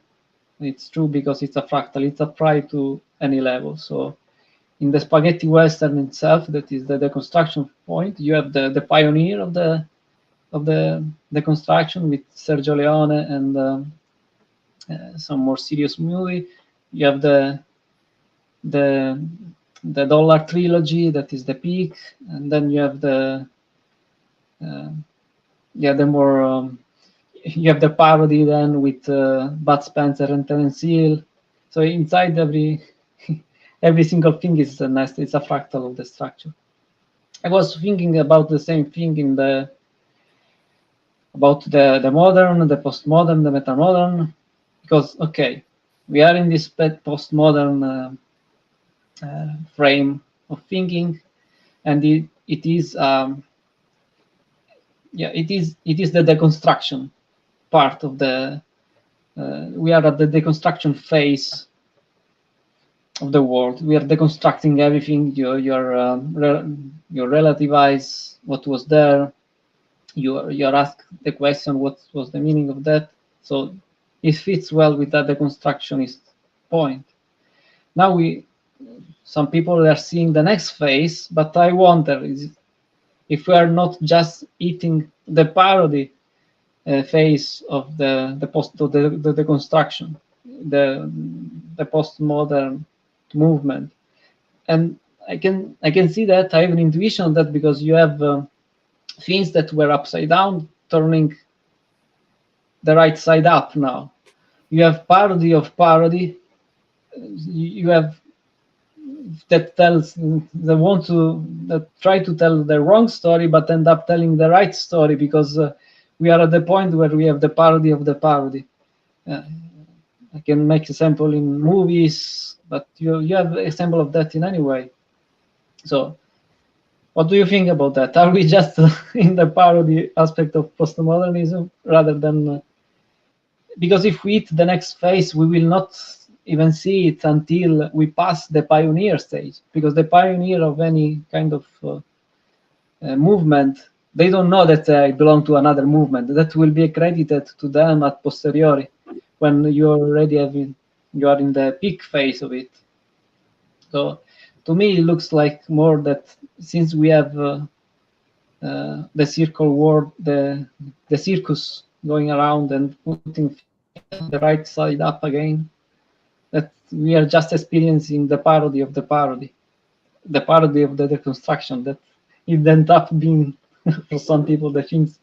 It's true because it's a fractal. It's applied to any level. So in the spaghetti western itself, that is the deconstruction point, you have the pioneer of the deconstruction with Sergio Leone and some more serious movie. You have the Dollar Trilogy, that is the peak, and then you have the more you have the parody then with Bud Spencer and Terence Hill. So inside every single thing is a it's a fractal of the structure. I was thinking about the same thing in about the modern, the postmodern, the metamodern, because okay, we are in this postmodern frame of thinking, and it is it is the deconstruction part of the we are at the deconstruction phase of the world. We are deconstructing everything. You relativize what was there. You're asked the question, what was the meaning of that? So it fits well with that deconstructionist point. Now some people are seeing the next phase, but I wonder if we are not just eating the parody phase of the deconstruction, the postmodern movement. And I can see that. I have an intuition of that, because you have things that were upside down turning the right side up now. You have parody of parody. You have that try to tell the wrong story but end up telling the right story, because we are at the point where we have the parody of the parody. I can make example in movies, but you have example of that in any way. So what do you think about that? Are we just in the parody aspect of postmodernism rather than because if we hit the next phase, we will not even see it until we pass the pioneer stage, because the pioneer of any kind of movement, they don't know that they belong to another movement. That will be accredited to them at posteriori, when you already you are in the peak phase of it. So to me, it looks like more that since we have the circle world, the circus going around and putting the right side up again, that we are just experiencing the parody of the parody of the deconstruction, that it ends up being for some people the things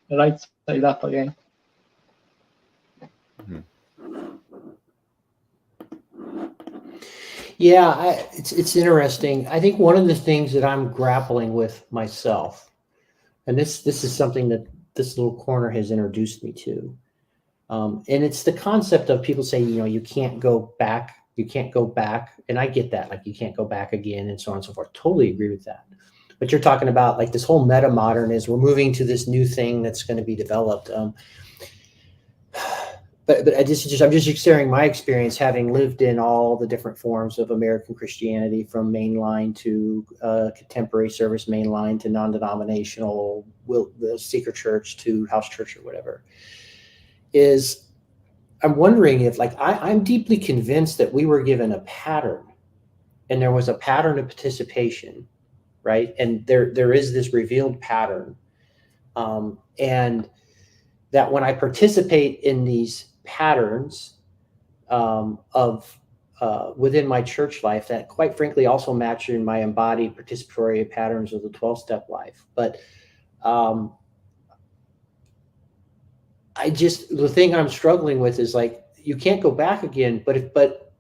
the right side up again. Yeah, it's interesting. I think one of the things that I'm grappling with myself, and this is something that this little corner has introduced me to, and it's the concept of people saying, you can't go back, and I get that, like you can't go back again, and so on and so forth. Totally agree with that. But you're talking about like this whole metamodern is we're moving to this new thing that's going to be developed. But I'm just sharing my experience, having lived in all the different forms of American Christianity, from mainline to contemporary service mainline to non-denominational, seeker church to house church or whatever. Is I'm wondering if, like, I'm deeply convinced that we were given a pattern, and there was a pattern of participation, right? And there is this revealed pattern, and that when I participate in these patterns of within my church life, that quite frankly also match in my embodied participatory patterns of the 12-step life. But the thing I'm struggling with is, like, you can't go back again, but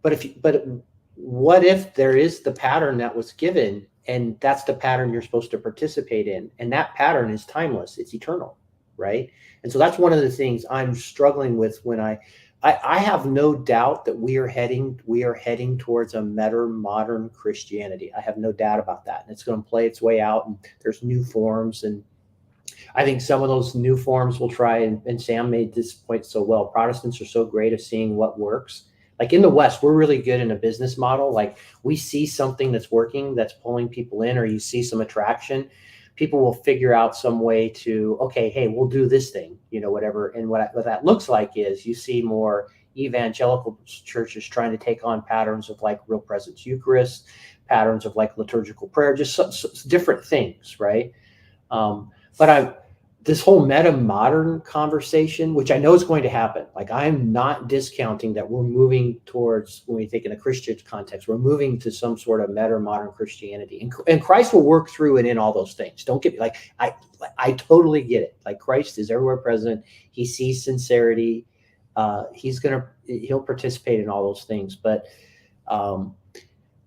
what if there is the pattern that was given, and that's the pattern you're supposed to participate in, and that pattern is timeless, it's eternal, right? And so that's one of the things I'm struggling with when I have no doubt that we are heading towards a modern Christianity. I have no doubt about that, and it's going to play its way out, and there's new forms, and I think some of those new forms will try, and Sam made this point so well. Protestants are so great at seeing what works. Like in the West, we're really good in a business model. Like we see something that's working, that's pulling people in, or you see some attraction. people will figure out some way to, okay, hey, we'll do this thing, whatever. And what that looks like is you see more evangelical churches trying to take on patterns of like real presence Eucharist, patterns of like liturgical prayer, just different things, right? But this whole metamodern conversation, which I know is going to happen, like I'm not discounting that we're moving towards, when we think in a Christian context, we're moving to some sort of metamodern Christianity, and Christ will work through and in all those things. Don't get me, like I totally get it. Like Christ is everywhere present. He sees sincerity. He'll participate in all those things. But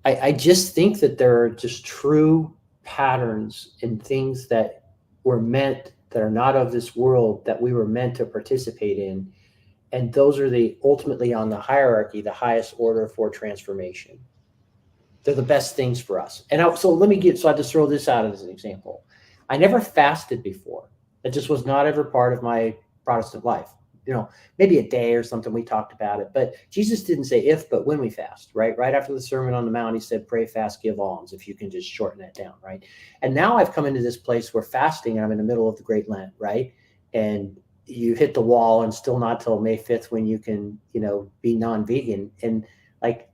I just think that there are just true patterns and things that were meant, that are not of this world, that we were meant to participate in. And those are ultimately on the hierarchy, the highest order for transformation. They're the best things for us. And I just throw this out as an example. I never fasted before. It just was not ever part of my Protestant life. Maybe a day or something, we talked about it, but Jesus didn't say if, but when we fast, right? Right after the Sermon on the Mount, he said, pray, fast, give alms, if you can just shorten that down, right? And now I've come into this place where fasting, and I'm in the middle of the Great Lent, right? And you hit the wall, and still not till May 5th when you can, be non-vegan. And I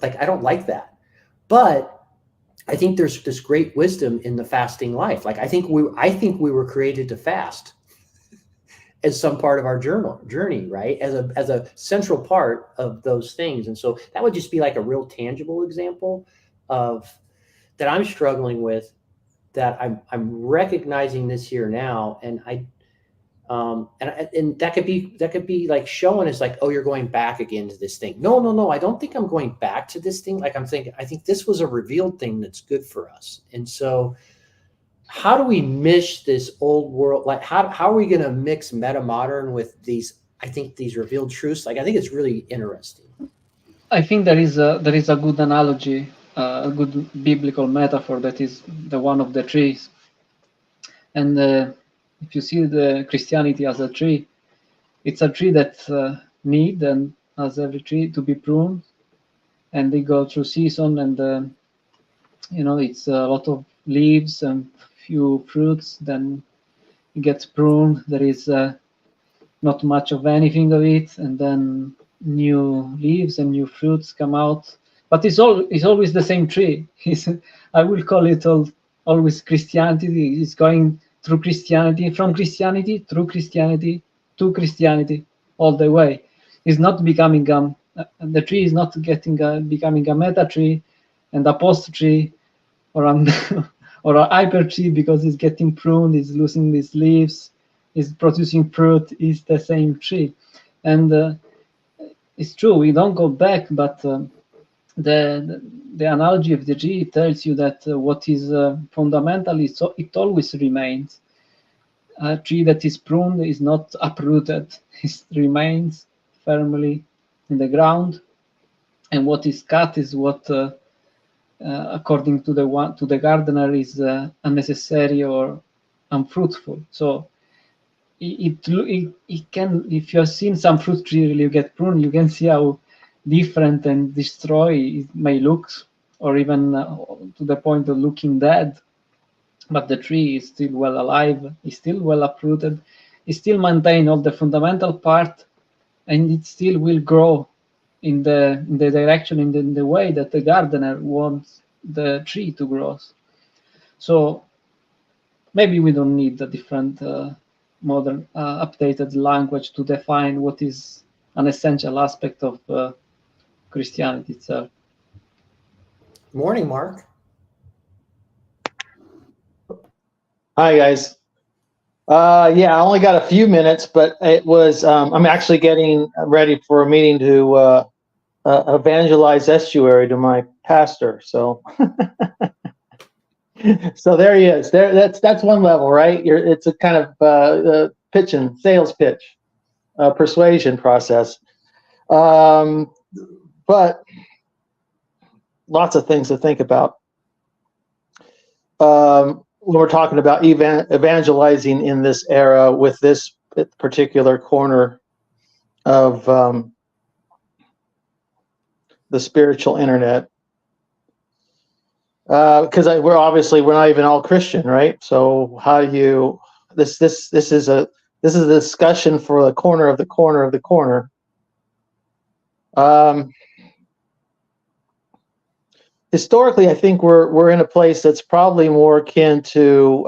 don't like that. But I think there's this great wisdom in the fasting life. Like I think we were created to fast as some part of our journey, right? As a central part of those things. And so that would just be like a real tangible example of that I'm struggling with, that I'm recognizing this here now. And and that could be like showing us like, oh, you're going back again to this thing. No. I don't think I'm going back to this thing. Like I think this was a revealed thing that's good for us. And so how do we mix this old world? Like how are we going to mix metamodern with these revealed truths? Like I think it's really interesting. I think there is a good analogy, a good biblical metaphor, that is the one of the trees. And if you see the Christianity as a tree, it's a tree that need, and as every tree, to be pruned, and they go through season, and it's a lot of leaves and few fruits. Then it gets pruned. There is not much of anything of it, and then new leaves and new fruits come out. But it's always the same tree. I will call it always Christianity. It's going through Christianity, from Christianity through Christianity to Christianity, all the way. It's not becoming the tree is not becoming a meta tree and a post tree, or or a hyper tree, because it's getting pruned, it's losing these leaves, it's producing fruit. It's the same tree. And it's true, we don't go back, but the analogy of the tree tells you that what is fundamental is it always remains. A tree that is pruned is not uprooted; it remains firmly in the ground. And what is cut is what, according to the gardener, is unnecessary or unfruitful. So it can, if you have seen some fruit tree really get pruned, you can see how different and destroyed it may look, or even to the point of looking dead. But the tree is still well alive, is still well uprooted, it still maintain all the fundamental part, and it still will grow in the direction, in the way that the gardener wants the tree to grow. So maybe we don't need a different modern updated language to define what is an essential aspect of Christianity itself. Morning, Mark. Hi, guys. Yeah, I only got a few minutes, but it was, I'm actually getting ready for a meeting to evangelize estuary to my pastor. So, so there he is. That's one level, right? It's a kind of sales pitch, persuasion process. But lots of things to think about. When we're talking about evangelizing in this era with this particular corner of the spiritual internet, because we're not even all Christian, right? So how do you this is a discussion for the corner of the corner of the corner. Historically, I think we're in a place that's probably more akin to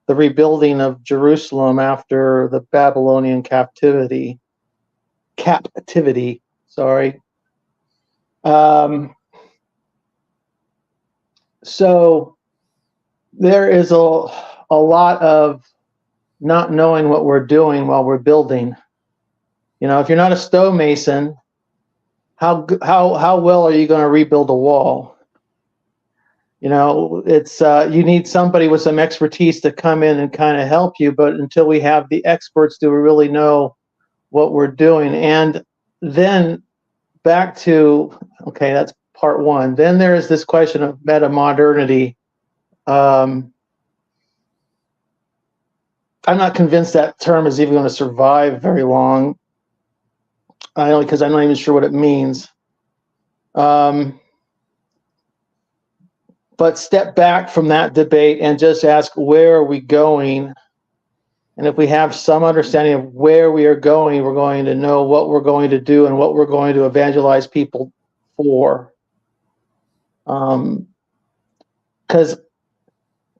the rebuilding of Jerusalem after the Babylonian captivity. Sorry. So there is a lot of not knowing what we're doing while we're building. If you're not a stonemason, how well are you going to rebuild a wall? It's you need somebody with some expertise to come in and kind of help you. But until we have the experts, do we really know what we're doing? And then back to, okay, that's part one. Then there is this question of metamodernity. I'm not convinced that term is even going to survive very long. Because I'm not even sure what it means. But step back from that debate and just ask, where are we going? And if we have some understanding of where we are going, we're going to know what we're going to do and what we're going to evangelize people for. Because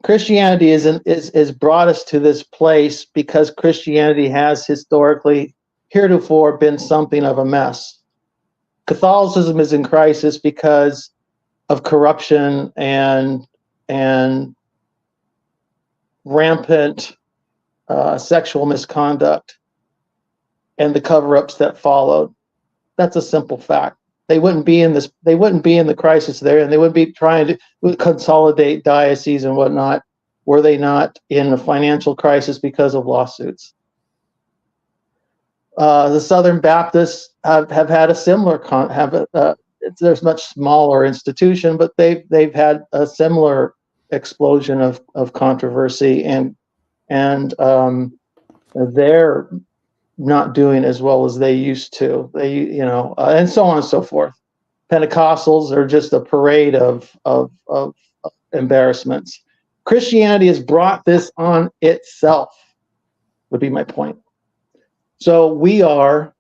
Christianity is brought us to this place because Christianity has historically, heretofore, been something of a mess. Catholicism is in crisis because of corruption and rampant sexual misconduct and the cover-ups that followed. That's a simple fact. They wouldn't be in this. They wouldn't be in the crisis there, and they wouldn't be trying to consolidate dioceses and whatnot were they not in a financial crisis because of lawsuits. The Southern Baptists have had a similar there's much smaller institution, but they've had a similar explosion of controversy, and they're not doing as well as they used to. And so on and so forth. Pentecostals are just a parade of embarrassments. Christianity has brought this on itself, would be my point. So we are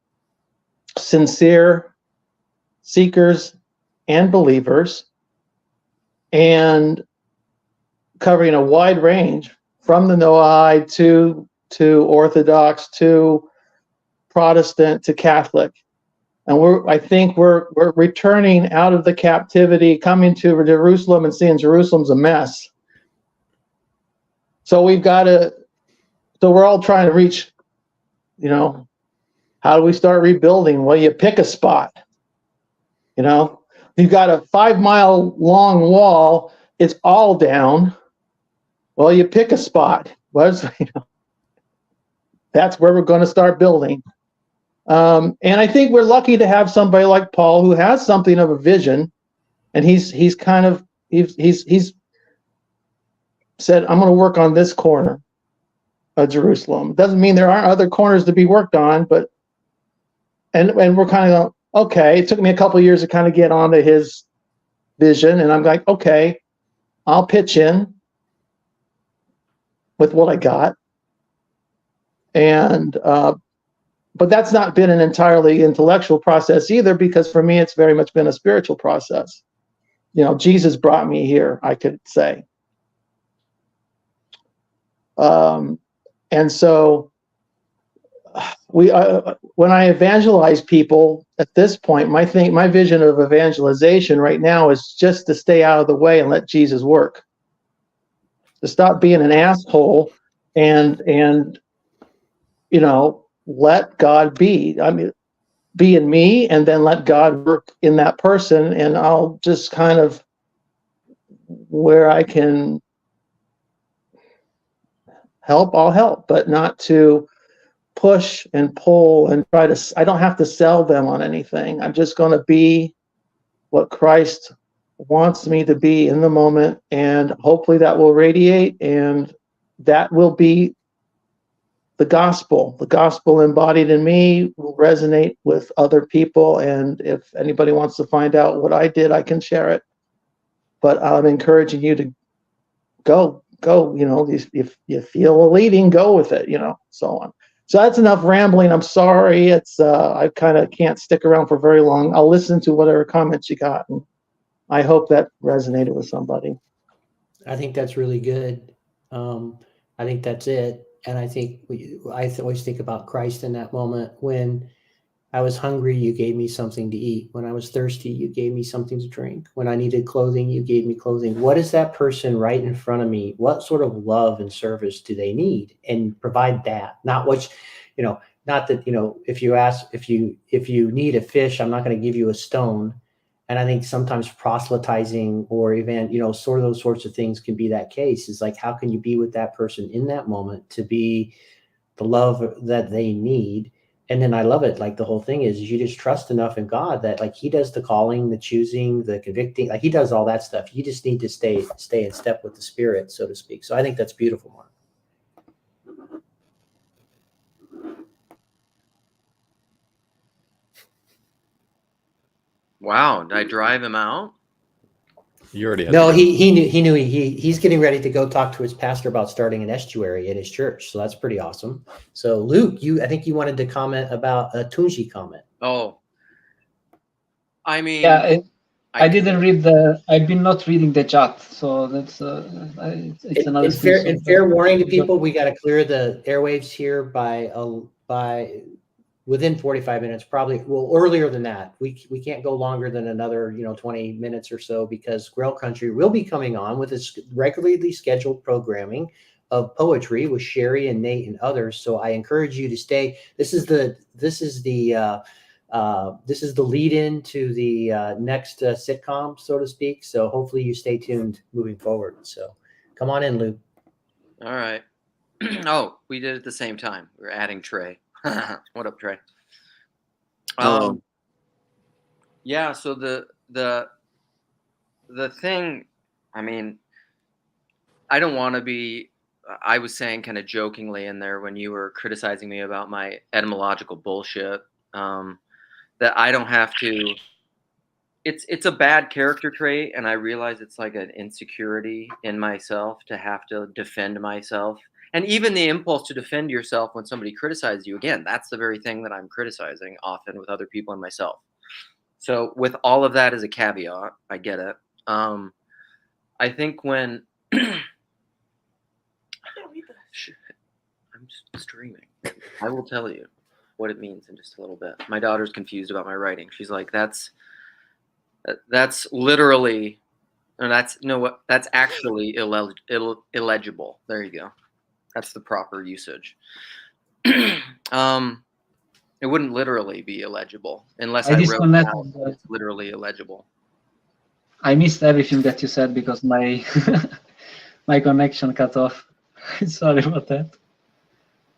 sincere seekers and believers, and covering a wide range from the Noahide to Orthodox to Protestant to Catholic. And I think we're returning out of the captivity, coming to Jerusalem and seeing Jerusalem's a mess. So we're all trying to reach, how do we start rebuilding? Well, you pick a spot. You've got a 5-mile long wall, it's all down. Well, you pick a spot. That's where we're going to start building. And I think we're lucky to have somebody like Paul who has something of a vision, and he's said, I'm going to work on this corner of Jerusalem. Doesn't mean there aren't other corners to be worked on, but and we're kind of okay. It took me a couple of years to kind of get onto his vision, and I'm like, okay, I'll pitch in with what I got, and but that's not been an entirely intellectual process either, because for me, it's very much been a spiritual process. Jesus brought me here, I could say. And so when I evangelize people at this point, my vision of evangelization right now is just to stay out of the way and let Jesus work. To stop being an asshole and let God be. I mean, be in me, and then let God work in that person, and I'll just kind of, where I can help, I'll help, but not to push and pull and try to. I don't have to sell them on anything. I'm just going to be what Christ wants me to be in the moment, and hopefully that will radiate, and that will be the gospel embodied in me will resonate with other people. And if anybody wants to find out what I did, I can share it. but I'm encouraging you to go, if you feel a leading, go with it, so on. So that's enough rambling. I'm sorry. It's I kind of can't stick around for very long. I'll listen to whatever comments you got, and I hope that resonated with somebody. I think that's really good. I think that's it. And I think I always think about Christ in that moment. When I was hungry, you gave me something to eat. When I was thirsty, you gave me something to drink. When I needed clothing, you gave me clothing. What is that person right in front of me? What sort of love and service do they need? And provide that. Not what, not that, if you need a fish, I'm not going to give you a stone. And I think sometimes proselytizing or sort of those sorts of things can be that case. Is like, how can you be with that person in that moment to be the love that they need? And then I love it. Like, the whole thing is you just trust enough in God that, like, he does the calling, the choosing, the convicting, like he does all that stuff. You just need to stay in step with the Spirit, so to speak. So I think that's beautiful, Mark. Wow, did I drive him out? You already had No, to go. he knew he's getting ready to go talk to his pastor about starting an estuary at his church. So that's pretty awesome. So Luke, I think you wanted to comment about a Tunji comment. Oh, I mean, Yeah, I didn't read I've been not reading the chat, so that's it's another In fair warning to people, we got to clear the airwaves here by within 45 minutes, probably. Well, earlier than that. We can't go longer than another 20 minutes or so, because Grail Country will be coming on with its regularly scheduled programming of poetry with Sherry and Nate and others. So I encourage you to stay. This is the lead in to the next sitcom, so to speak. So hopefully you stay tuned moving forward. So come on in, Luke. All right. Oh, we did it at the same time. We're adding Trey. What up, Trey? Yeah. So the thing, I mean, I don't want to be. I was saying kind of jokingly in there when you were criticizing me about my etymological bullshit, that I don't have to. It's a bad character trait, and I realize it's like an insecurity in myself to have to defend myself. And even the impulse to defend yourself when somebody criticizes you, again, that's the very thing that I'm criticizing often with other people and myself. So with all of that as a caveat, I get it. I think when I'm streaming, I will tell you what it means in just a little bit. My daughter's confused about my writing. She's like, that's literally, and that's actually illegible. There you go. That's the proper usage. It wouldn't literally be illegible unless I wrote it out. It's literally illegible. I missed everything that you said because my my connection cut off. Sorry about that.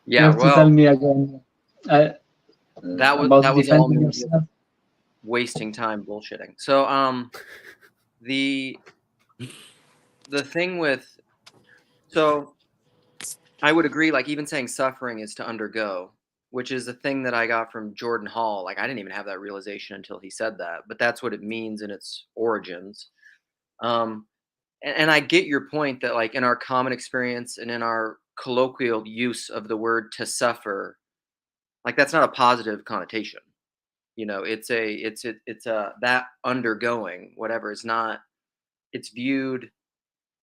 Yeah, you have to tell me again. That was all me wasting time bullshitting. So the thing with, so I would agree, like even saying suffering is to undergo, which is a thing that I got from Jordan Hall. Like I didn't even have that realization until he said that, but that's what it means in its origins. And I get your point that like in our common experience and in our colloquial use of the word to suffer, like that's not a positive connotation. It's that undergoing whatever is not, it's viewed.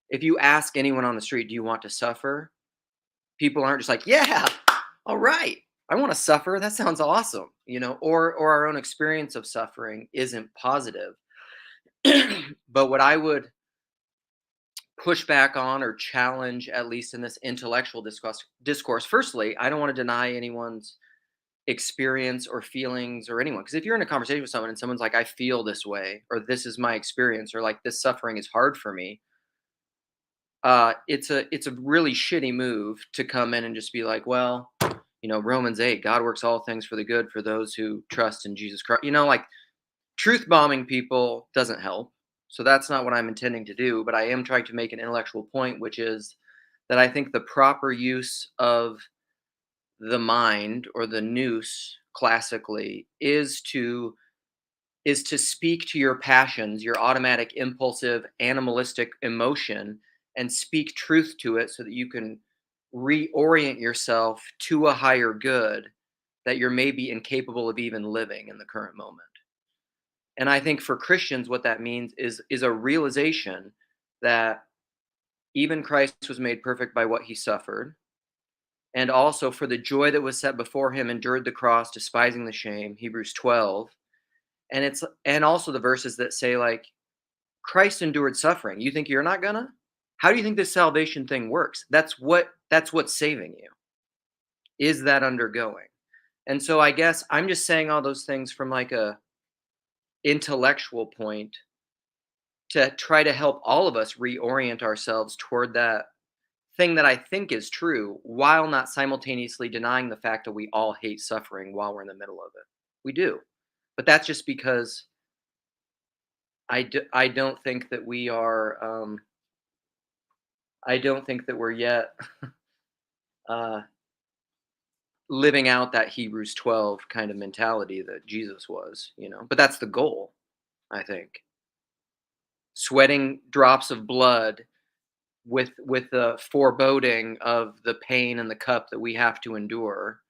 If you ask anyone on the street, do you want to suffer? People aren't just like, yeah, all right, I want to suffer. That sounds awesome. Or our own experience of suffering isn't positive. But what I would push back on or challenge, at least in this intellectual discourse, firstly, I don't want to deny anyone's experience or feelings or anyone. Because if you're in a conversation with someone and someone's like, I feel this way, or this is my experience, or like this suffering is hard for me, it's a really shitty move to come in and just be like, well, Romans 8, God works all things for the good for those who trust in Jesus Christ. Like truth bombing people doesn't help. So that's not what I'm intending to do, but I am trying to make an intellectual point, which is that I think the proper use of the mind or the nous classically is to is to speak to your passions, your automatic, impulsive, animalistic emotion, and speak truth to it so that you can reorient yourself to a higher good that you're maybe incapable of even living in the current moment. And I think for Christians, what that means is a realization that even Christ was made perfect by what he suffered, and also for the joy that was set before him endured the cross, despising the shame, Hebrews 12. And also the verses that say, like, Christ endured suffering. You think you're not gonna? How do you think this salvation thing works? That's what's saving you, is that undergoing. And so I guess I'm just saying all those things from like a intellectual point to try to help all of us reorient ourselves toward that thing that I think is true, while not simultaneously denying the fact that we all hate suffering while we're in the middle of it. We do. But that's just because I don't think that we are, I don't think that we're yet living out that Hebrews 12 kind of mentality that Jesus was, but that's the goal, I think. Sweating drops of blood with the foreboding of the pain and the cup that we have to endure,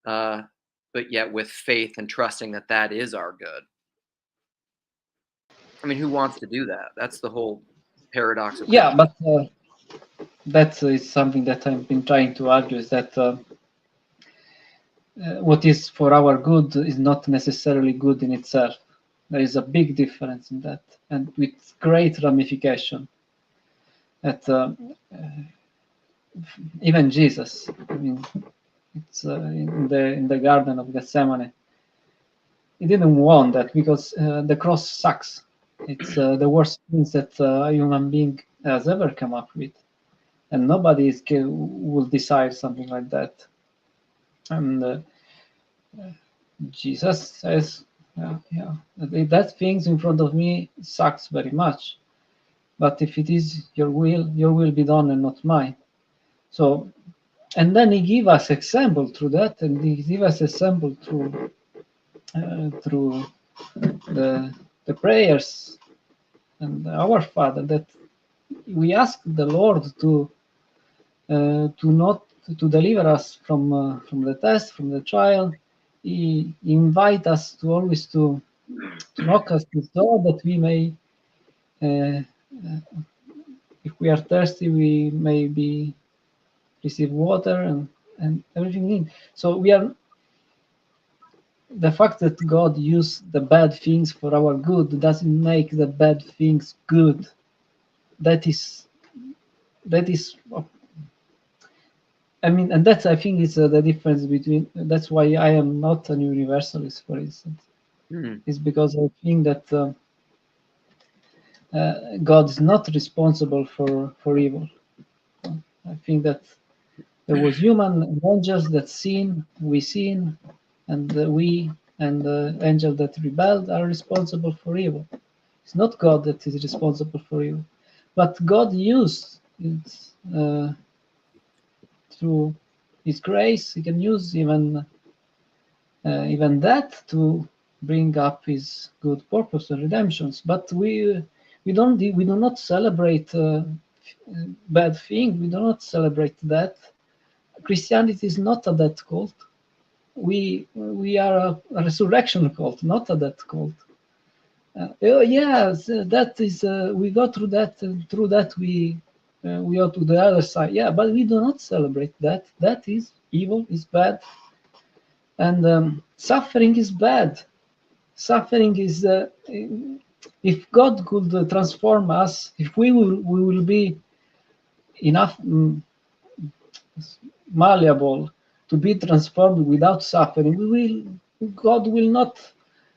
but yet with faith and trusting that that is our good. I mean, who wants to do that? That's the whole paradox of Yeah, but that is something that I've been trying to argue, is that what is for our good is not necessarily good in itself. There is a big difference in that, and with great ramification. That even Jesus, I mean, it's in the Garden of Gethsemane, he didn't want that, because the cross sucks. It's the worst things that a human being has ever come up with, and nobody will decide something like that. And Jesus says, that things in front of me sucks very much, but if it is your will be done and not mine. So, and then he give us example through that, and he give us example through the prayers and our Father, that we ask the Lord to deliver us from the test, from the trial. He invite us to always to knock us his door, that we may, if we are thirsty, we may receive water and everything in. So we are. The fact that God used the bad things for our good doesn't make the bad things good. That is. I mean, and that's, I think, is the difference between. That's why I am not a universalist, for instance. It's because I think that God is not responsible for evil. I think that there was human angels that sin, we sin, and we and the angel that rebelled are responsible for evil. It's not God that is responsible for evil, but God used it through His grace. He can use even that to bring up His good purpose and redemptions. But we do not celebrate bad thing. We do not celebrate that. Christianity is not a death cult. We are a resurrection cult, not a death cult. Yes, that is. We go through that. Through that, we go to the other side. Yeah, but we do not celebrate that. That is evil. Is bad. And suffering is bad. Suffering is. If God could transform us, if we will be enough malleable to be transformed without suffering, God will not.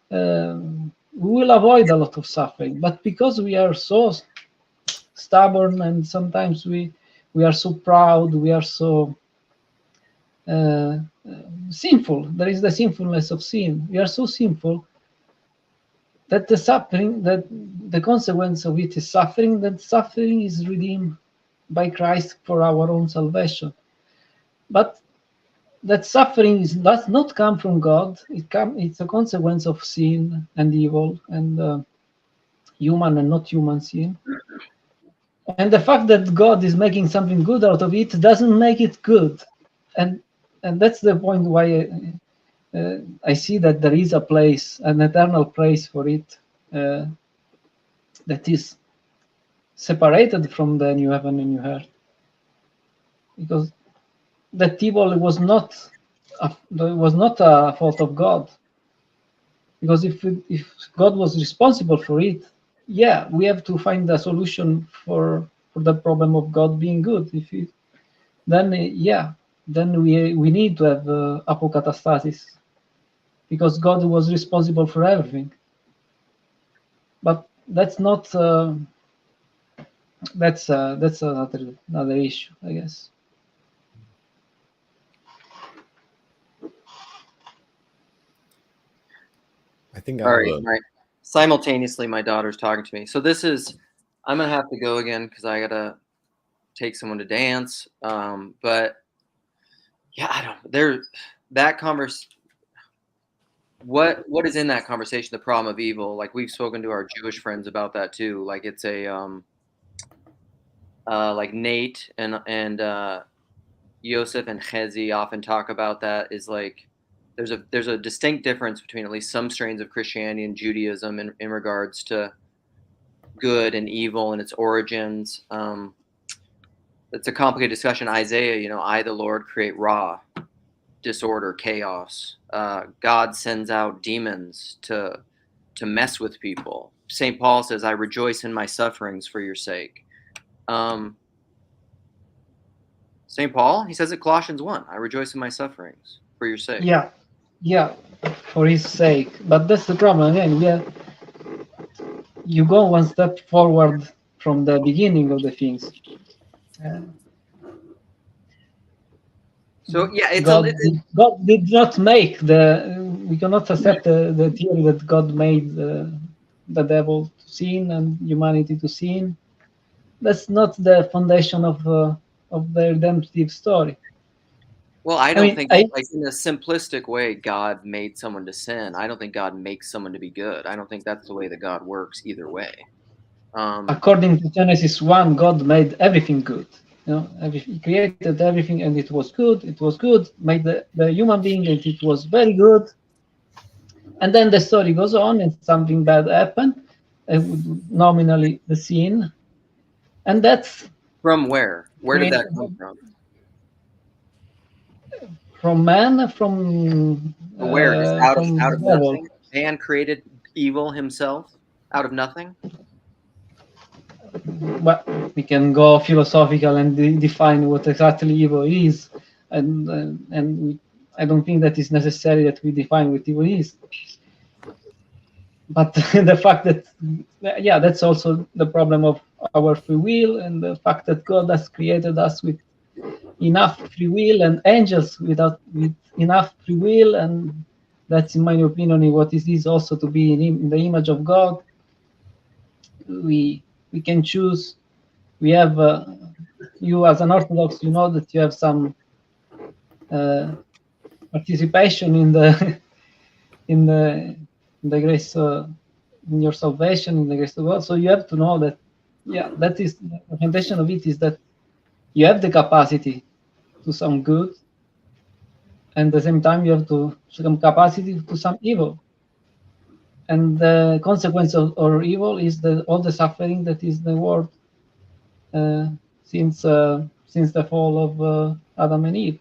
We will avoid a lot of suffering, but because we are so stubborn, and sometimes we are so proud, we are so sinful. There is the sinfulness of sin. We are so sinful that the suffering, that the consequence of it is suffering. That suffering is redeemed by Christ for our own salvation. But that suffering does not come from God. It's a consequence of sin and evil and human and not human sin. And the fact that God is making something good out of it doesn't make it good. And that's the point why I see that there is a place, an eternal place for it, that is separated from the new heaven and new earth. Because that evil was not a fault of God. Because if God was responsible for it, yeah, we have to find a solution for the problem of God being good. Then we need to have apokatastasis, because God was responsible for everything. But that's not that's another issue, I guess. I think Sorry, simultaneously my daughter's talking to me. So I'm gonna have to go again because I gotta take someone to dance. But yeah, what is in that conversation, the problem of evil? Like, we've spoken to our Jewish friends about that too. Like, it's a like Nate and Yosef and Chezi often talk about that, is like there's a distinct difference between at least some strains of Christianity and Judaism in regards to good and evil and its origins. It's a complicated discussion. Isaiah, I, the Lord, create Ra, disorder, chaos. God sends out demons to mess with people. St. Paul says, I rejoice in my sufferings for your sake. St. Paul, he says it Colossians 1, I rejoice in my sufferings for your sake. Yeah, for his sake. But that's the problem. Again, you go one step forward from the beginning of the things. So yeah, God did not make we cannot accept the theory that God made the devil to sin and humanity to sin. That's not the foundation of the redemptive story. Well, I don't think, like, in a simplistic way, God made someone to sin. I don't think God makes someone to be good. I don't think that's the way that God works either way. According to Genesis 1, God made everything good. He created everything and it was good. It was good. Made the human being and it was very good. And then the story goes on and something bad happened, nominally the sin. And that's from where? Where did that come from? From man, from where? Just out of nothing? Man created evil himself out of nothing? But we can go philosophical and define what exactly evil is, and I don't think that it's necessary that we define what evil is. But the fact that, that's also the problem of our free will, and the fact that God has created us with enough free will, and angels with enough free will, and that's, in my opinion, what it is also to be in the image of God. We can choose. We have you as an Orthodox, you know that you have some participation in the grace, in your salvation, in the grace of God. So you have to know that, that is the foundation of it, is that you have the capacity to some good, and at the same time you have to some capacity to some evil. And the consequence of our evil is all the suffering that is the world since the fall of Adam and Eve.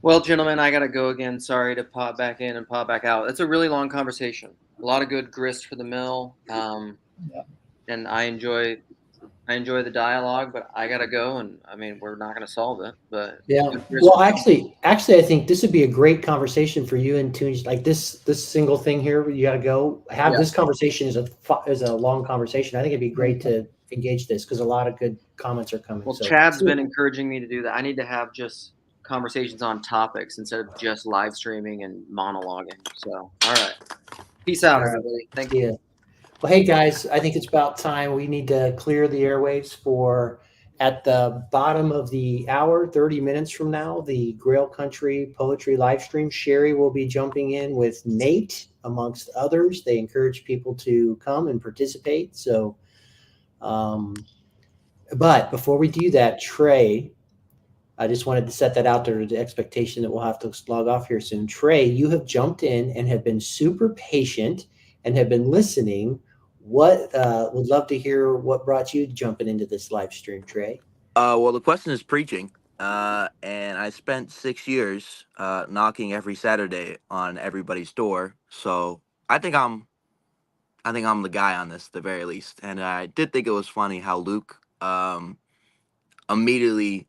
Well, gentlemen, I gotta go again. Sorry to pop back in and pop back out. It's a really long conversation. A lot of good grist for the mill. And I enjoy the dialogue, but I gotta go, and I mean, we're not gonna solve it. But well, actually, I think this would be a great conversation for you and Toons. Like this single thing here, you gotta go have this conversation is a long conversation. I think it'd be great to engage this because a lot of good comments are coming. Well, Chad's been encouraging me to do that. I need to have just conversations on topics instead of just live streaming and monologuing. So, all right, peace out, everybody. Thank you. Well, hey guys, I think it's about time we need to clear the airwaves for At the bottom of the hour, 30 minutes from now, the Grail Country Poetry live stream, Sherry will be jumping in with Nate, amongst others. They encourage people to come and participate. So, but before we do that, Trey, I just wanted to set that out there, the expectation that we'll have to log off here soon. Trey, you have jumped in and have been super patient and have been listening. What would love to hear what brought you jumping into this live stream, Trey? Well, the question is preaching, and I spent 6 years knocking every Saturday on everybody's door. So I think I'm the guy on this, at the very least. And I did think it was funny how Luke immediately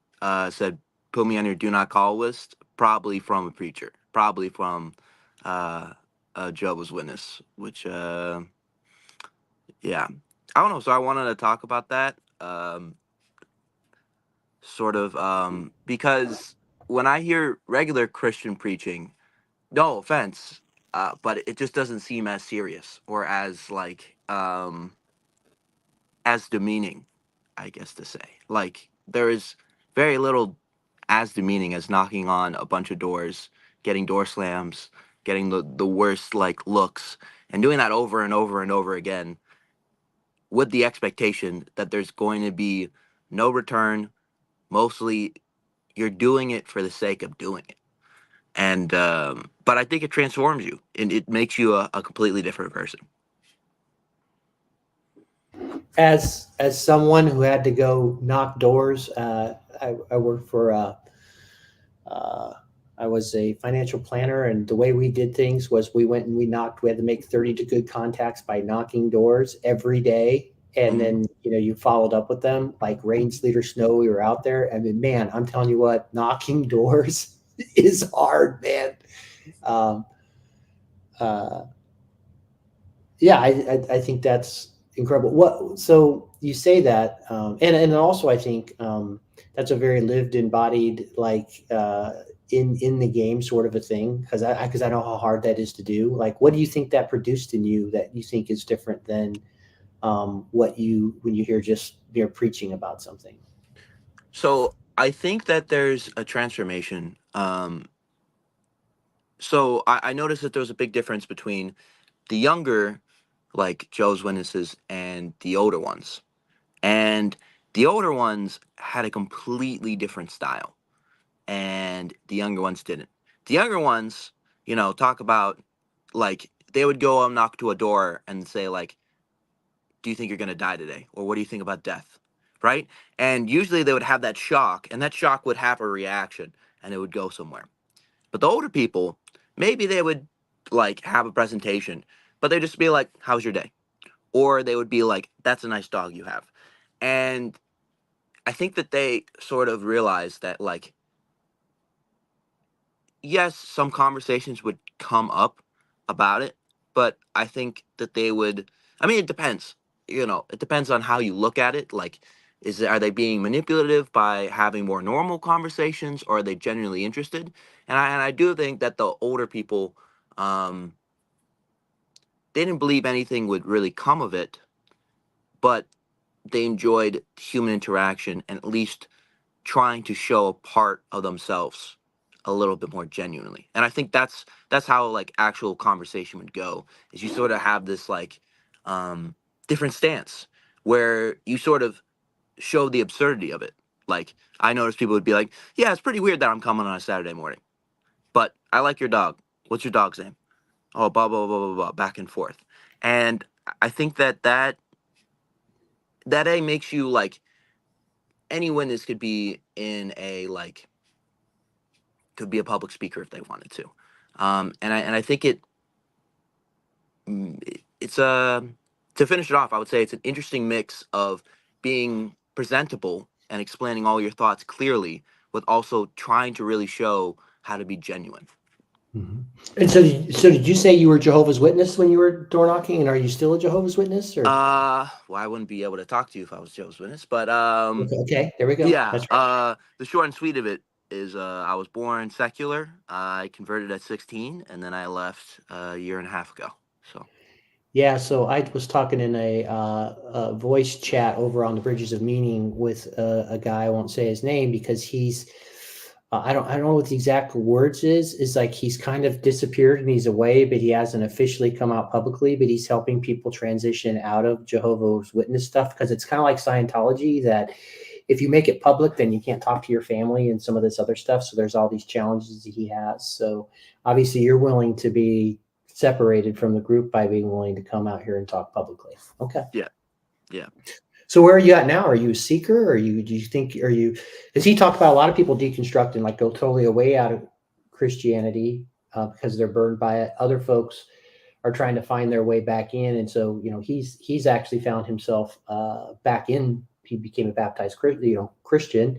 said, "Put me on your do not call list." Probably from a preacher, probably from a Jehovah's Witness. Which, yeah, I don't know. So I wanted to talk about that. Sort of because when I hear regular Christian preaching, no offense, but it just doesn't seem as serious or as like as demeaning, I guess to say. Like there is very little as demeaning as knocking on a bunch of doors, getting door slams, getting the worst like looks, and doing that over and over and over again with the expectation that there's going to be no return. Mostly you're doing it for the sake of doing it. And but I think it transforms you and it makes you a completely different person. As someone who had to go knock doors, I worked for I was a financial planner, and the way we did things was we went and we knocked. We had to make 30 good contacts by knocking doors every day. And then, you followed up with them like rain, sleet, or snow. We were out there. I mean, man, I'm telling you what, knocking doors is hard, man. Yeah, I think that's incredible. So you say that, and also I think that's a very lived, embodied, like in the game sort of a thing. Because I know how hard that is to do. Like, what do you think that produced in you that you think is different than when you hear just preaching about something? So I think that there's a transformation. So I noticed that there was a big difference between the younger, like Joe's Witnesses, and the older ones. And the older ones had a completely different style, and the younger ones didn't. The younger ones, talk about, like, they would go knock to a door and say, like, "Do you think you're going to die today?" Or "What do you think about death?" Right? And usually they would have that shock, and that shock would have a reaction, and it would go somewhere. But the older people, maybe they would, like, have a presentation, but they'd just be like, "How's your day?" Or they would be like, "That's a nice dog you have." And I think that they sort of realized that, like, yes, some conversations would come up about it, but I think that they would. I mean, it depends. It depends on how you look at it. Like, are they being manipulative by having more normal conversations, or are they genuinely interested? And I do think that the older people, they didn't believe anything would really come of it, but they enjoyed human interaction and at least trying to show a part of themselves a little bit more genuinely. And I think that's how, like, actual conversation would go, is you sort of have this, like, different stance where you sort of show the absurdity of it. Like, I noticed people would be like, "Yeah, it's pretty weird that I'm coming on a Saturday morning, but I like your dog. What's your dog's name?" Oh, blah blah blah blah blah, back and forth. And I think that A makes you, like, any witness could be in a, like, could be a public speaker if they wanted to. And I think it's to finish it off, I would say it's an interesting mix of being presentable and explaining all your thoughts clearly, with also trying to really show how to be genuine. Mm-hmm. And so did you say you were Jehovah's Witness when you were door knocking, and are you still a Jehovah's Witness? Or Well, I wouldn't be able to talk to you if I was Jehovah's Witness, but okay, there we go. yeah. That's right. The short and sweet of it is, I was born secular. I converted at 16, and then I left a year and a half ago. So Yeah, so I was talking in a voice chat over on the Bridges of Meaning with a guy. I won't say his name because he's I don't know what the exact words is like he's kind of disappeared and he's away, but he hasn't officially come out publicly, but he's helping people transition out of Jehovah's Witness stuff because it's kind of like Scientology that if you make it public, then you can't talk to your family and some of this other stuff. So there's all these challenges that he has. So obviously you're willing to be separated from the group by being willing to come out here and talk publicly. Okay. Yeah. Yeah. So where are you at now? Are you a seeker? Or do you think, because he talked about a lot of people deconstructing, like go totally away out of Christianity because they're burned by it. Other folks are trying to find their way back in. And so, he's actually found himself back in, he became a baptized Christian,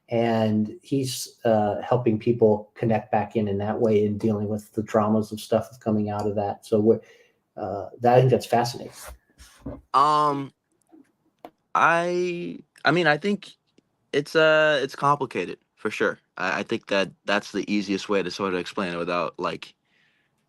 and he's helping people connect back in that way and dealing with the traumas of stuff that's coming out of that. So I think that's fascinating. I mean, I think it's complicated for sure. I think that's the easiest way to sort of explain it without like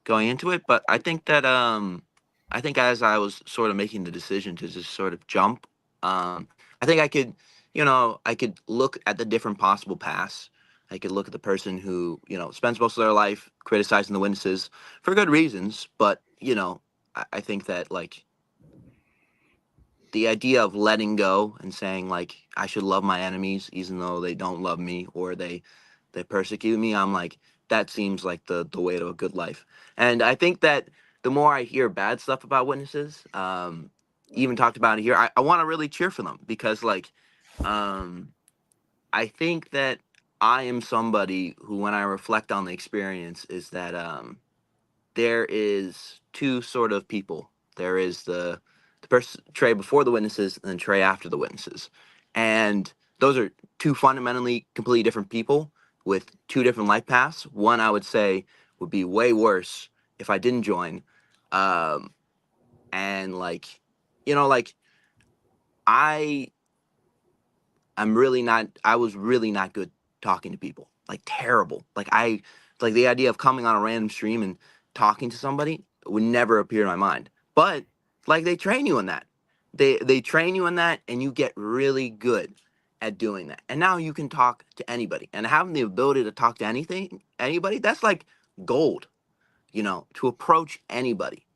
going into it. But I think that I think as I was sort of making the decision to just sort of jump, I think I could, I could look at the different possible paths. I could look at the person who, spends most of their life criticizing the witnesses for good reasons. But, I think that like the idea of letting go and saying like I should love my enemies even though they don't love me or they persecute me, I'm like, that seems like the way to a good life. And I think that the more I hear bad stuff about witnesses, even talked about it here, I want to really cheer for them because like I think that I am somebody who, when I reflect on the experience, is that there is two sort of people. There is the person Trey before the witnesses and then Trey after the witnesses. And those are two fundamentally completely different people with two different life paths. One I would say would be way worse if I didn't join. And like, like I was really not good talking to people, like terrible. Like the idea of coming on a random stream and talking to somebody would never appear in my mind. But like they train you in that. They train you in that and you get really good at doing that. And now you can talk to anybody. And having the ability to talk to anybody, that's like gold, to approach anybody.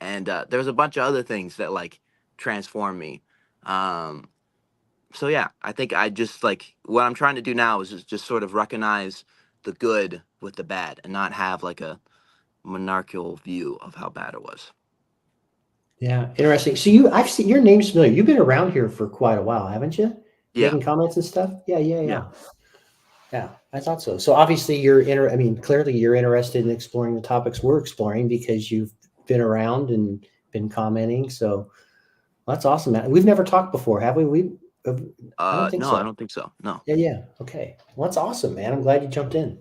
And there's a bunch of other things that like transform me. So yeah, I think I just like what I'm trying to do now is just sort of recognize the good with the bad and not have like a monarchical view of how bad it was. Yeah, interesting. So I've seen your name's familiar. You've been around here for quite a while, haven't you? Yeah. Making comments and stuff. Yeah. I thought so. So obviously clearly you're interested in exploring the topics we're exploring because you've been around and been commenting. So that's awesome, man. We've never talked before, have we? I don't think no, so. I don't think so. No. Yeah. Okay. Well, that's awesome, man. I'm glad you jumped in.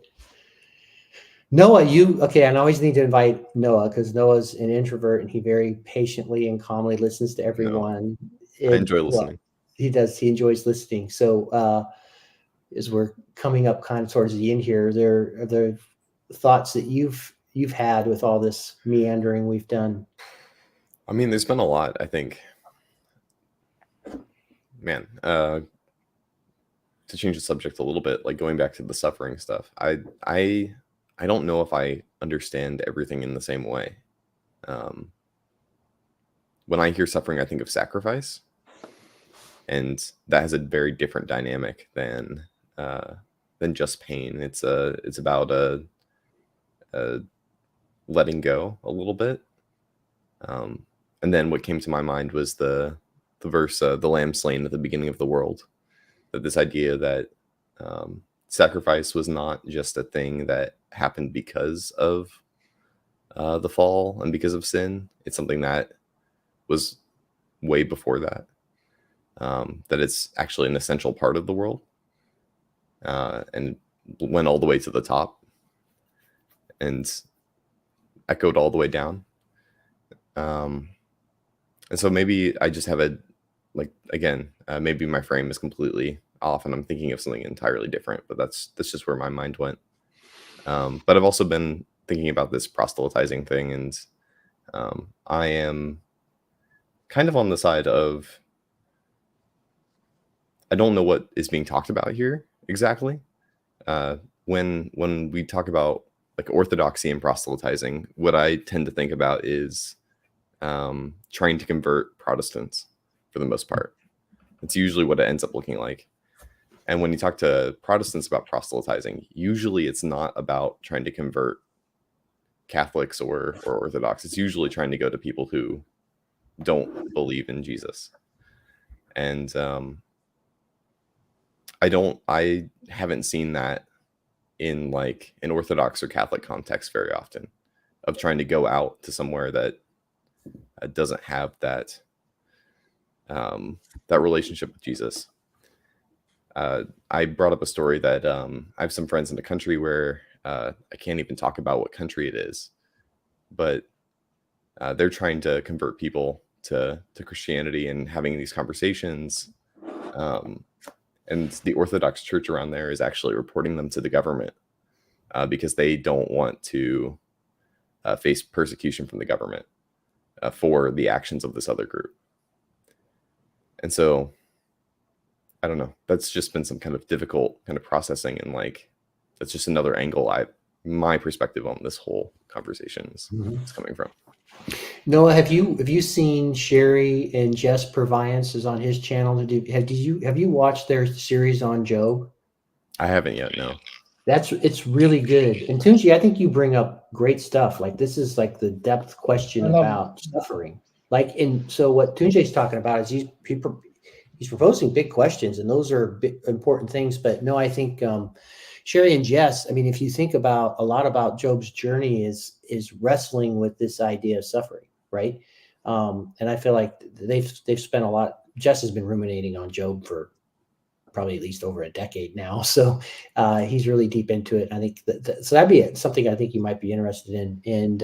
Noah, I always need to invite Noah because Noah's an introvert and he very patiently and calmly listens to everyone. I enjoy listening. He does. He enjoys listening. So as we're coming up kind of towards the end here, are there thoughts that you've had with all this meandering we've done? I mean, there's been a lot, I think. Man, to change the subject a little bit, like going back to the suffering stuff, I don't know if I understand everything in the same way. When I hear suffering, I think of sacrifice, and that has a very different dynamic than just pain. It's about letting go a little bit. And then what came to my mind was the verse, the lamb slain at the beginning of the world. That this idea that sacrifice was not just a thing that happened because of the fall and because of sin. It's something that was way before that. That it's actually an essential part of the world, and went all the way to the top and echoed all the way down. And so maybe I just have maybe my frame is completely off and I'm thinking of something entirely different, but that's just where my mind went. But I've also been thinking about this proselytizing thing and I am kind of on the side of, I don't know what is being talked about here exactly. When we talk about like orthodoxy and proselytizing, what I tend to think about is trying to convert Protestants for the most part. It's usually what it ends up looking like. And when you talk to Protestants about proselytizing, usually it's not about trying to convert Catholics or Orthodox. It's usually trying to go to people who don't believe in Jesus. And I haven't seen that in like an Orthodox or Catholic context very often, of trying to go out to somewhere that doesn't have that that relationship with Jesus. I brought up a story that I have some friends in a country where I can't even talk about what country it is, but they're trying to convert people to Christianity and having these conversations. And the Orthodox Church around there is actually reporting them to the government because they don't want to face persecution from the government for the actions of this other group. And so, I don't know, that's just been some kind of difficult kind of processing, and like, that's just another angle my perspective on this whole conversation is coming from. Noah, have you seen Sherry and Jess Purviance is on his channel? Have you watched their series on Job? I haven't yet, no. It's really good. And Tunji, I think you bring up great stuff. Like, this is like the depth question about suffering. Like, and so what Tunji's talking about is he's proposing big questions, and those are important things. But no, I think Sherry and Jess, I mean, if you think about a lot about Job's journey is wrestling with this idea of suffering, right? And I feel like they've spent a lot. Jess has been ruminating on Job for probably at least over a decade now, so he's really deep into it. I think so that'd be something I think you might be interested in. And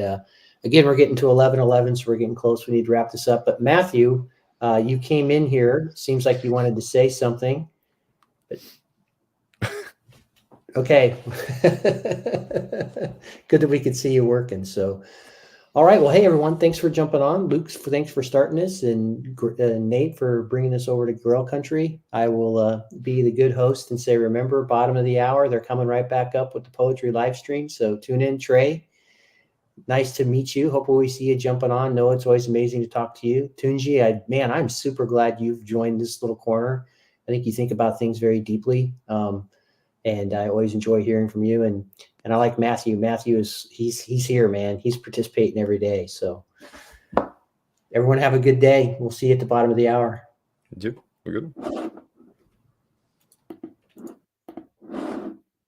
again, we're getting to 11:11, so we're getting close. We need to wrap this up. But Matthew, you came in here. Seems like you wanted to say something. But okay. Good that we could see you working. So, all right. Well, hey, everyone. Thanks for jumping on. Luke, thanks for starting this. And Nate for bringing this over to Grill Country. I will be the good host and say, remember, bottom of the hour, they're coming right back up with the poetry live stream. So tune in, Trey. Nice to meet you. Hopefully we see you jumping on. Noah, it's always amazing to talk to you. Tunji, I'm super glad you've joined this little corner. I think you think about things very deeply. And I always enjoy hearing from you. And I like Matthew. Matthew he's here, man. He's participating every day. So everyone have a good day. We'll see you at the bottom of the hour. We're good.